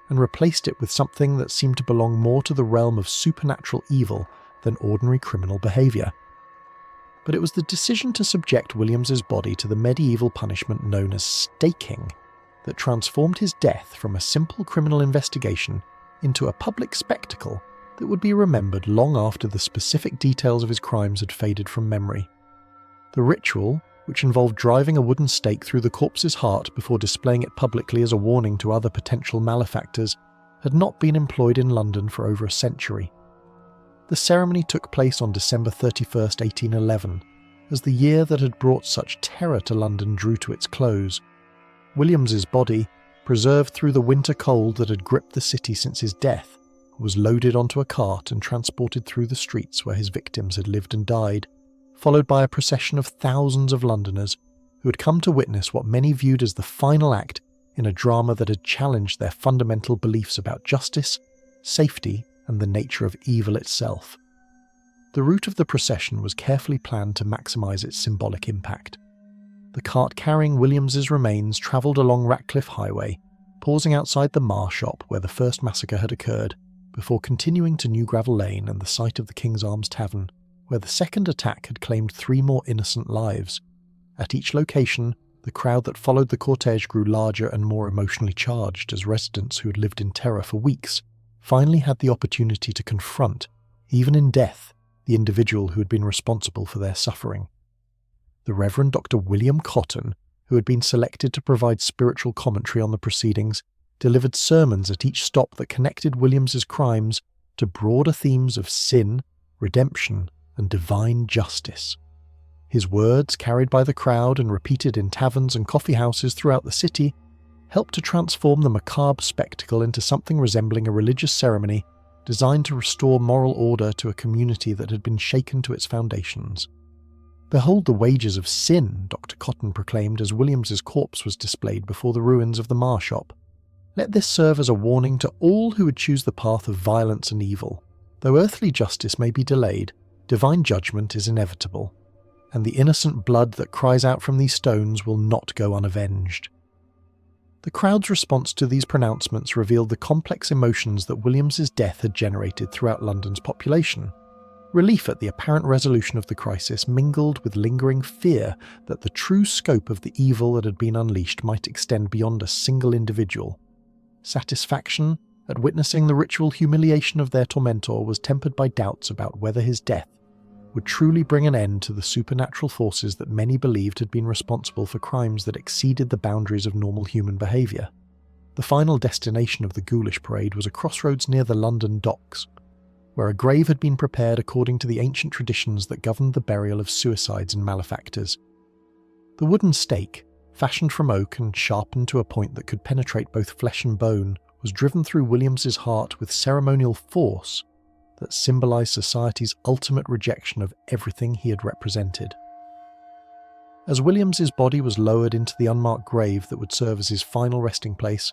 and replaced it with something that seemed to belong more to the realm of supernatural evil than ordinary criminal behaviour. But it was the decision to subject Williams's body to the medieval punishment known as staking that transformed his death from a simple criminal investigation into a public spectacle that would be remembered long after the specific details of his crimes had faded from memory. The ritual, which involved driving a wooden stake through the corpse's heart before displaying it publicly as a warning to other potential malefactors, had not been employed in London for over a century. The ceremony took place on December 31st, 1811, as the year that had brought such terror to London drew to its close. Williams's body, preserved through the winter cold that had gripped the city since his death, was loaded onto a cart and transported through the streets where his victims had lived and died, followed by a procession of thousands of Londoners who had come to witness what many viewed as the final act in a drama that had challenged their fundamental beliefs about justice, safety, and the nature of evil itself. The route of the procession was carefully planned to maximise its symbolic impact. The cart carrying Williams's remains travelled along Ratcliffe Highway, pausing outside the Marr shop where the first massacre had occurred, before continuing to New Gravel Lane and the site of the King's Arms Tavern, where the second attack had claimed 3 more innocent lives. At each location, the crowd that followed the cortege grew larger and more emotionally charged as residents who had lived in terror for weeks finally had the opportunity to confront, even in death, the individual who had been responsible for their suffering. The Reverend Dr. William Cotton, who had been selected to provide spiritual commentary on the proceedings, delivered sermons at each stop that connected Williams's crimes to broader themes of sin, redemption, and divine justice. His words, carried by the crowd and repeated in taverns and coffee houses throughout the city, helped to transform the macabre spectacle into something resembling a religious ceremony designed to restore moral order to a community that had been shaken to its foundations. "Behold the wages of sin," Dr. Cotton proclaimed as Williams's corpse was displayed before the ruins of the Marr shop. "Let this serve as a warning to all who would choose the path of violence and evil. Though earthly justice may be delayed, divine judgment is inevitable, and the innocent blood that cries out from these stones will not go unavenged." The crowd's response to these pronouncements revealed the complex emotions that Williams's death had generated throughout London's population. Relief at the apparent resolution of the crisis mingled with lingering fear that the true scope of the evil that had been unleashed might extend beyond a single individual. Satisfaction at witnessing the ritual humiliation of their tormentor was tempered by doubts about whether his death would truly bring an end to the supernatural forces that many believed had been responsible for crimes that exceeded the boundaries of normal human behaviour. The final destination of the ghoulish parade was a crossroads near the London docks. where a grave had been prepared according to the ancient traditions that governed the burial of suicides and malefactors. The wooden stake, fashioned from oak and sharpened to a point that could penetrate both flesh and bone, was driven through Williams's heart with ceremonial force that symbolised society's ultimate rejection of everything he had represented. As Williams's body was lowered into the unmarked grave that would serve as his final resting place,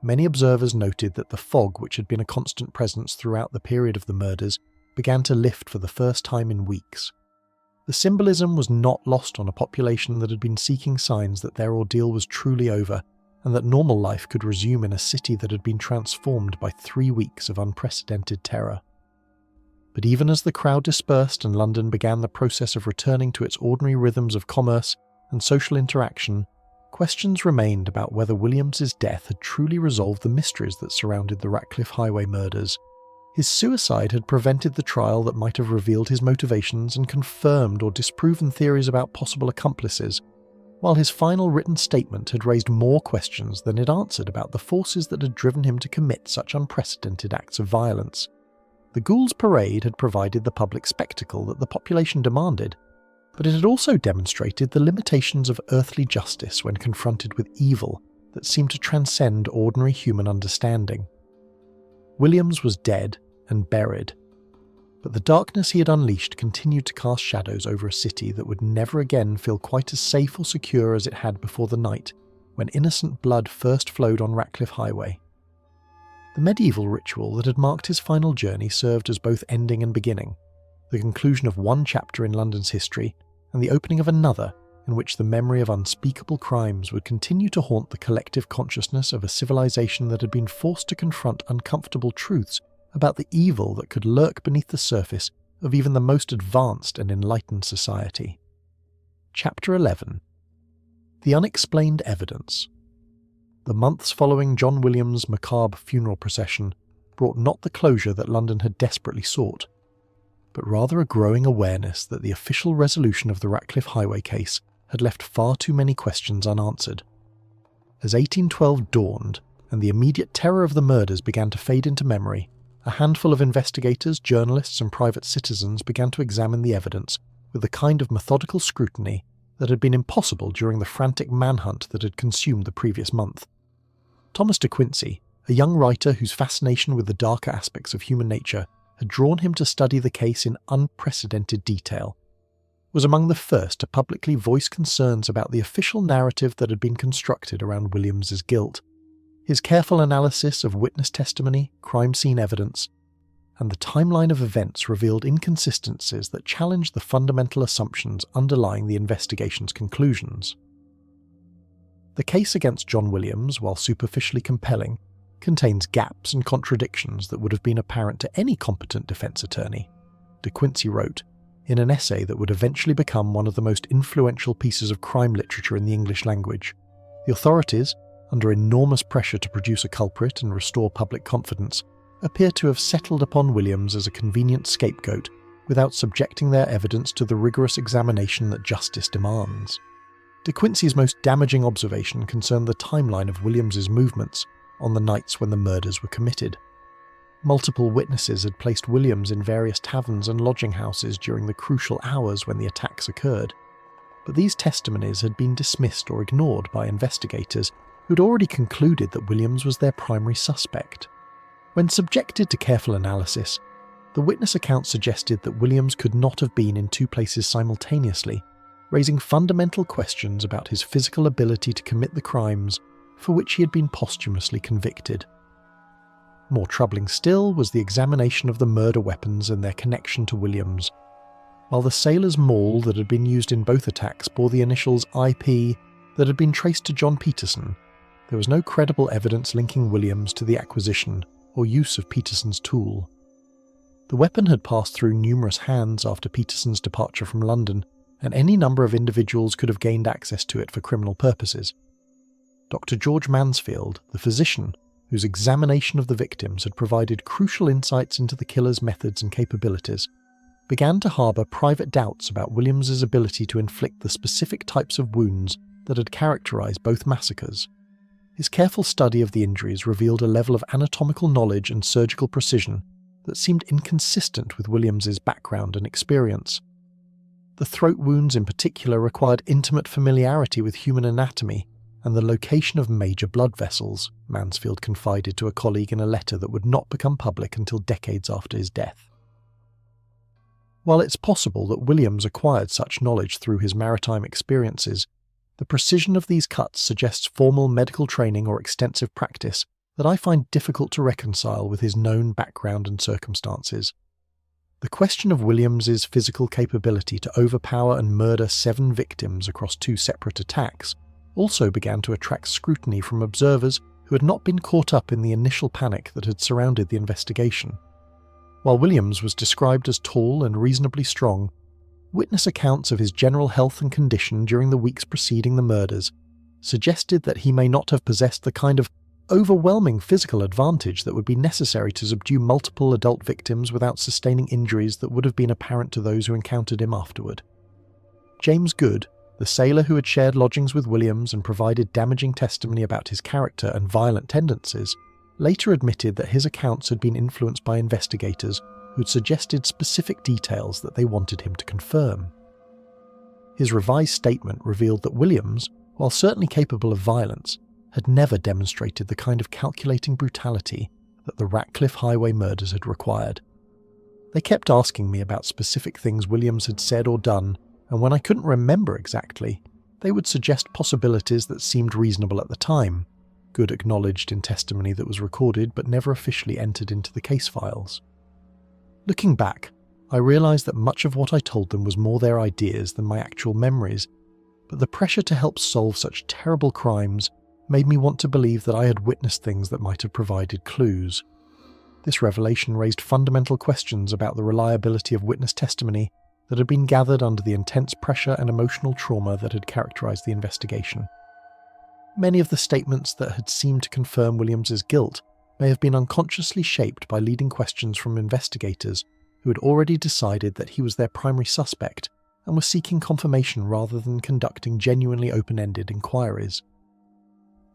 many observers noted that the fog, which had been a constant presence throughout the period of the murders, began to lift for the first time in weeks. The symbolism was not lost on a population that had been seeking signs that their ordeal was truly over, and that normal life could resume in a city that had been transformed by 3 weeks of unprecedented terror. But even as the crowd dispersed and London began the process of returning to its ordinary rhythms of commerce and social interaction, questions remained about whether Williams's death had truly resolved the mysteries that surrounded the Ratcliffe Highway murders. His suicide had prevented the trial that might have revealed his motivations and confirmed or disproven theories about possible accomplices, while his final written statement had raised more questions than it answered about the forces that had driven him to commit such unprecedented acts of violence. The Ghouls' Parade had provided the public spectacle that the population demanded, but it had also demonstrated the limitations of earthly justice when confronted with evil that seemed to transcend ordinary human understanding. Williams was dead and buried, but the darkness he had unleashed continued to cast shadows over a city that would never again feel quite as safe or secure as it had before the night when innocent blood first flowed on Ratcliffe Highway. The medieval ritual that had marked his final journey served as both ending and beginning, the conclusion of one chapter in London's history and the opening of another in which the memory of unspeakable crimes would continue to haunt the collective consciousness of a civilization that had been forced to confront uncomfortable truths about the evil that could lurk beneath the surface of even the most advanced and enlightened society. Chapter 11. The Unexplained Evidence. The months following John Williams' macabre funeral procession brought not the closure that London had desperately sought, but rather a growing awareness that the official resolution of the Ratcliffe Highway case had left far too many questions unanswered. As 1812 dawned and the immediate terror of the murders began to fade into memory, a handful of investigators, journalists and private citizens began to examine the evidence with the kind of methodical scrutiny that had been impossible during the frantic manhunt that had consumed the previous month. Thomas de Quincey, a young writer whose fascination with the darker aspects of human nature had drawn him to study the case in unprecedented detail, was among the first to publicly voice concerns about the official narrative that had been constructed around Williams's guilt. His careful analysis of witness testimony, crime scene evidence, and the timeline of events revealed inconsistencies that challenged the fundamental assumptions underlying the investigation's conclusions. The case against John Williams, while superficially compelling, contains gaps and contradictions that would have been apparent to any competent defense attorney, De Quincey wrote, in an essay that would eventually become one of the most influential pieces of crime literature in the English language. The authorities, under enormous pressure to produce a culprit and restore public confidence, appear to have settled upon Williams as a convenient scapegoat without subjecting their evidence to the rigorous examination that justice demands. De Quincey's most damaging observation concerned the timeline of Williams's movements on the nights when the murders were committed. Multiple witnesses had placed Williams in various taverns and lodging houses during the crucial hours when the attacks occurred, but these testimonies had been dismissed or ignored by investigators who had already concluded that Williams was their primary suspect. When subjected to careful analysis, the witness accounts suggested that Williams could not have been in 2 places simultaneously, raising fundamental questions about his physical ability to commit the crimes for which he had been posthumously convicted. More troubling still was the examination of the murder weapons and their connection to Williams. While the sailor's maul that had been used in both attacks bore the initials IP that had been traced to John Peterson, there was no credible evidence linking Williams to the acquisition or use of Peterson's tool. The weapon had passed through numerous hands after Peterson's departure from London, and any number of individuals could have gained access to it for criminal purposes. Dr. George Mansfield, the physician, whose examination of the victims had provided crucial insights into the killer's methods and capabilities, began to harbour private doubts about Williams's ability to inflict the specific types of wounds that had characterised both massacres. His careful study of the injuries revealed a level of anatomical knowledge and surgical precision that seemed inconsistent with Williams's background and experience. The throat wounds in particular required intimate familiarity with human anatomy and the location of major blood vessels, Mansfield confided to a colleague in a letter that would not become public until decades after his death. While it's possible that Williams acquired such knowledge through his maritime experiences, the precision of these cuts suggests formal medical training or extensive practice that I find difficult to reconcile with his known background and circumstances. The question of Williams's physical capability to overpower and murder 7 victims across 2 separate attacks also began to attract scrutiny from observers who had not been caught up in the initial panic that had surrounded the investigation. While Williams was described as tall and reasonably strong, witness accounts of his general health and condition during the weeks preceding the murders suggested that he may not have possessed the kind of overwhelming physical advantage that would be necessary to subdue multiple adult victims without sustaining injuries that would have been apparent to those who encountered him afterward. James Good, the sailor who had shared lodgings with Williams and provided damaging testimony about his character and violent tendencies, later admitted that his accounts had been influenced by investigators who'd suggested specific details that they wanted him to confirm. His revised statement revealed that Williams, while certainly capable of violence, had never demonstrated the kind of calculating brutality that the Ratcliffe Highway Murders had required. They kept asking me about specific things Williams had said or done, and when I couldn't remember exactly, they would suggest possibilities that seemed reasonable at the time, Good acknowledged in testimony that was recorded but never officially entered into the case files. Looking back, I realised that much of what I told them was more their ideas than my actual memories, but the pressure to help solve such terrible crimes made me want to believe that I had witnessed things that might have provided clues. This revelation raised fundamental questions about the reliability of witness testimony that had been gathered under the intense pressure and emotional trauma that had characterised the investigation. Many of the statements that had seemed to confirm Williams's guilt may have been unconsciously shaped by leading questions from investigators who had already decided that he was their primary suspect and were seeking confirmation rather than conducting genuinely open-ended inquiries.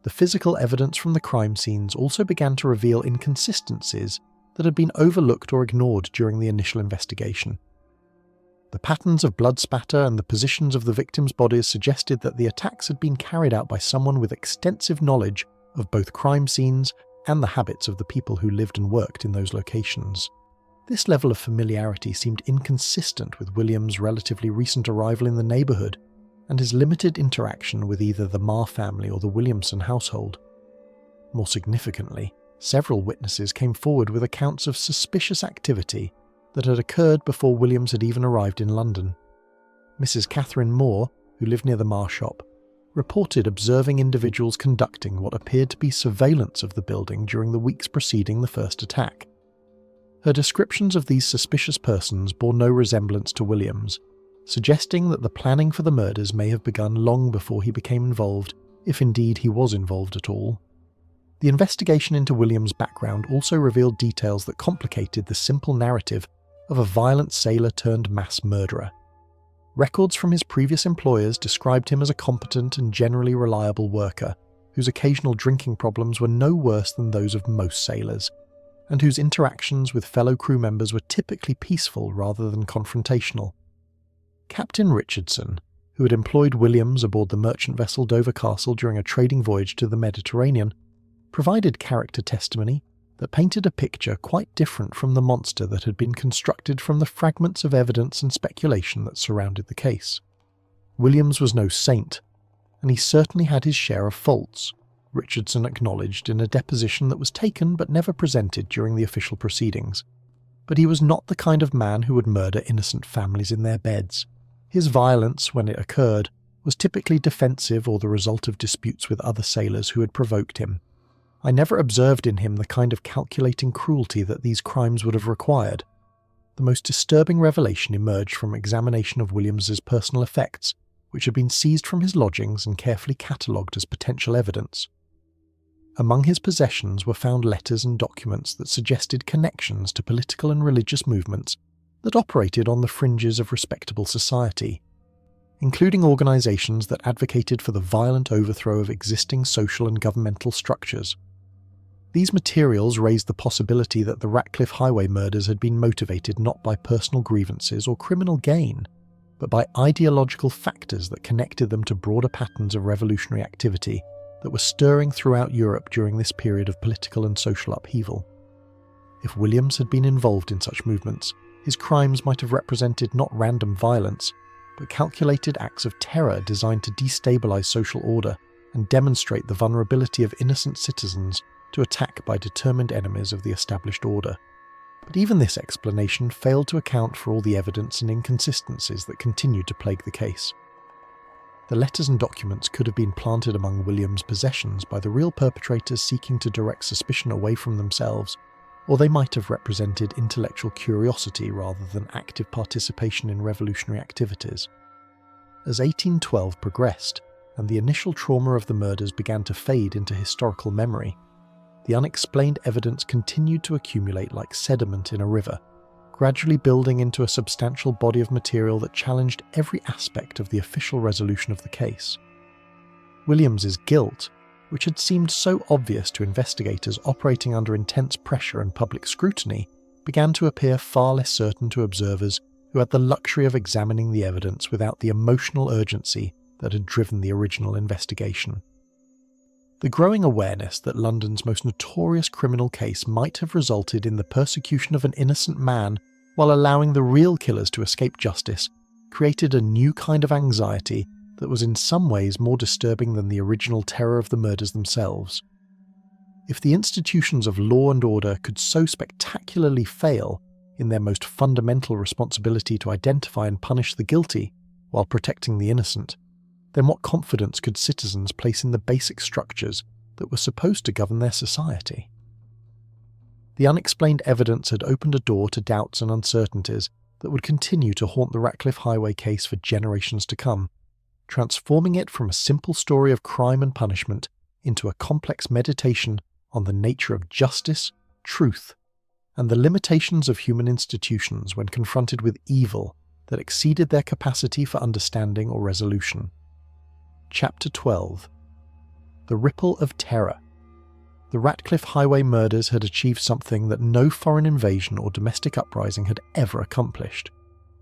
The physical evidence from the crime scenes also began to reveal inconsistencies that had been overlooked or ignored during the initial investigation. The patterns of blood spatter and the positions of the victims' bodies suggested that the attacks had been carried out by someone with extensive knowledge of both crime scenes and the habits of the people who lived and worked in those locations. This level of familiarity seemed inconsistent with William's relatively recent arrival in the neighbourhood and his limited interaction with either the Marr family or the Williamson household. More significantly, several witnesses came forward with accounts of suspicious activity that had occurred before Williams had even arrived in London. Mrs. Catherine Moore, who lived near the Marr shop, reported observing individuals conducting what appeared to be surveillance of the building during the weeks preceding the first attack. Her descriptions of these suspicious persons bore no resemblance to Williams, suggesting that the planning for the murders may have begun long before he became involved, if indeed he was involved at all. The investigation into Williams' background also revealed details that complicated the simple narrative of a violent sailor turned mass murderer. Records from his previous employers described him as a competent and generally reliable worker, whose occasional drinking problems were no worse than those of most sailors, and whose interactions with fellow crew members were typically peaceful rather than confrontational. Captain Richardson, who had employed Williams aboard the merchant vessel Dover Castle during a trading voyage to the Mediterranean, provided character testimony that painted a picture quite different from the monster that had been constructed from the fragments of evidence and speculation that surrounded the case. Williams was no saint, and he certainly had his share of faults, Richardson acknowledged in a deposition that was taken but never presented during the official proceedings. But he was not the kind of man who would murder innocent families in their beds. His violence, when it occurred, was typically defensive or the result of disputes with other sailors who had provoked him. I never observed in him the kind of calculating cruelty that these crimes would have required. The most disturbing revelation emerged from examination of Williams's personal effects, which had been seized from his lodgings and carefully catalogued as potential evidence. Among his possessions were found letters and documents that suggested connections to political and religious movements that operated on the fringes of respectable society, including organisations that advocated for the violent overthrow of existing social and governmental structures. These materials raised the possibility that the Ratcliffe Highway murders had been motivated not by personal grievances or criminal gain, but by ideological factors that connected them to broader patterns of revolutionary activity that were stirring throughout Europe during this period of political and social upheaval. If Williams had been involved in such movements, his crimes might have represented not random violence, but calculated acts of terror designed to destabilize social order and demonstrate the vulnerability of innocent citizens to attack by determined enemies of the established order. But even this explanation failed to account for all the evidence and inconsistencies that continued to plague the case. The letters and documents could have been planted among Williams' possessions by the real perpetrators seeking to direct suspicion away from themselves, or they might have represented intellectual curiosity rather than active participation in revolutionary activities. As 1812 progressed, and the initial trauma of the murders began to fade into historical memory, the unexplained evidence continued to accumulate like sediment in a river, gradually building into a substantial body of material that challenged every aspect of the official resolution of the case. Williams's guilt, which had seemed so obvious to investigators operating under intense pressure and public scrutiny, began to appear far less certain to observers who had the luxury of examining the evidence without the emotional urgency that had driven the original investigation. The growing awareness that London's most notorious criminal case might have resulted in the persecution of an innocent man while allowing the real killers to escape justice created a new kind of anxiety that was in some ways more disturbing than the original terror of the murders themselves. If the institutions of law and order could so spectacularly fail in their most fundamental responsibility to identify and punish the guilty while protecting the innocent, then what confidence could citizens place in the basic structures that were supposed to govern their society? The unexplained evidence had opened a door to doubts and uncertainties that would continue to haunt the Ratcliffe Highway case for generations to come, transforming it from a simple story of crime and punishment into a complex meditation on the nature of justice, truth, and the limitations of human institutions when confronted with evil that exceeded their capacity for understanding or resolution. Chapter 12. The Ripple of Terror. The Ratcliffe Highway murders had achieved something that no foreign invasion or domestic uprising had ever accomplished.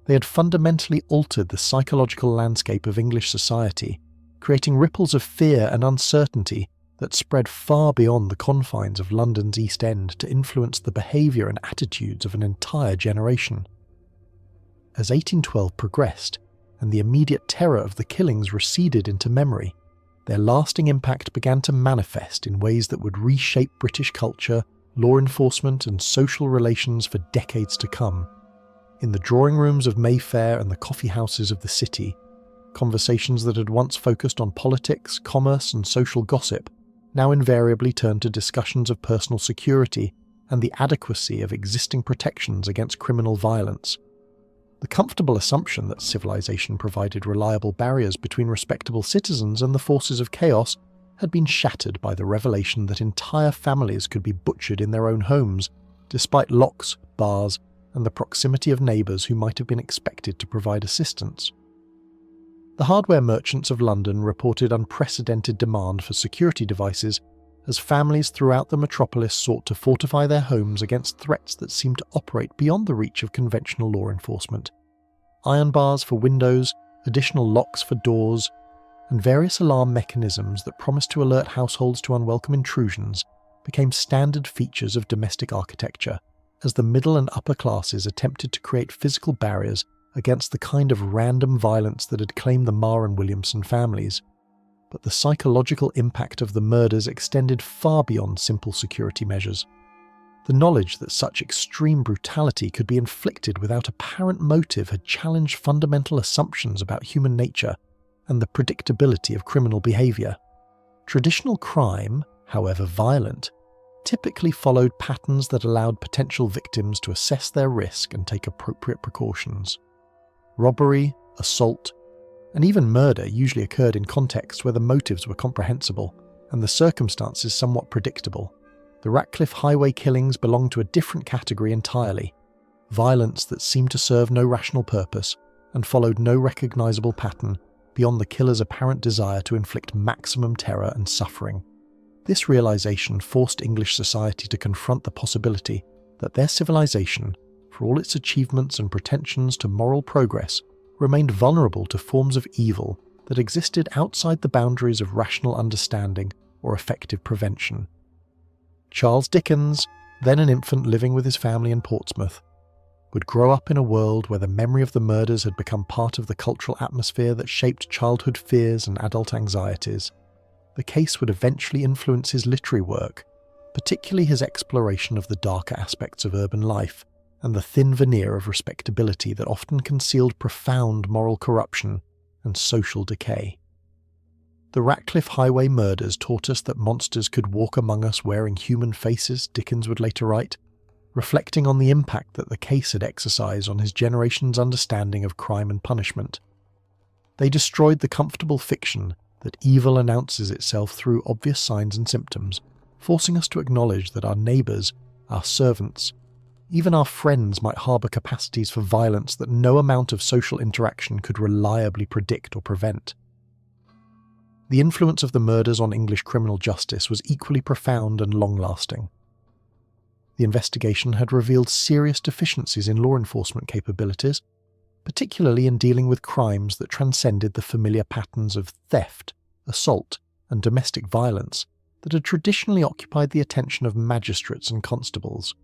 They had fundamentally altered the psychological landscape of English society, creating ripples of fear and uncertainty that spread far beyond the confines of London's East End to influence the behaviour and attitudes of an entire generation. As 1812 progressed, and the immediate terror of the killings receded into memory, their lasting impact began to manifest in ways that would reshape British culture, law enforcement and social relations for decades to come. In the drawing rooms of Mayfair and the coffee houses of the city, conversations that had once focused on politics, commerce and social gossip now invariably turned to discussions of personal security and the adequacy of existing protections against criminal violence. The comfortable assumption that civilization provided reliable barriers between respectable citizens and the forces of chaos had been shattered by the revelation that entire families could be butchered in their own homes, despite locks, bars, and the proximity of neighbours who might have been expected to provide assistance. The hardware merchants of London reported unprecedented demand for security devices as families throughout the metropolis sought to fortify their homes against threats that seemed to operate beyond the reach of conventional law enforcement. Iron bars for windows, additional locks for doors, and various alarm mechanisms that promised to alert households to unwelcome intrusions became standard features of domestic architecture as the middle and upper classes attempted to create physical barriers against the kind of random violence that had claimed the Marr and Williamson families. But the psychological impact of the murders extended far beyond simple security measures. The knowledge that such extreme brutality could be inflicted without apparent motive had challenged fundamental assumptions about human nature and the predictability of criminal behaviour. Traditional crime, however violent, typically followed patterns that allowed potential victims to assess their risk and take appropriate precautions. Robbery, assault, and even murder usually occurred in contexts where the motives were comprehensible and the circumstances somewhat predictable. The Ratcliffe Highway killings belonged to a different category entirely, violence that seemed to serve no rational purpose and followed no recognisable pattern beyond the killer's apparent desire to inflict maximum terror and suffering. This realization forced English society to confront the possibility that their civilization, for all its achievements and pretensions to moral progress, remained vulnerable to forms of evil that existed outside the boundaries of rational understanding or effective prevention. Charles Dickens, then an infant living with his family in Portsmouth, would grow up in a world where the memory of the murders had become part of the cultural atmosphere that shaped childhood fears and adult anxieties. The case would eventually influence his literary work, particularly his exploration of the darker aspects of urban life and the thin veneer of respectability that often concealed profound moral corruption and social decay. The Ratcliffe Highway Murders taught us that monsters could walk among us wearing human faces, Dickens would later write, reflecting on the impact that the case had exercised on his generation's understanding of crime and punishment. They destroyed the comfortable fiction that evil announces itself through obvious signs and symptoms, forcing us to acknowledge that our neighbours, our servants, even our friends might harbour capacities for violence that no amount of social interaction could reliably predict or prevent. The influence of the murders on English criminal justice was equally profound and long-lasting. The investigation had revealed serious deficiencies in law enforcement capabilities, particularly in dealing with crimes that transcended the familiar patterns of theft, assault, and domestic violence that had traditionally occupied the attention of magistrates and constables.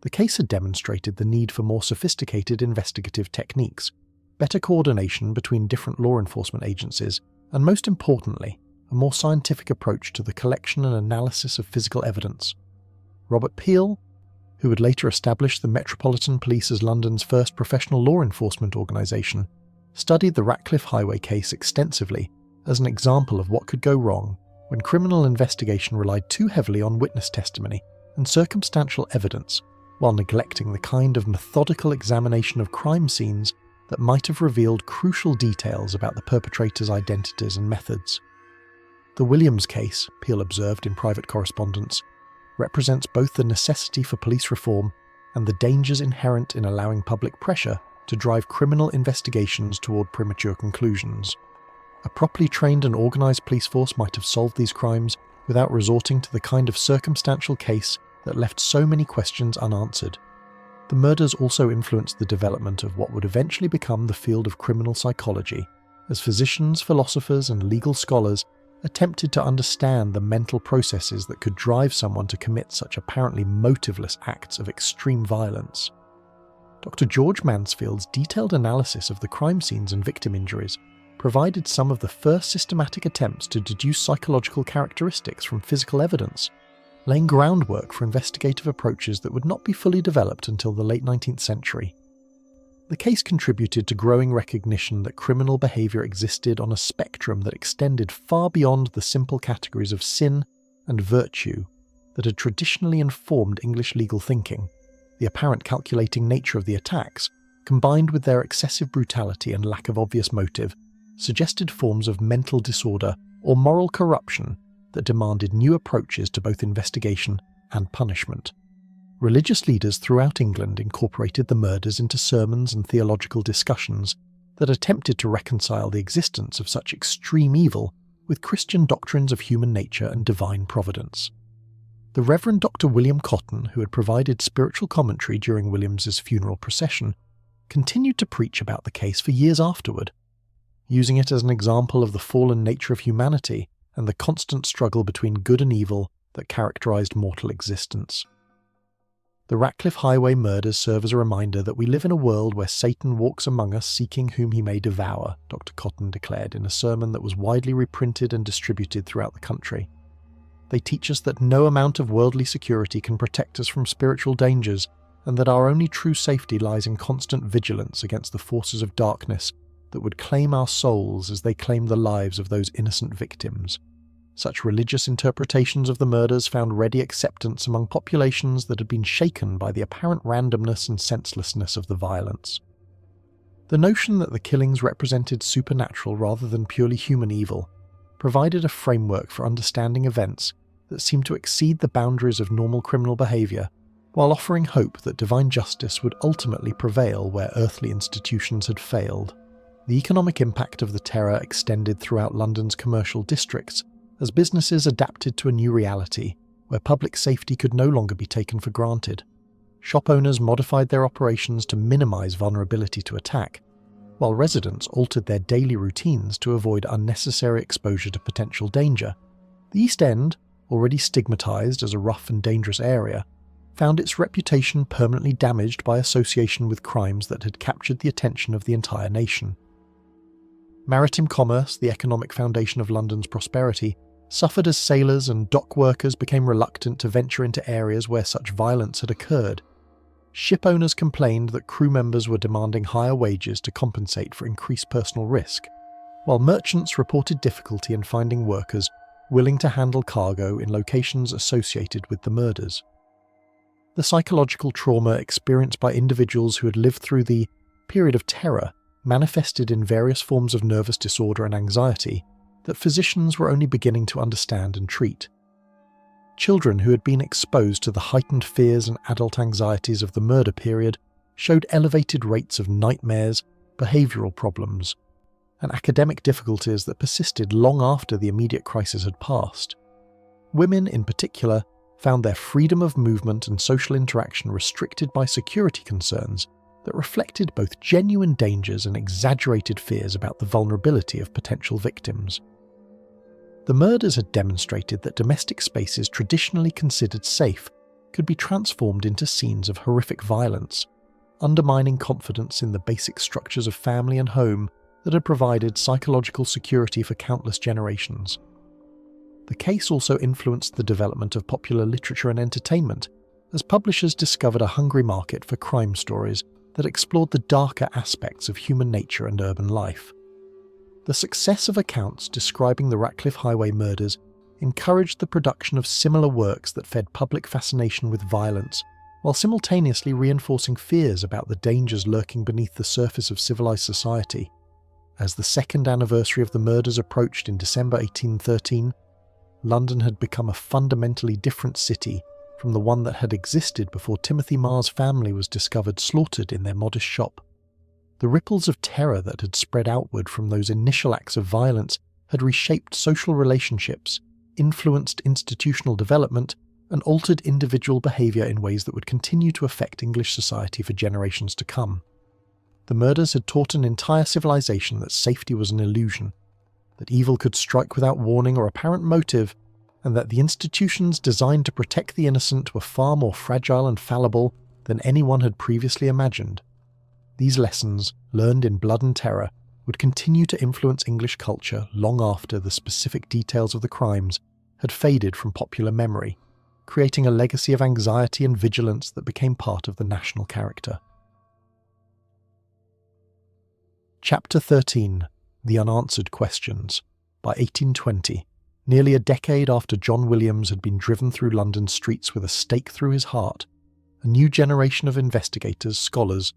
The case had demonstrated the need for more sophisticated investigative techniques, better coordination between different law enforcement agencies, and most importantly, a more scientific approach to the collection and analysis of physical evidence. Robert Peel, who would later establish the Metropolitan Police as London's first professional law enforcement organisation, studied the Ratcliffe Highway case extensively as an example of what could go wrong when criminal investigation relied too heavily on witness testimony and circumstantial evidence, while neglecting the kind of methodical examination of crime scenes that might have revealed crucial details about the perpetrators' identities and methods. The Williams case, Peel observed in private correspondence, represents both the necessity for police reform and the dangers inherent in allowing public pressure to drive criminal investigations toward premature conclusions. A properly trained and organised police force might have solved these crimes without resorting to the kind of circumstantial case that left so many questions unanswered. The murders also influenced the development of what would eventually become the field of criminal psychology, as physicians, philosophers, and legal scholars attempted to understand the mental processes that could drive someone to commit such apparently motiveless acts of extreme violence. Dr. George Mansfield's detailed analysis of the crime scenes and victim injuries provided some of the first systematic attempts to deduce psychological characteristics from physical evidence, laying groundwork for investigative approaches that would not be fully developed until the late 19th century. The case contributed to growing recognition that criminal behaviour existed on a spectrum that extended far beyond the simple categories of sin and virtue that had traditionally informed English legal thinking. The apparent calculating nature of the attacks, combined with their excessive brutality and lack of obvious motive, suggested forms of mental disorder or moral corruption that demanded new approaches to both investigation and punishment. Religious leaders throughout England incorporated the murders into sermons and theological discussions that attempted to reconcile the existence of such extreme evil with Christian doctrines of human nature and divine providence. The Reverend Dr. William Cotton, who had provided spiritual commentary during Williams's funeral procession, continued to preach about the case for years afterward, using it as an example of the fallen nature of humanity and the constant struggle between good and evil that characterized mortal existence. The Ratcliffe Highway Murders serve as a reminder that we live in a world where Satan walks among us seeking whom he may devour, Dr. Cotton declared in a sermon that was widely reprinted and distributed throughout the country. They teach us that no amount of worldly security can protect us from spiritual dangers, and that our only true safety lies in constant vigilance against the forces of darkness that would claim our souls as they claim the lives of those innocent victims. Such religious interpretations of the murders found ready acceptance among populations that had been shaken by the apparent randomness and senselessness of the violence. The notion that the killings represented supernatural rather than purely human evil provided a framework for understanding events that seemed to exceed the boundaries of normal criminal behaviour, while offering hope that divine justice would ultimately prevail where earthly institutions had failed. The economic impact of the terror extended throughout London's commercial districts, as businesses adapted to a new reality where public safety could no longer be taken for granted. Shop owners modified their operations to minimise vulnerability to attack, while residents altered their daily routines to avoid unnecessary exposure to potential danger. The East End, already stigmatised as a rough and dangerous area, found its reputation permanently damaged by association with crimes that had captured the attention of the entire nation. Maritime commerce, the economic foundation of London's prosperity, suffered as sailors and dock workers became reluctant to venture into areas where such violence had occurred. Ship owners complained that crew members were demanding higher wages to compensate for increased personal risk, while merchants reported difficulty in finding workers willing to handle cargo in locations associated with the murders. The psychological trauma experienced by individuals who had lived through the period of terror manifested in various forms of nervous disorder and anxiety that physicians were only beginning to understand and treat. Children who had been exposed to the heightened fears and adult anxieties of the murder period showed elevated rates of nightmares, behavioural problems, and academic difficulties that persisted long after the immediate crisis had passed. Women, in particular, found their freedom of movement and social interaction restricted by security concerns that reflected both genuine dangers and exaggerated fears about the vulnerability of potential victims. The murders had demonstrated that domestic spaces traditionally considered safe could be transformed into scenes of horrific violence, undermining confidence in the basic structures of family and home that had provided psychological security for countless generations. The case also influenced the development of popular literature and entertainment, as publishers discovered a hungry market for crime stories that explored the darker aspects of human nature and urban life. The success of accounts describing the Ratcliffe Highway murders encouraged the production of similar works that fed public fascination with violence, while simultaneously reinforcing fears about the dangers lurking beneath the surface of civilized society. As the second anniversary of the murders approached in December 1813, London had become a fundamentally different city from the one that had existed before Timothy Marr's family was discovered slaughtered in their modest shop. The ripples of terror that had spread outward from those initial acts of violence had reshaped social relationships, influenced institutional development, and altered individual behaviour in ways that would continue to affect English society for generations to come. The murders had taught an entire civilization that safety was an illusion, that evil could strike without warning or apparent motive, and that the institutions designed to protect the innocent were far more fragile and fallible than anyone had previously imagined. These lessons, learned in blood and terror, would continue to influence English culture long after the specific details of the crimes had faded from popular memory, creating a legacy of anxiety and vigilance that became part of the national character. Chapter 13. The Unanswered Questions, by 1820, nearly a decade after John Williams had been driven through London streets with a stake through his heart, a new generation of investigators, scholars,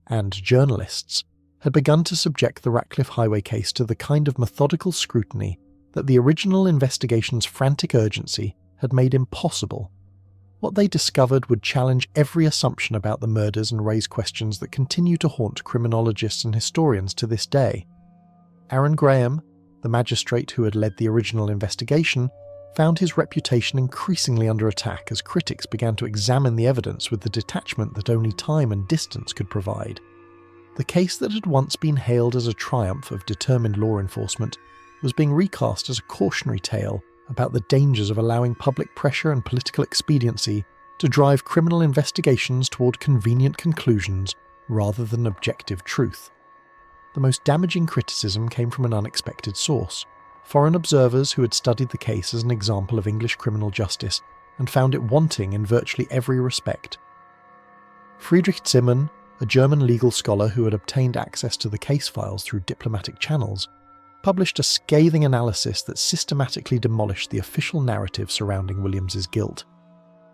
and journalists had begun to subject the Ratcliffe Highway case to the kind of methodical scrutiny that the original investigation's frantic urgency had made impossible. What they discovered would challenge every assumption about the murders and raise questions that continue to haunt criminologists and historians to this day. Aaron Graham, the magistrate who had led the original investigation, found his reputation increasingly under attack as critics began to examine the evidence with the detachment that only time and distance could provide. The case that had once been hailed as a triumph of determined law enforcement was being recast as a cautionary tale about the dangers of allowing public pressure and political expediency to drive criminal investigations toward convenient conclusions rather than objective truth. The most damaging criticism came from an unexpected source: foreign observers who had studied the case as an example of English criminal justice and found it wanting in virtually every respect. Friedrich Zimmern, a German legal scholar who had obtained access to the case files through diplomatic channels, published a scathing analysis that systematically demolished the official narrative surrounding Williams's guilt.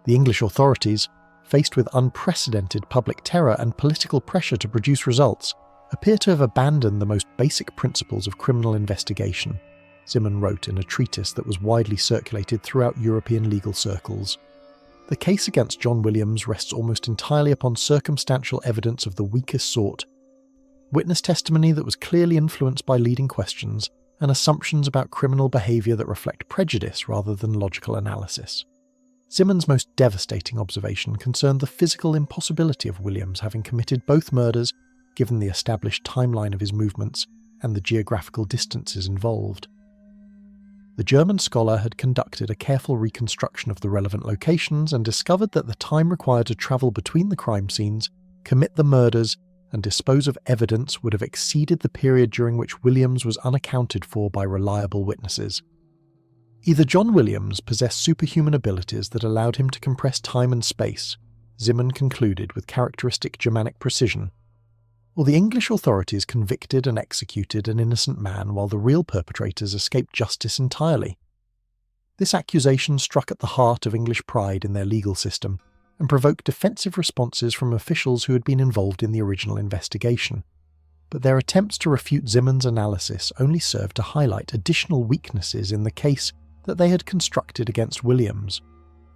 The English authorities, faced with unprecedented public terror and political pressure to produce results, appear to have abandoned the most basic principles of criminal investigation, Zimmern wrote in a treatise that was widely circulated throughout European legal circles. The case against John Williams rests almost entirely upon circumstantial evidence of the weakest sort. Witness testimony that was clearly influenced by leading questions and assumptions about criminal behaviour that reflect prejudice rather than logical analysis. Zimmern's most devastating observation concerned the physical impossibility of Williams having committed both murders, given the established timeline of his movements and the geographical distances involved. The German scholar had conducted a careful reconstruction of the relevant locations and discovered that the time required to travel between the crime scenes, commit the murders, and dispose of evidence would have exceeded the period during which Williams was unaccounted for by reliable witnesses. Either John Williams possessed superhuman abilities that allowed him to compress time and space, Zimmern concluded with characteristic Germanic precision, or the English authorities convicted and executed an innocent man while the real perpetrators escaped justice entirely. This accusation struck at the heart of English pride in their legal system and provoked defensive responses from officials who had been involved in the original investigation. But their attempts to refute Zimmern's analysis only served to highlight additional weaknesses in the case that they had constructed against Williams.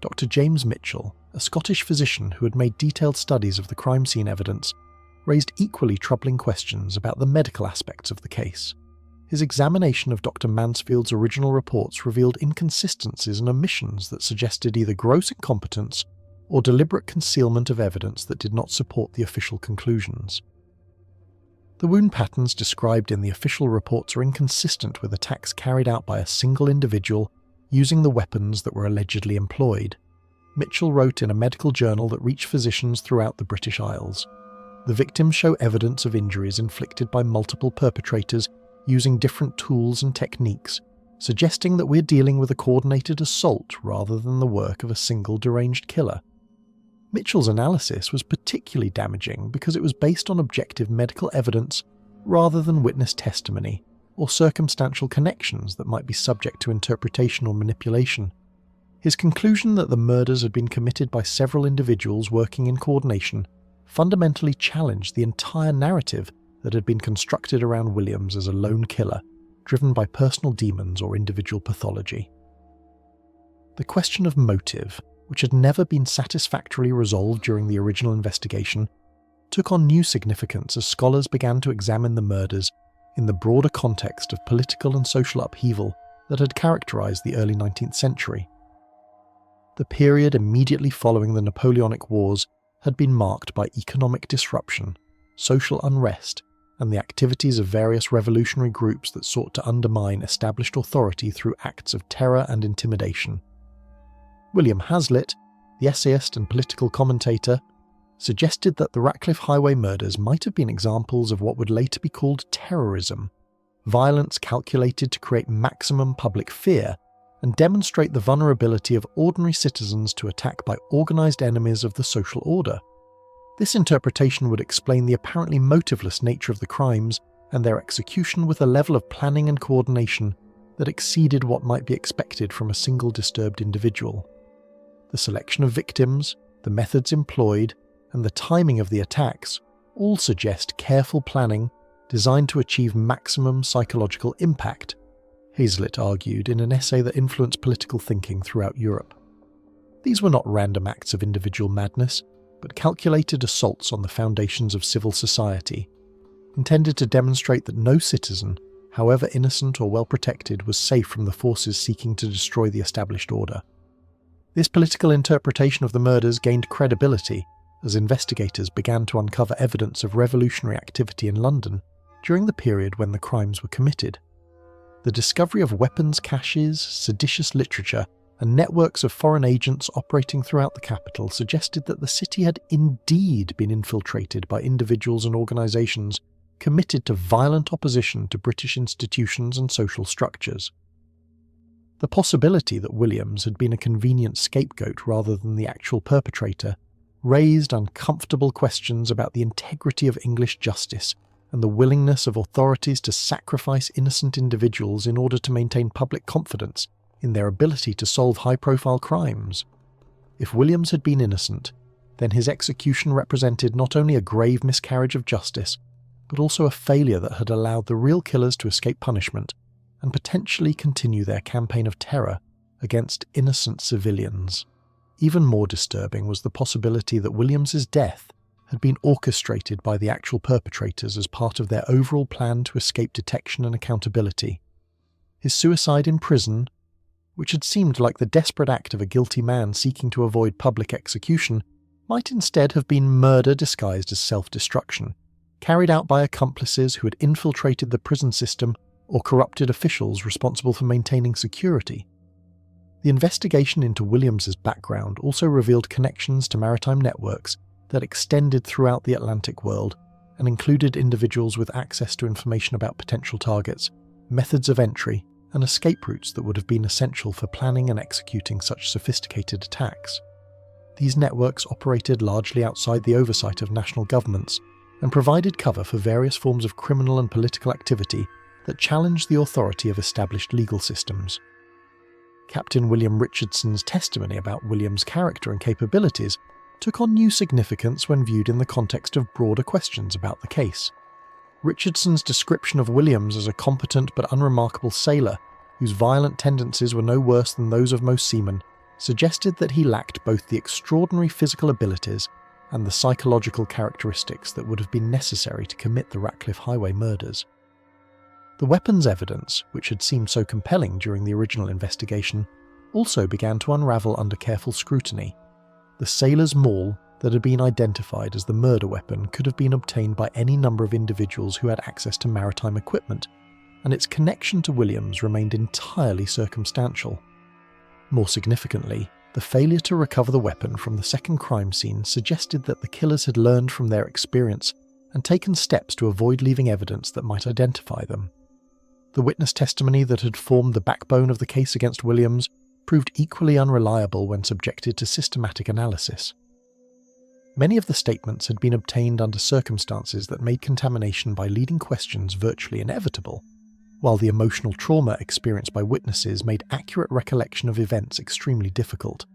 Dr. James Mitchell, a Scottish physician who had made detailed studies of the crime scene evidence, raised equally troubling questions about the medical aspects of the case. His examination of Dr. Mansfield's original reports revealed inconsistencies and omissions that suggested either gross incompetence or deliberate concealment of evidence that did not support the official conclusions. The wound patterns described in the official reports are inconsistent with attacks carried out by a single individual using the weapons that were allegedly employed. Mitchell wrote in a medical journal that reached physicians throughout the British Isles. The victims show evidence of injuries inflicted by multiple perpetrators using different tools and techniques, suggesting that we're dealing with a coordinated assault rather than the work of a single deranged killer. Mitchell's analysis was particularly damaging because it was based on objective medical evidence rather than witness testimony or circumstantial connections that might be subject to interpretation or manipulation. His conclusion that the murders had been committed by several individuals working in coordination fundamentally challenged the entire narrative that had been constructed around Williams as a lone killer, driven by personal demons or individual pathology. The question of motive, which had never been satisfactorily resolved during the original investigation, took on new significance as scholars began to examine the murders in the broader context of political and social upheaval that had characterized the early 19th century. The period immediately following the Napoleonic Wars had been marked by economic disruption, social unrest, and the activities of various revolutionary groups that sought to undermine established authority through acts of terror and intimidation. William Hazlitt, the essayist and political commentator, suggested that the Ratcliffe Highway Murders might have been examples of what would later be called terrorism, violence calculated to create maximum public fear and demonstrate the vulnerability of ordinary citizens to attack by organised enemies of the social order. This interpretation would explain the apparently motiveless nature of the crimes and their execution with a level of planning and coordination that exceeded what might be expected from a single disturbed individual. The selection of victims, the methods employed, and the timing of the attacks all suggest careful planning designed to achieve maximum psychological impact, Hazlitt argued in an essay that influenced political thinking throughout Europe. These were not random acts of individual madness, but calculated assaults on the foundations of civil society, intended to demonstrate that no citizen, however innocent or well protected, was safe from the forces seeking to destroy the established order. This political interpretation of the murders gained credibility as investigators began to uncover evidence of revolutionary activity in London during the period when the crimes were committed. The discovery of weapons caches, seditious literature, and networks of foreign agents operating throughout the capital suggested that the city had indeed been infiltrated by individuals and organisations committed to violent opposition to British institutions and social structures. The possibility that Williams had been a convenient scapegoat rather than the actual perpetrator raised uncomfortable questions about the integrity of English justice and the willingness of authorities to sacrifice innocent individuals in order to maintain public confidence in their ability to solve high-profile crimes. If Williams had been innocent, then his execution represented not only a grave miscarriage of justice, but also a failure that had allowed the real killers to escape punishment and potentially continue their campaign of terror against innocent civilians. Even more disturbing was the possibility that Williams's death had been orchestrated by the actual perpetrators as part of their overall plan to escape detection and accountability. His suicide in prison, which had seemed like the desperate act of a guilty man seeking to avoid public execution, might instead have been murder disguised as self-destruction, carried out by accomplices who had infiltrated the prison system or corrupted officials responsible for maintaining security. The investigation into Williams's background also revealed connections to maritime networks that extended throughout the Atlantic world and included individuals with access to information about potential targets, methods of entry, and escape routes that would have been essential for planning and executing such sophisticated attacks. These networks operated largely outside the oversight of national governments and provided cover for various forms of criminal and political activity that challenged the authority of established legal systems. Captain William Richardson's testimony about William's character and capabilities took on new significance when viewed in the context of broader questions about the case. Richardson's description of Williams as a competent but unremarkable sailor, whose violent tendencies were no worse than those of most seamen, suggested that he lacked both the extraordinary physical abilities and the psychological characteristics that would have been necessary to commit the Ratcliffe Highway murders. The weapons evidence, which had seemed so compelling during the original investigation, also began to unravel under careful scrutiny. The sailor's maul that had been identified as the murder weapon could have been obtained by any number of individuals who had access to maritime equipment, and its connection to Williams remained entirely circumstantial. More significantly, the failure to recover the weapon from the second crime scene suggested that the killers had learned from their experience and taken steps to avoid leaving evidence that might identify them. The witness testimony that had formed the backbone of the case against Williams proved equally unreliable when subjected to systematic analysis. Many of the statements had been obtained under circumstances that made contamination by leading questions virtually inevitable, while the emotional trauma experienced by witnesses made accurate recollection of events extremely difficult.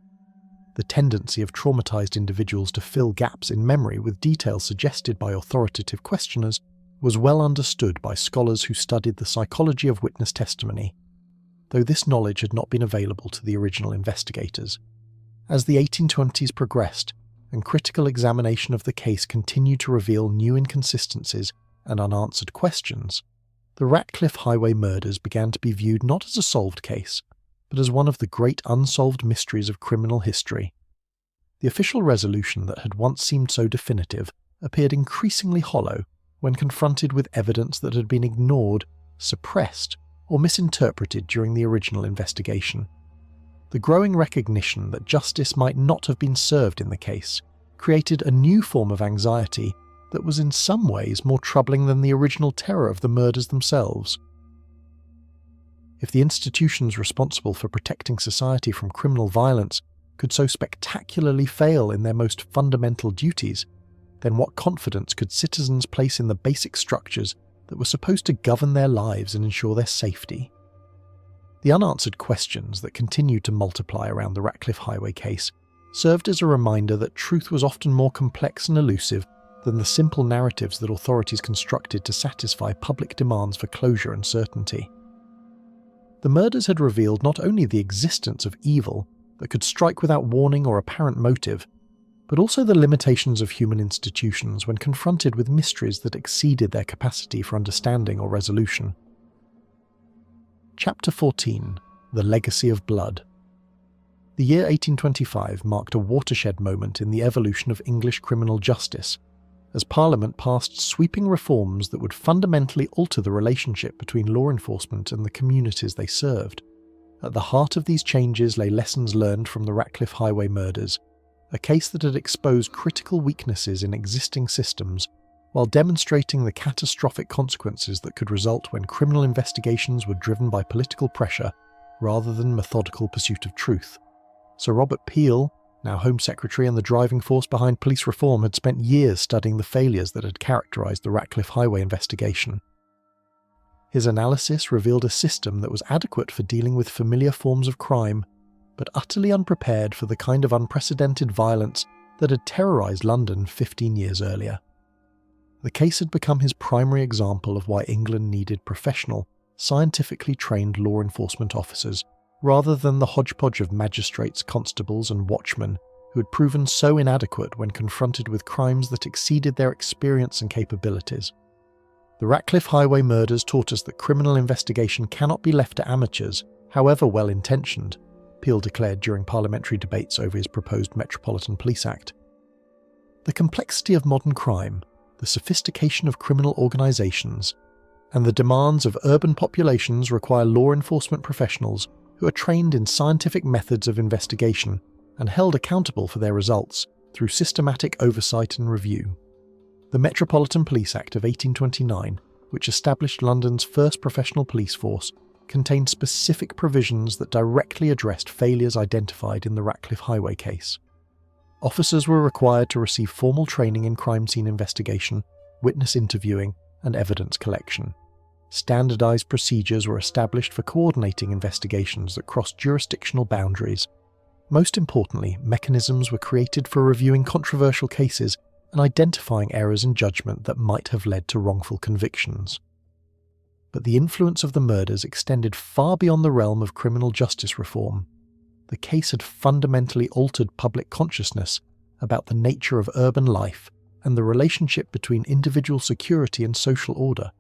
The tendency of traumatized individuals to fill gaps in memory with details suggested by authoritative questioners was well understood by scholars who studied the psychology of witness testimony, though this knowledge had not been available to the original investigators. As the 1820s progressed, and critical examination of the case continued to reveal new inconsistencies and unanswered questions, the Ratcliffe Highway murders began to be viewed not as a solved case, but as one of the great unsolved mysteries of criminal history. The official resolution that had once seemed so definitive appeared increasingly hollow when confronted with evidence that had been ignored, suppressed, or misinterpreted during the original investigation. The growing recognition that justice might not have been served in the case created a new form of anxiety that was in some ways more troubling than the original terror of the murders themselves. If the institutions responsible for protecting society from criminal violence could so spectacularly fail in their most fundamental duties, then what confidence could citizens place in the basic structures that were supposed to govern their lives and ensure their safety? The unanswered questions that continued to multiply around the Ratcliffe Highway case served as a reminder that truth was often more complex and elusive than the simple narratives that authorities constructed to satisfy public demands for closure and certainty. The murders had revealed not only the existence of evil that could strike without warning or apparent motive, but also the limitations of human institutions when confronted with mysteries that exceeded their capacity for understanding or resolution. Chapter 14: The Legacy of Blood. The year 1825 marked a watershed moment in the evolution of English criminal justice, as Parliament passed sweeping reforms that would fundamentally alter the relationship between law enforcement and the communities they served. At the heart of these changes lay lessons learned from the Ratcliffe Highway murders, a case that had exposed critical weaknesses in existing systems, while demonstrating the catastrophic consequences that could result when criminal investigations were driven by political pressure rather than methodical pursuit of truth. Sir Robert Peel, now Home Secretary and the driving force behind police reform, had spent years studying the failures that had characterised the Ratcliffe Highway investigation. His analysis revealed a system that was adequate for dealing with familiar forms of crime, but utterly unprepared for the kind of unprecedented violence that had terrorised London 15 years earlier. The case had become his primary example of why England needed professional, scientifically trained law enforcement officers, rather than the hodgepodge of magistrates, constables and watchmen who had proven so inadequate when confronted with crimes that exceeded their experience and capabilities. The Ratcliffe Highway Murders taught us that criminal investigation cannot be left to amateurs, however well-intentioned, Peel declared during parliamentary debates over his proposed Metropolitan Police Act. The complexity of modern crime, the sophistication of criminal organisations, and the demands of urban populations require law enforcement professionals who are trained in scientific methods of investigation and held accountable for their results through systematic oversight and review. The Metropolitan Police Act of 1829, which established London's first professional police force, contained specific provisions that directly addressed failures identified in the Ratcliffe Highway case. Officers were required to receive formal training in crime scene investigation, witness interviewing, and evidence collection. Standardised procedures were established for coordinating investigations that crossed jurisdictional boundaries. Most importantly, mechanisms were created for reviewing controversial cases and identifying errors in judgment that might have led to wrongful convictions. But the influence of the murders extended far beyond the realm of criminal justice reform. The case had fundamentally altered public consciousness about the nature of urban life and the relationship between individual security and social order.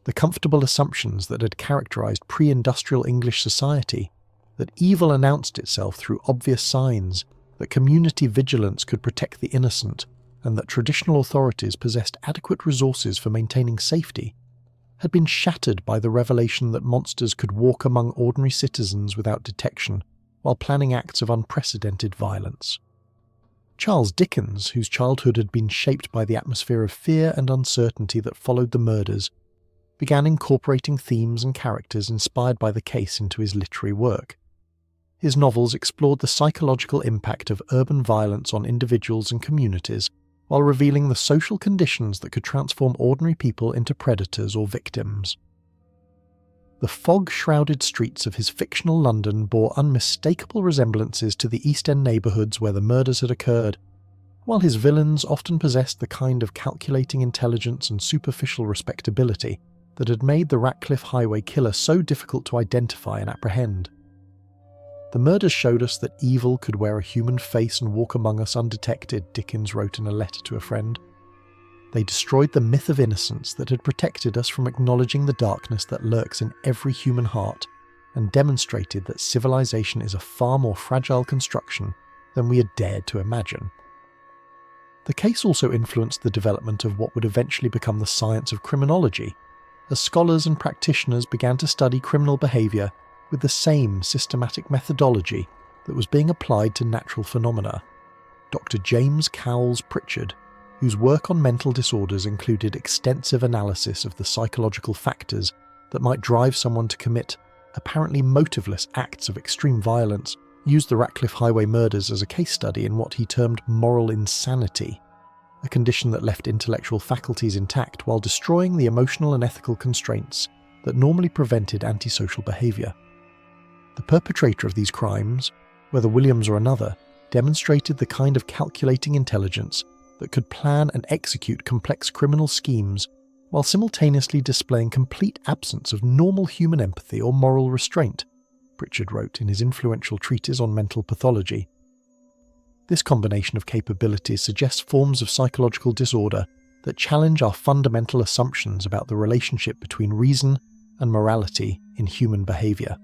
The comfortable assumptions that had characterised pre-industrial English society, that evil announced itself through obvious signs, that community vigilance could protect the innocent, and that traditional authorities possessed adequate resources for maintaining safety, had been shattered by the revelation that monsters could walk among ordinary citizens without detection while planning acts of unprecedented violence. Charles Dickens, whose childhood had been shaped by the atmosphere of fear and uncertainty that followed the murders, began incorporating themes and characters inspired by the case into his literary work. His novels explored the psychological impact of urban violence on individuals and communities, while revealing the social conditions that could transform ordinary people into predators or victims. The fog-shrouded streets of his fictional London bore unmistakable resemblances to the East End neighbourhoods where the murders had occurred, while his villains often possessed the kind of calculating intelligence and superficial respectability that had made the Ratcliffe Highway killer so difficult to identify and apprehend. The murders showed us that evil could wear a human face and walk among us undetected, Dickens wrote in a letter to a friend. They destroyed the myth of innocence that had protected us from acknowledging the darkness that lurks in every human heart, and demonstrated that civilization is a far more fragile construction than we had dared to imagine. The case also influenced the development of what would eventually become the science of criminology, as scholars and practitioners began to study criminal behaviour with the same systematic methodology that was being applied to natural phenomena. Dr. James Cowles Pritchard, whose work on mental disorders included extensive analysis of the psychological factors that might drive someone to commit apparently motiveless acts of extreme violence, used the Ratcliffe Highway Murders as a case study in what he termed moral insanity, a condition that left intellectual faculties intact while destroying the emotional and ethical constraints that normally prevented antisocial behaviour. The perpetrator of these crimes, whether Williams or another, demonstrated the kind of calculating intelligence that could plan and execute complex criminal schemes while simultaneously displaying complete absence of normal human empathy or moral restraint, Pritchard wrote in his influential treatise on mental pathology. This combination of capabilities suggests forms of psychological disorder that challenge our fundamental assumptions about the relationship between reason and morality in human behaviour.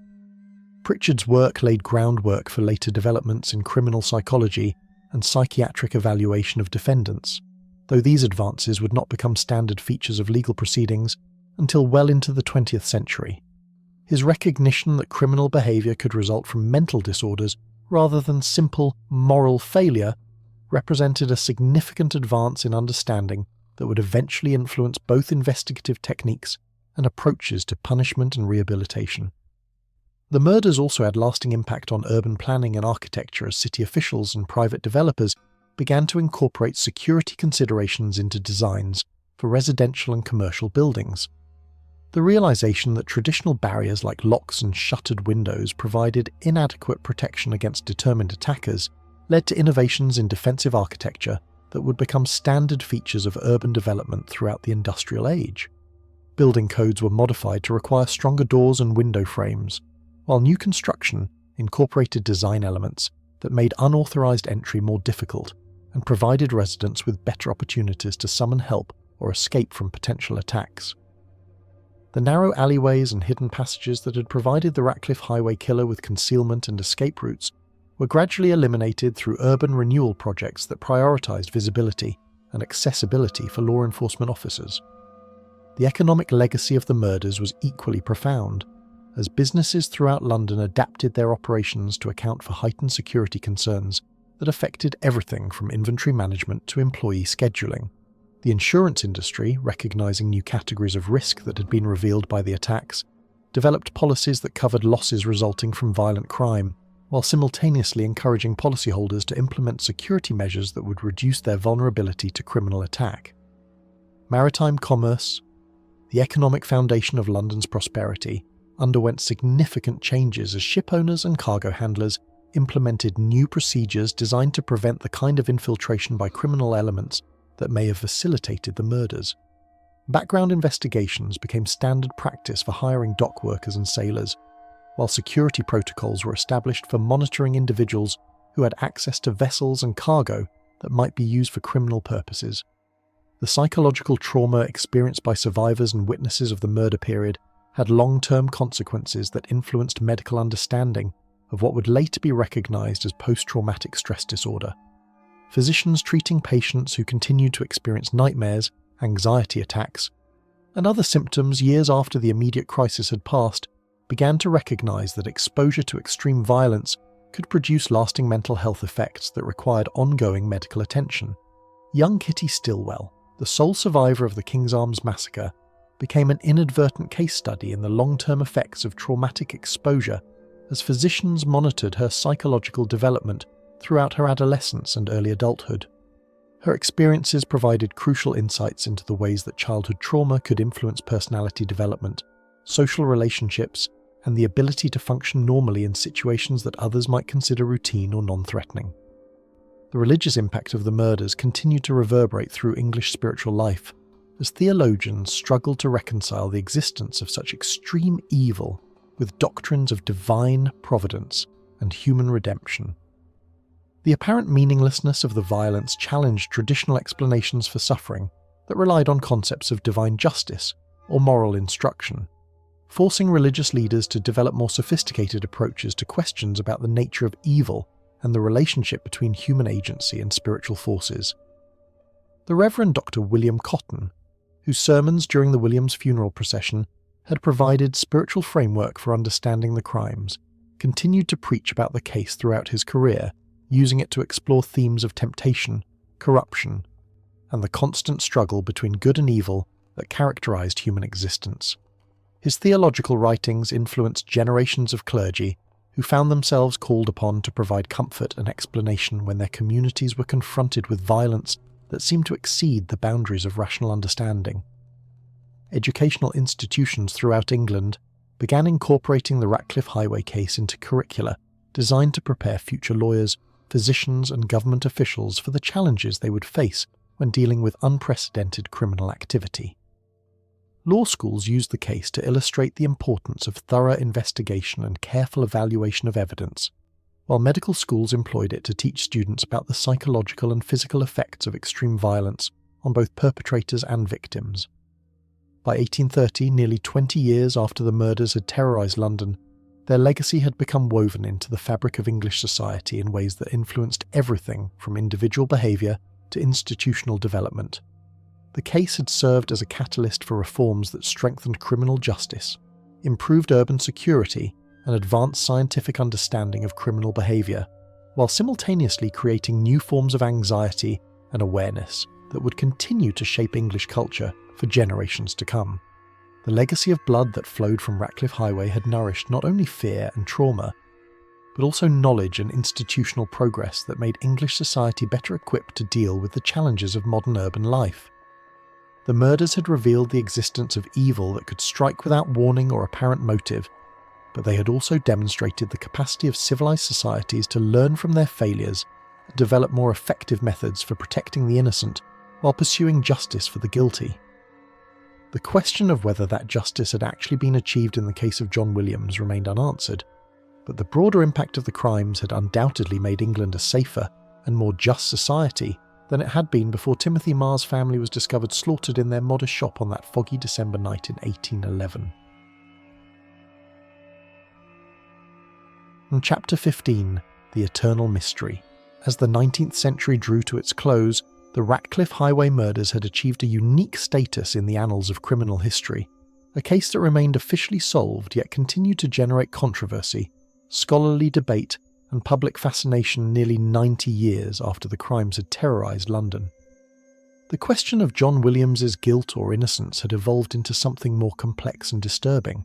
Pritchard's work laid groundwork for later developments in criminal psychology and psychiatric evaluation of defendants, though these advances would not become standard features of legal proceedings until well into the 20th century. His recognition that criminal behaviour could result from mental disorders rather than simple moral failure represented a significant advance in understanding that would eventually influence both investigative techniques and approaches to punishment and rehabilitation. The murders also had lasting impact on urban planning and architecture as city officials and private developers began to incorporate security considerations into designs for residential and commercial buildings. The realization that traditional barriers like locks and shuttered windows provided inadequate protection against determined attackers led to innovations in defensive architecture that would become standard features of urban development throughout the industrial age. Building codes were modified to require stronger doors and window frames, while new construction incorporated design elements that made unauthorized entry more difficult and provided residents with better opportunities to summon help or escape from potential attacks. The narrow alleyways and hidden passages that had provided the Ratcliffe Highway killer with concealment and escape routes were gradually eliminated through urban renewal projects that prioritised visibility and accessibility for law enforcement officers. The economic legacy of the murders was equally profound, as businesses throughout London adapted their operations to account for heightened security concerns that affected everything from inventory management to employee scheduling. The insurance industry, recognising new categories of risk that had been revealed by the attacks, developed policies that covered losses resulting from violent crime, while simultaneously encouraging policyholders to implement security measures that would reduce their vulnerability to criminal attack. Maritime commerce, the economic foundation of London's prosperity, underwent significant changes as ship owners and cargo handlers implemented new procedures designed to prevent the kind of infiltration by criminal elements that may have facilitated the murders. Background investigations became standard practice for hiring dock workers and sailors, while security protocols were established for monitoring individuals who had access to vessels and cargo that might be used for criminal purposes. The psychological trauma experienced by survivors and witnesses of the murder period had long-term consequences that influenced medical understanding of what would later be recognised as post-traumatic stress disorder. Physicians treating patients who continued to experience nightmares, anxiety attacks, and other symptoms years after the immediate crisis had passed began to recognise that exposure to extreme violence could produce lasting mental health effects that required ongoing medical attention. Young Kitty Stilwell, the sole survivor of the King's Arms massacre, became an inadvertent case study in the long-term effects of traumatic exposure as physicians monitored her psychological development throughout her adolescence and early adulthood. Her experiences provided crucial insights into the ways that childhood trauma could influence personality development, social relationships, and the ability to function normally in situations that others might consider routine or non-threatening. The religious impact of the murders continued to reverberate through English spiritual life, as theologians struggled to reconcile the existence of such extreme evil with doctrines of divine providence and human redemption. The apparent meaninglessness of the violence challenged traditional explanations for suffering that relied on concepts of divine justice or moral instruction, forcing religious leaders to develop more sophisticated approaches to questions about the nature of evil and the relationship between human agency and spiritual forces. The Reverend Dr. William Cotton, whose sermons during the Williams funeral procession had provided spiritual framework for understanding the crimes, continued to preach about the case throughout his career, using it to explore themes of temptation, corruption, and the constant struggle between good and evil that characterized human existence. His theological writings influenced generations of clergy who found themselves called upon to provide comfort and explanation when their communities were confronted with violence that seemed to exceed the boundaries of rational understanding. Educational institutions throughout England began incorporating the Ratcliffe Highway case into curricula designed to prepare future lawyers, physicians, and government officials for the challenges they would face when dealing with unprecedented criminal activity. Law schools used the case to illustrate the importance of thorough investigation and careful evaluation of evidence, while medical schools employed it to teach students about the psychological and physical effects of extreme violence on both perpetrators and victims. By 1830, nearly 20 years after the murders had terrorised London, their legacy had become woven into the fabric of English society in ways that influenced everything from individual behaviour to institutional development. The case had served as a catalyst for reforms that strengthened criminal justice, improved urban security, and advanced scientific understanding of criminal behaviour, while simultaneously creating new forms of anxiety and awareness that would continue to shape English culture for generations to come. The legacy of blood that flowed from Ratcliffe Highway had nourished not only fear and trauma, but also knowledge and institutional progress that made English society better equipped to deal with the challenges of modern urban life. The murders had revealed the existence of evil that could strike without warning or apparent motive, but they had also demonstrated the capacity of civilized societies to learn from their failures and develop more effective methods for protecting the innocent while pursuing justice for the guilty. The question of whether that justice had actually been achieved in the case of John Williams remained unanswered, but the broader impact of the crimes had undoubtedly made England a safer and more just society than it had been before Timothy Marr's family was discovered slaughtered in their modest shop on that foggy December night in 1811. And Chapter 15, The Eternal Mystery. As the 19th century drew to its close, the Ratcliffe Highway Murders had achieved a unique status in the annals of criminal history, a case that remained officially solved yet continued to generate controversy, scholarly debate, and public fascination nearly 90 years after the crimes had terrorized London. The question of John Williams's guilt or innocence had evolved into something more complex and disturbing,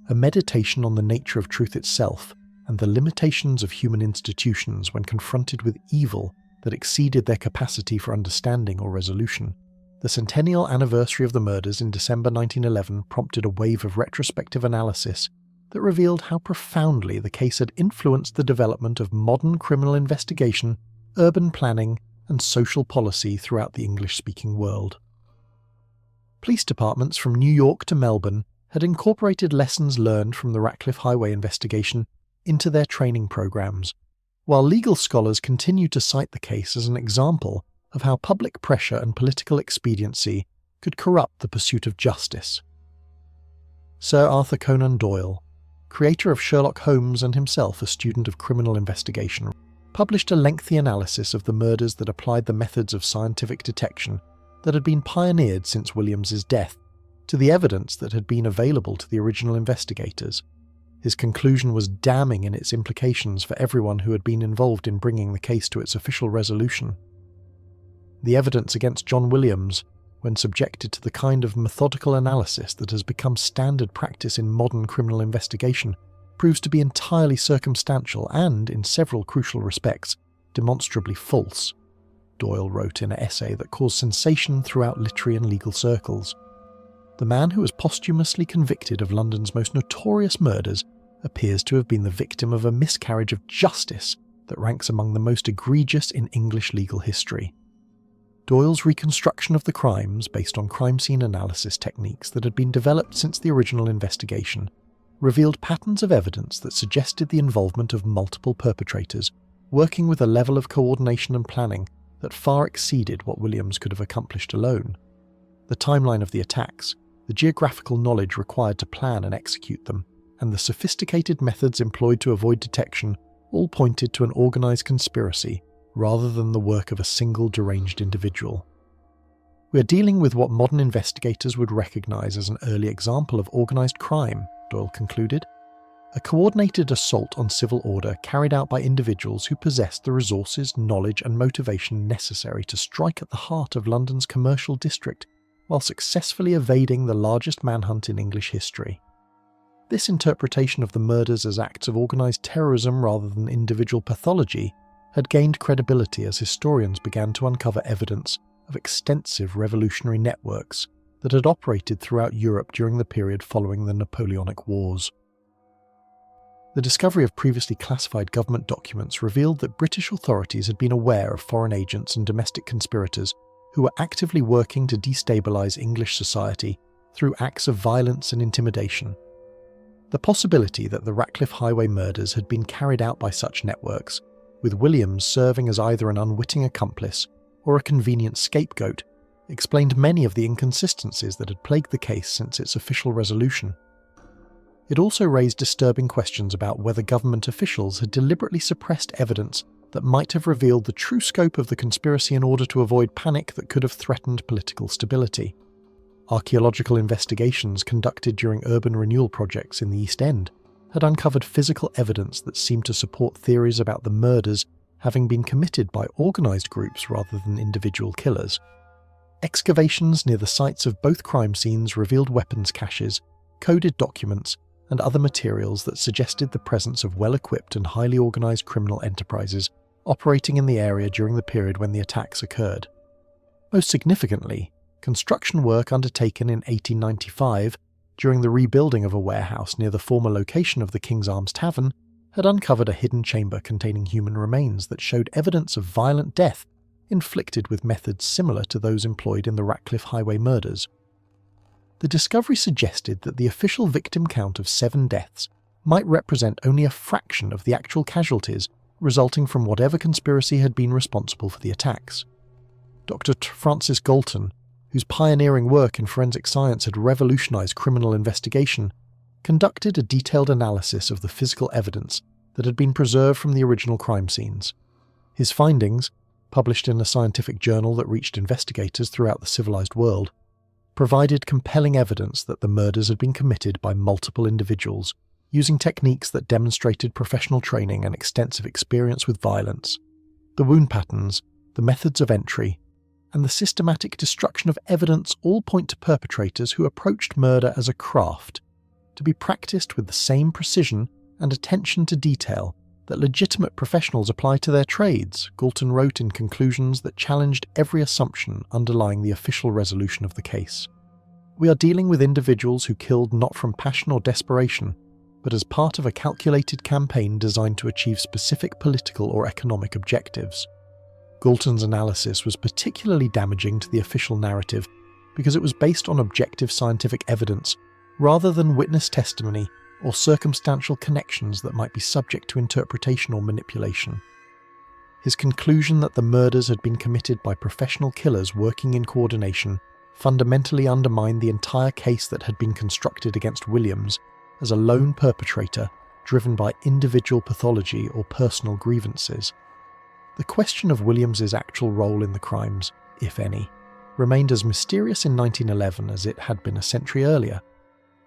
a meditation on the nature of truth itself and the limitations of human institutions when confronted with evil that exceeded their capacity for understanding or resolution. The centennial anniversary of the murders in December 1911 prompted a wave of retrospective analysis that revealed how profoundly the case had influenced the development of modern criminal investigation, urban planning, and social policy throughout the English-speaking world. Police departments from New York to Melbourne had incorporated lessons learned from the Ratcliffe Highway investigation into their training programs, while legal scholars continued to cite the case as an example of how public pressure and political expediency could corrupt the pursuit of justice. Sir Arthur Conan Doyle, creator of Sherlock Holmes and himself a student of criminal investigation, published a lengthy analysis of the murders that applied the methods of scientific detection that had been pioneered since Williams's death to the evidence that had been available to the original investigators. His conclusion was damning in its implications for everyone who had been involved in bringing the case to its official resolution. The evidence against John Williams, when subjected to the kind of methodical analysis that has become standard practice in modern criminal investigation, proves to be entirely circumstantial and, in several crucial respects, demonstrably false, Doyle wrote in an essay that caused sensation throughout literary and legal circles. The man who was posthumously convicted of London's most notorious murders appears to have been the victim of a miscarriage of justice that ranks among the most egregious in English legal history. Doyle's reconstruction of the crimes, based on crime scene analysis techniques that had been developed since the original investigation, revealed patterns of evidence that suggested the involvement of multiple perpetrators, working with a level of coordination and planning that far exceeded what Williams could have accomplished alone. The timeline of the attacks, the geographical knowledge required to plan and execute them, and the sophisticated methods employed to avoid detection all pointed to an organised conspiracy rather than the work of a single deranged individual. We are dealing with what modern investigators would recognise as an early example of organised crime, Doyle concluded. A coordinated assault on civil order carried out by individuals who possessed the resources, knowledge and motivation necessary to strike at the heart of London's commercial district while successfully evading the largest manhunt in English history. This interpretation of the murders as acts of organised terrorism rather than individual pathology had gained credibility as historians began to uncover evidence of extensive revolutionary networks that had operated throughout Europe during the period following the Napoleonic Wars. The discovery of previously classified government documents revealed that British authorities had been aware of foreign agents and domestic conspirators who were actively working to destabilise English society through acts of violence and intimidation. The possibility that the Ratcliffe Highway murders had been carried out by such networks, with Williams serving as either an unwitting accomplice or a convenient scapegoat, explained many of the inconsistencies that had plagued the case since its official resolution. It also raised disturbing questions about whether government officials had deliberately suppressed evidence that might have revealed the true scope of the conspiracy in order to avoid panic that could have threatened political stability. Archaeological investigations conducted during urban renewal projects in the East End had uncovered physical evidence that seemed to support theories about the murders having been committed by organised groups rather than individual killers. Excavations near the sites of both crime scenes revealed weapons caches, coded documents, and other materials that suggested the presence of well-equipped and highly organised criminal enterprises operating in the area during the period when the attacks occurred. Most significantly, construction work undertaken in 1895 during the rebuilding of a warehouse near the former location of the King's Arms Tavern had uncovered a hidden chamber containing human remains that showed evidence of violent death inflicted with methods similar to those employed in the Ratcliffe Highway murders. The discovery suggested that the official victim count of 7 deaths might represent only a fraction of the actual casualties resulting from whatever conspiracy had been responsible for the attacks. Dr. Francis Galton, whose pioneering work in forensic science had revolutionized criminal investigation, conducted a detailed analysis of the physical evidence that had been preserved from the original crime scenes. His findings, published in a scientific journal that reached investigators throughout the civilized world, provided compelling evidence that the murders had been committed by multiple individuals using techniques that demonstrated professional training and extensive experience with violence. The wound patterns, the methods of entry, and the systematic destruction of evidence all point to perpetrators who approached murder as a craft, to be practiced with the same precision and attention to detail that legitimate professionals apply to their trades, Galton wrote in conclusions that challenged every assumption underlying the official resolution of the case. We are dealing with individuals who killed not from passion or desperation, but as part of a calculated campaign designed to achieve specific political or economic objectives. Galton's analysis was particularly damaging to the official narrative because it was based on objective scientific evidence rather than witness testimony or circumstantial connections that might be subject to interpretation or manipulation. His conclusion that the murders had been committed by professional killers working in coordination fundamentally undermined the entire case that had been constructed against Williams as a lone perpetrator driven by individual pathology or personal grievances. The question of Williams's actual role in the crimes, if any, remained as mysterious in 1911 as it had been a century earlier.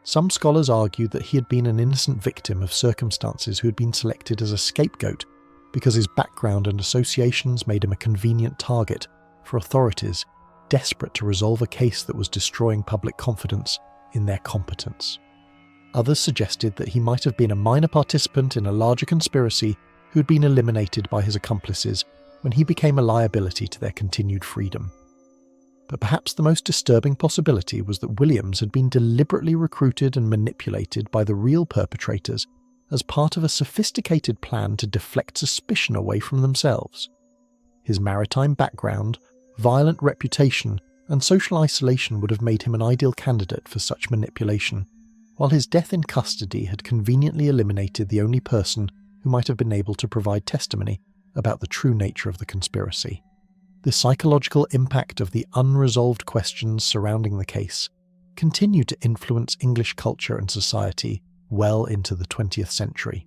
Some scholars argued that he had been an innocent victim of circumstances who had been selected as a scapegoat because his background and associations made him a convenient target for authorities desperate to resolve a case that was destroying public confidence in their competence. Others suggested that he might have been a minor participant in a larger conspiracy who had been eliminated by his accomplices when he became a liability to their continued freedom. But perhaps the most disturbing possibility was that Williams had been deliberately recruited and manipulated by the real perpetrators as part of a sophisticated plan to deflect suspicion away from themselves. His maritime background, violent reputation, and social isolation would have made him an ideal candidate for such manipulation, while his death in custody had conveniently eliminated the only person who might have been able to provide testimony about the true nature of the conspiracy. The psychological impact of the unresolved questions surrounding the case continued to influence English culture and society well into the 20th century.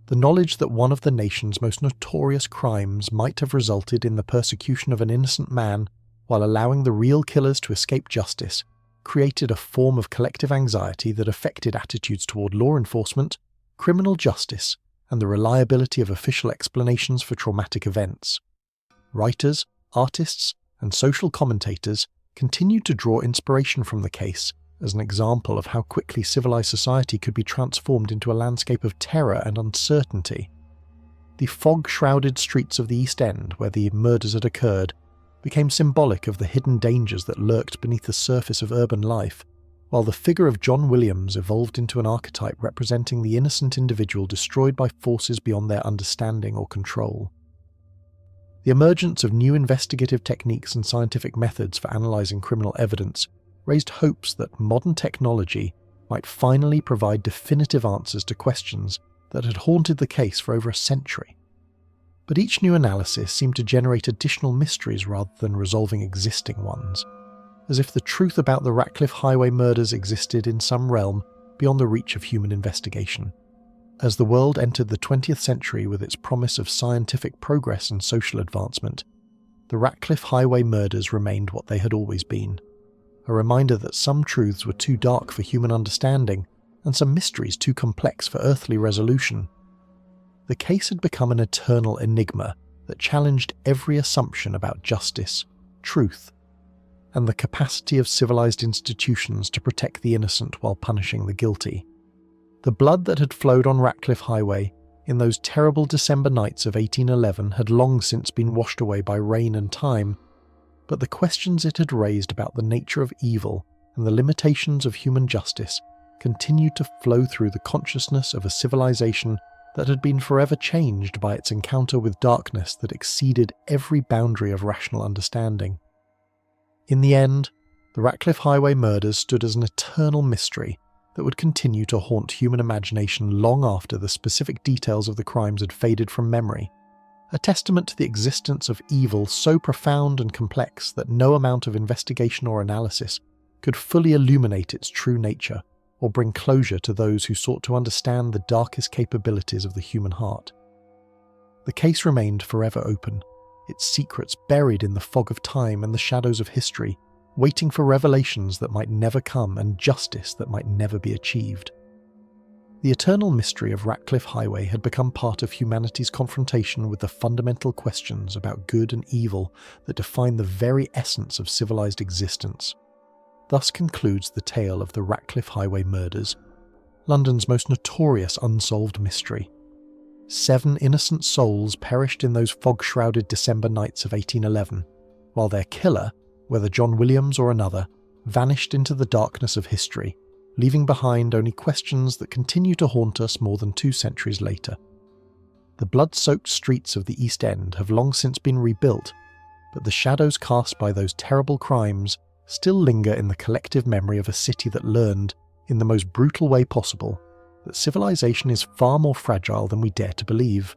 The knowledge that one of the nation's most notorious crimes might have resulted in the persecution of an innocent man while allowing the real killers to escape justice created a form of collective anxiety that affected attitudes toward law enforcement, criminal justice, and the reliability of official explanations for traumatic events. Writers, artists, and social commentators continued to draw inspiration from the case as an example of how quickly civilized society could be transformed into a landscape of terror and uncertainty. The fog-shrouded streets of the East End, where the murders had occurred, became symbolic of the hidden dangers that lurked beneath the surface of urban life, while the figure of John Williams evolved into an archetype representing the innocent individual destroyed by forces beyond their understanding or control. The emergence of new investigative techniques and scientific methods for analysing criminal evidence raised hopes that modern technology might finally provide definitive answers to questions that had haunted the case for over a century. But each new analysis seemed to generate additional mysteries rather than resolving existing ones, as if the truth about the Ratcliffe Highway murders existed in some realm beyond the reach of human investigation. As the world entered the 20th century with its promise of scientific progress and social advancement, the Ratcliffe Highway murders remained what they had always been, a reminder that some truths were too dark for human understanding and some mysteries too complex for earthly resolution. The case had become an eternal enigma that challenged every assumption about justice, truth, and the capacity of civilized institutions to protect the innocent while punishing the guilty. The blood that had flowed on Ratcliffe Highway in those terrible December nights of 1811 had long since been washed away by rain and time, but the questions it had raised about the nature of evil and the limitations of human justice continued to flow through the consciousness of a civilization that had been forever changed by its encounter with darkness that exceeded every boundary of rational understanding. In the end, the Ratcliffe Highway murders stood as an eternal mystery that would continue to haunt human imagination long after the specific details of the crimes had faded from memory, a testament to the existence of evil so profound and complex that no amount of investigation or analysis could fully illuminate its true nature or bring closure to those who sought to understand the darkest capabilities of the human heart. The case remained forever open, its secrets buried in the fog of time and the shadows of history, waiting for revelations that might never come and justice that might never be achieved. The eternal mystery of Ratcliffe Highway had become part of humanity's confrontation with the fundamental questions about good and evil that define the very essence of civilized existence. Thus concludes the tale of the Ratcliffe Highway Murders, London's most notorious unsolved mystery. 7 innocent souls perished in those fog-shrouded December nights of 1811, while their killer, whether John Williams or another, vanished into the darkness of history, leaving behind only questions that continue to haunt us more than 2 centuries later. The blood-soaked streets of the East End have long since been rebuilt, but the shadows cast by those terrible crimes still linger in the collective memory of a city that learned, in the most brutal way possible, that civilization is far more fragile than we dare to believe,